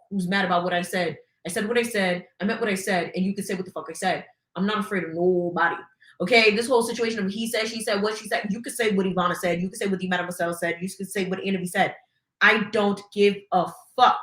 who's mad about what I said. I said what I said. I meant what I said, and you can say what the fuck I said. I'm not afraid of nobody. Okay, this whole situation of he said, she said, what she said. You could say what Yvana said. You could say what the Mademoiselle said. You could say what Anavy said. I don't give a fuck.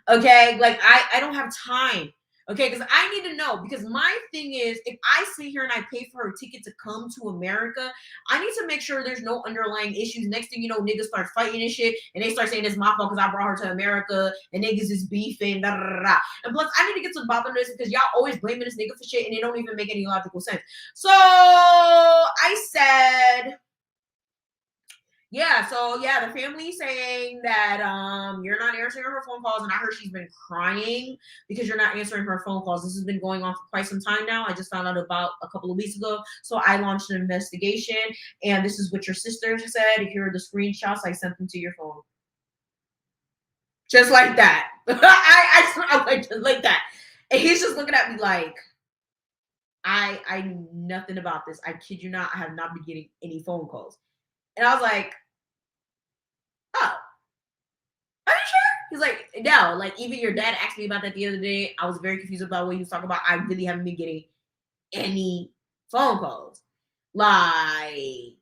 Okay, like I don't have time. Okay, because I need to know, because my thing is, if I sit here and I pay for her ticket to come to America, I need to make sure there's no underlying issues. Next thing you know, niggas start fighting and shit, and they start saying it's my fault because I brought her to America, and niggas is beefing, da, da, da, da. And plus, I need to get to the bottom of this, because y'all always blaming this nigga for shit, and it don't even make any logical sense. So I said, yeah, so yeah, the family saying that you're not answering her phone calls, and I heard she's been crying because you're not answering her phone calls. This has been going on for quite some time now. I just found out about a couple of weeks ago. So I launched an investigation, and this is what your sister said. Here are the screenshots. I sent them to your phone. Just like that. I like, just like that. And he's just looking at me like, I knew nothing about this. I kid you not, I have not been getting any phone calls. And I was like, oh, are you sure? He's like, no, like, even your dad asked me about that the other day. I was very confused about what he was talking about. I really haven't been getting any phone calls. Like,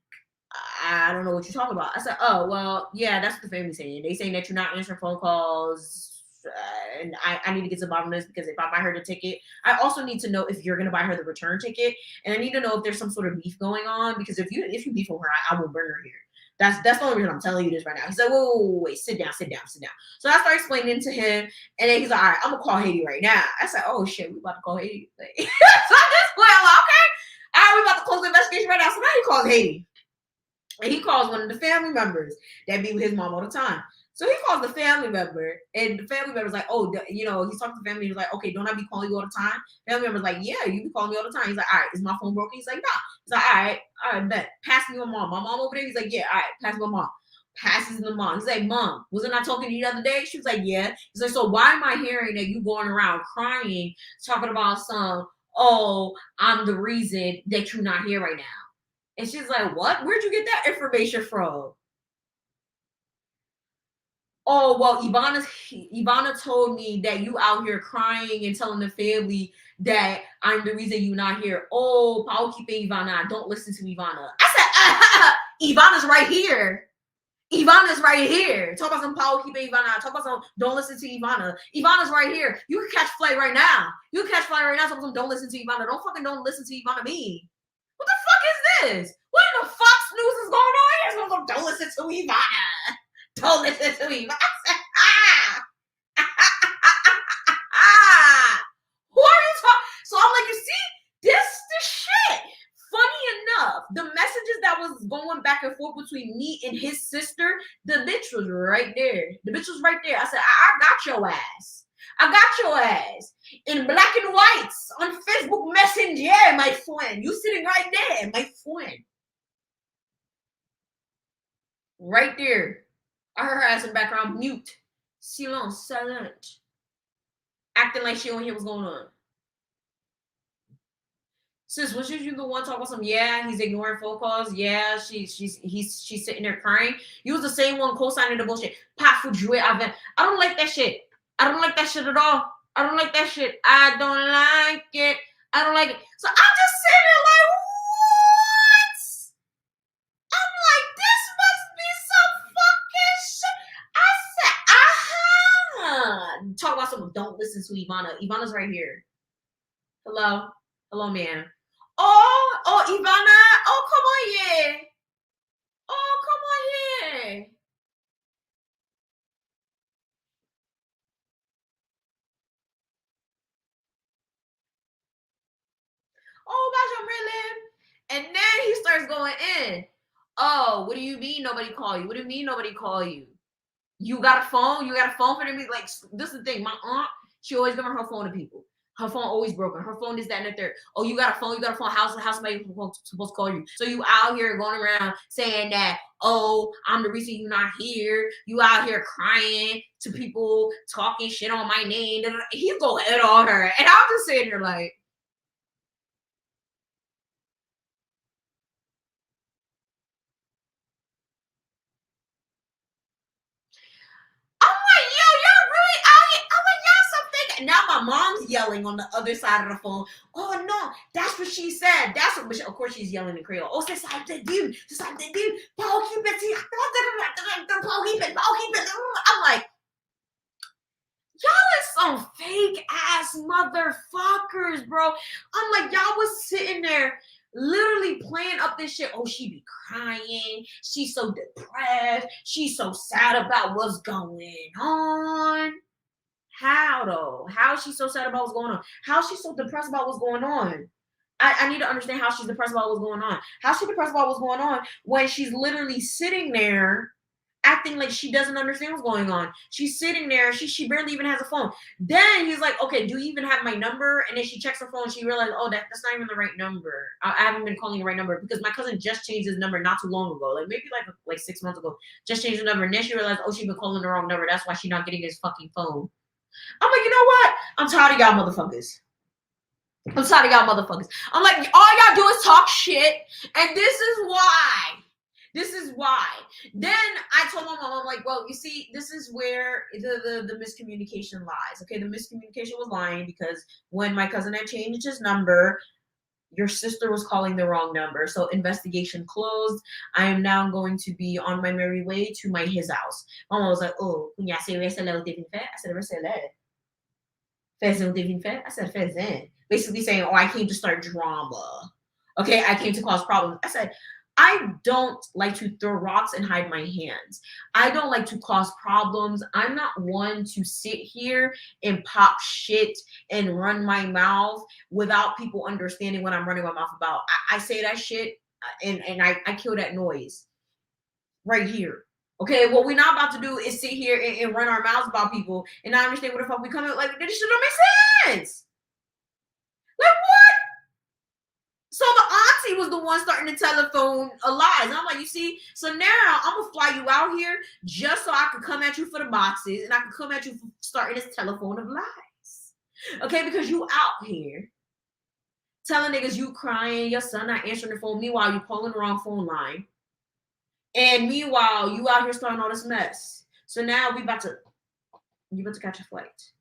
I don't know what you're talking about. I said, oh, well, yeah, that's what the family's saying. They saying that you're not answering phone calls. And I need to get to the bottom of this, because if I buy her the ticket, I also need to know if you're going to buy her the return ticket. And I need to know if there's some sort of beef going on, because if you beef with her, I will burn her here. That's the only reason I'm telling you this right now. He said, wait, sit down. So I started explaining to him, and then he's like, all right, I'm going to call Haiti right now. I said, oh, shit, we about to call Haiti. So at this point, I'm like, okay, all right, we about to close the investigation right now. So now he calls Haiti. And he calls one of the family members that be with his mom all the time. So he calls the family member, and the family member's like, oh, you know, he's talking to the family. He's like, okay, don't I be calling you all the time? Family member's like, yeah, you be calling me all the time. He's like, all right, is my phone broken? He's like, nah. He's like, all right, bet. Pass me my mom. My mom over there. He's like, yeah, all right, pass me my mom. passes the mom. He's like, Mom, wasn't I talking to you the other day? She was like, yeah. He's like, so why am I hearing that you going around crying, talking about some, oh, I'm the reason that you're not here right now? And she's like, what? Where'd you get that information from? Oh, well, Yvana told me that you out here crying and telling the family that I'm the reason you're not here. Oh, Paul keeping Yvana. Don't listen to Yvana. I said, Yvana's right here. Yvana's right here. Talk about some Paul keeping Yvana. Talk about some don't listen to Yvana. Ivana's right here. You can catch flight right now. You can catch flight right now. Talk about some don't listen to Yvana. Don't listen to Yvana me. What the fuck is this? What in the Fox News is going on here? So don't listen to Yvana. Don't listen to me. I said, who are you talking? So I'm like, you see, this shit. Funny enough, the messages that was going back and forth between me and his sister, the bitch was right there. The bitch was right there. I said, I got your ass. I got your ass. In black and whites on Facebook Messenger, my friend. You sitting right there, my friend. Right there. I heard her ass in the background, mute. Silence, silent. Acting like she don't hear what's going on. Sis, was you the one talking about some, yeah, he's ignoring phone calls? Yeah, she's sitting there crying. You was the same one co-signing the bullshit. Pas for jouer avec. I don't like that shit. I don't like that shit at all. I don't like that shit. I don't like it. I don't like it. So I'm just sitting there like, what? I'm like, this must be some fucking shit. I said, talk about something. Don't listen to Yvana. Yvana's right here. Hello? Hello, man. Oh, Yvana. Oh, come on, yeah. Oh, come on, yeah. Oh, gosh, I'm really. And then he starts going in. Oh, what do you mean nobody call you? What do you mean nobody call you? You got a phone? You got a phone for them? Like, this is the thing. My aunt, she always giving her phone to people. Her phone always broken. Her phone is that and the third. Oh, you got a phone? You got a phone? How's somebody supposed to call you? So you out here going around saying that, oh, I'm the reason you're not here. You out here crying to people, talking shit on my name. He's going head on her. And I'm just sitting here like, now my mom's yelling on the other side of the phone. Oh no, that's what she said. That's what, of course she's yelling in Creole. Oh, c'est ça de Dieu, c'est ça de Dieu. Paul keep it. I'm like, y'all is some fake ass motherfuckers, bro. I'm like, y'all was sitting there literally playing up this shit. Oh, she be crying. She's so depressed. She's so sad about what's going on. How though? How is she so sad about what's going on? How is she so depressed about what's going on? I need to understand how she's depressed about what's going on. How's she depressed about what's going on when she's literally sitting there acting like she doesn't understand what's going on? She's sitting there. She barely even has a phone. Then he's like, okay, do you even have my number? And then she checks her phone. And she realized, oh, that's not even the right number. I haven't been calling the right number because my cousin just changed his number not too long ago. Like maybe like 6 months ago. Just changed the number. And then she realized, oh, she's been calling the wrong number. That's why she's not getting his fucking phone. I'm like, you know what? I'm tired of y'all motherfuckers. I'm tired of y'all motherfuckers. I'm like, all y'all do is talk shit. And this is why. This is why. Then I told my mom, I'm like, well, you see, this is where the miscommunication lies. Okay, the miscommunication was lying because when my cousin had changed his number, your sister was calling the wrong number. So investigation closed. I am now going to be on my merry way to his house. Mama was like, oh, I said, I said, basically saying, oh, I came to start drama. Okay, I came to cause problems. I said, I don't like to throw rocks and hide my hands. I don't like to cause problems. I'm not one to sit here and pop shit and run my mouth without people understanding what I'm running my mouth about. I say that shit and I kill that noise right here. Okay, what we're not about to do is sit here and run our mouths about people and not understand what the fuck we coming. Like, this shit don't make sense. Like, what? So the he was the one starting the telephone lies. And I'm like, you see, so now I'm gonna fly you out here just so I can come at you for the boxes and I can come at you for starting this telephone of lies. Okay, because you out here telling niggas you crying, your son not answering the phone, meanwhile you calling the wrong phone line. And meanwhile, you out here starting all this mess. So now you about to catch a flight.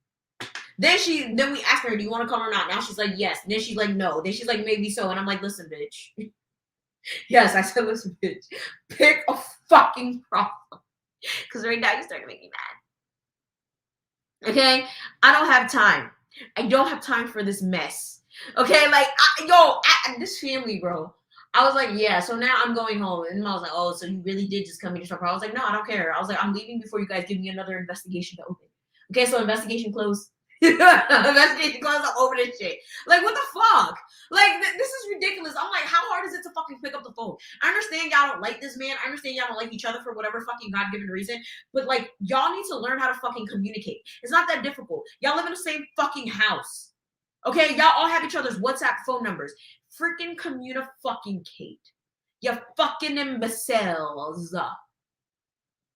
Then we asked her, do you want to come or not? Now she's like, yes. Then she's like, no. Then she's like, maybe so. And I'm like, listen, bitch. Yes, I said, listen, bitch. Pick a fucking problem. Because right now you're starting to make me mad. Okay? I don't have time. I don't have time for this mess. Okay? Like, this family, bro. I was like, yeah, so now I'm going home. And I was like, oh, so you really did just come in to I was like, no, I don't care. I was like, I'm leaving before you guys give me another investigation to open. Okay, so investigation closed. Investigation closed. I'm over this shit. Like, what the fuck? Like, this is ridiculous. I'm like, how hard is it to fucking pick up the phone? I understand y'all don't like this man. I understand y'all don't like each other for whatever fucking God-given reason. But, like, y'all need to learn how to fucking communicate. It's not that difficult. Y'all live in the same fucking house. Okay, y'all all have each other's WhatsApp phone numbers. Freaking communicate. You fucking imbeciles.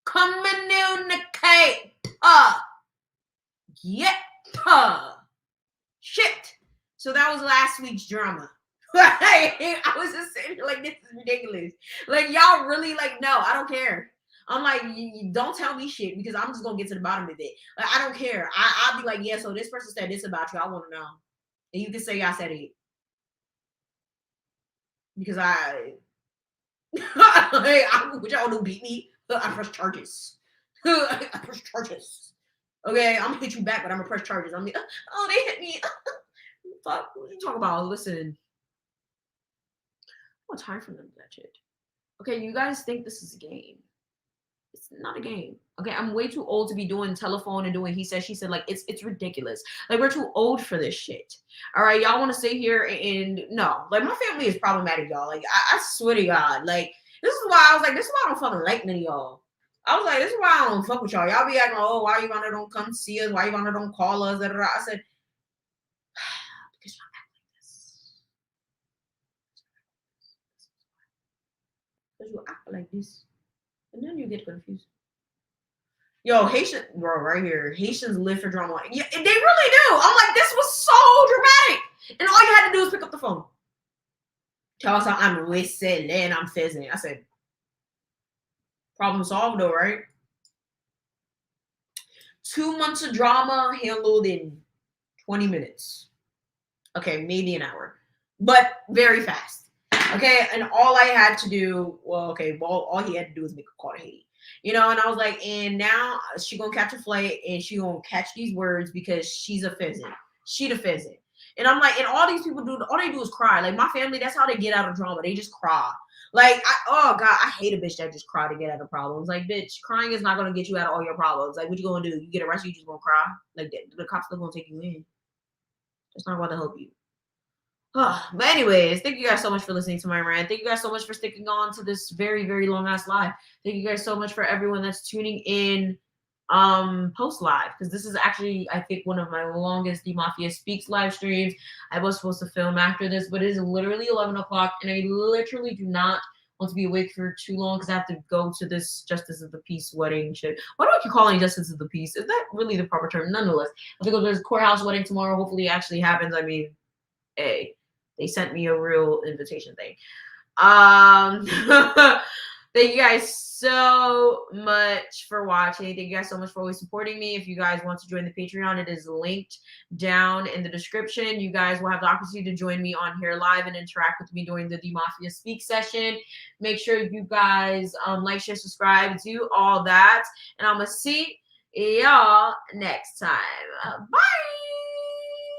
Communicate. Shit. So that was last week's drama. I was just saying, like, this is ridiculous. Like, y'all really, like, no, I don't care. I'm like, don't tell me shit because I'm just gonna get to the bottom of it. Like, I don't care. I'll be like, yeah, so this person said this about you. I want to know. And you can say I said it. Because which y'all don't beat me. I press charges. I press charges. Okay, I'm gonna hit you back, but I'm gonna press charges. I'm like, oh, they hit me. Fuck, what you talking about? Listen, I don't have time for none of that shit. Okay, you guys think this is a game. It's not a game. Okay, I'm way too old to be doing telephone and doing he said, she said. Like, it's ridiculous. Like, we're too old for this shit. All right, y'all want to sit here and no. Like, my family is problematic, y'all. Like, I swear to God. Like, this is why I was like, this is why I don't fucking like none of y'all. I was like, this is why I don't fuck with y'all. Y'all be acting like, oh, why Yvana don't come see us? Why Yvana don't call us? Da, da, da. I said, because y'all act like this. Because you act like this. And then you get confused. Yo, Haitian, bro, right here. Haitians live for drama. Yeah, they really do. I'm like, this was so dramatic. And all you had to do is pick up the phone. Tell us how I'm whistling and I'm fizzing. I said, problem solved though, right? 2 months of drama handled in 20 minutes. Okay, maybe an hour. But very fast. Okay, and all I had to do, all he had to do was make a call to Haiti. You know, and I was like, and now she gonna catch a flight and she gonna catch these words because she's a pheasant. She the pheasant. And I'm like, and all these people do, all they do is cry. Like, my family, that's how they get out of drama. They just cry. Like, oh God, I hate a bitch that just cry to get out of problems. Like, bitch, crying is not gonna get you out of all your problems. Like, what you gonna do? You get arrested, you just gonna cry? Like, the cops still gonna take you in. That's not about to help you. But anyways, thank you guys so much for listening to my rant. Thank you guys so much for sticking on to this very, very long ass live. Thank you guys so much for everyone that's tuning in post live, because this is actually, I think, one of my longest Theemafiaspeaks live streams. I was supposed to film after this, but it is literally 11 o'clock and I literally do not want to be awake for too long because I have to go to this Justice of the Peace wedding shit. Why do I keep calling Justice of the Peace? Is that really the proper term? Nonetheless, I have to go to this courthouse wedding tomorrow. Hopefully it actually happens. I mean, hey, they sent me a real invitation thing. Thank you guys so much for watching. Thank you guys so much for always supporting me. If you guys want to join the Patreon, it is linked down in the description. You guys will have the opportunity to join me on here live and interact with me during the Theemafiaspeaks session. Make sure you guys like, share, subscribe, do all that. And I'm going to see y'all next time. Bye.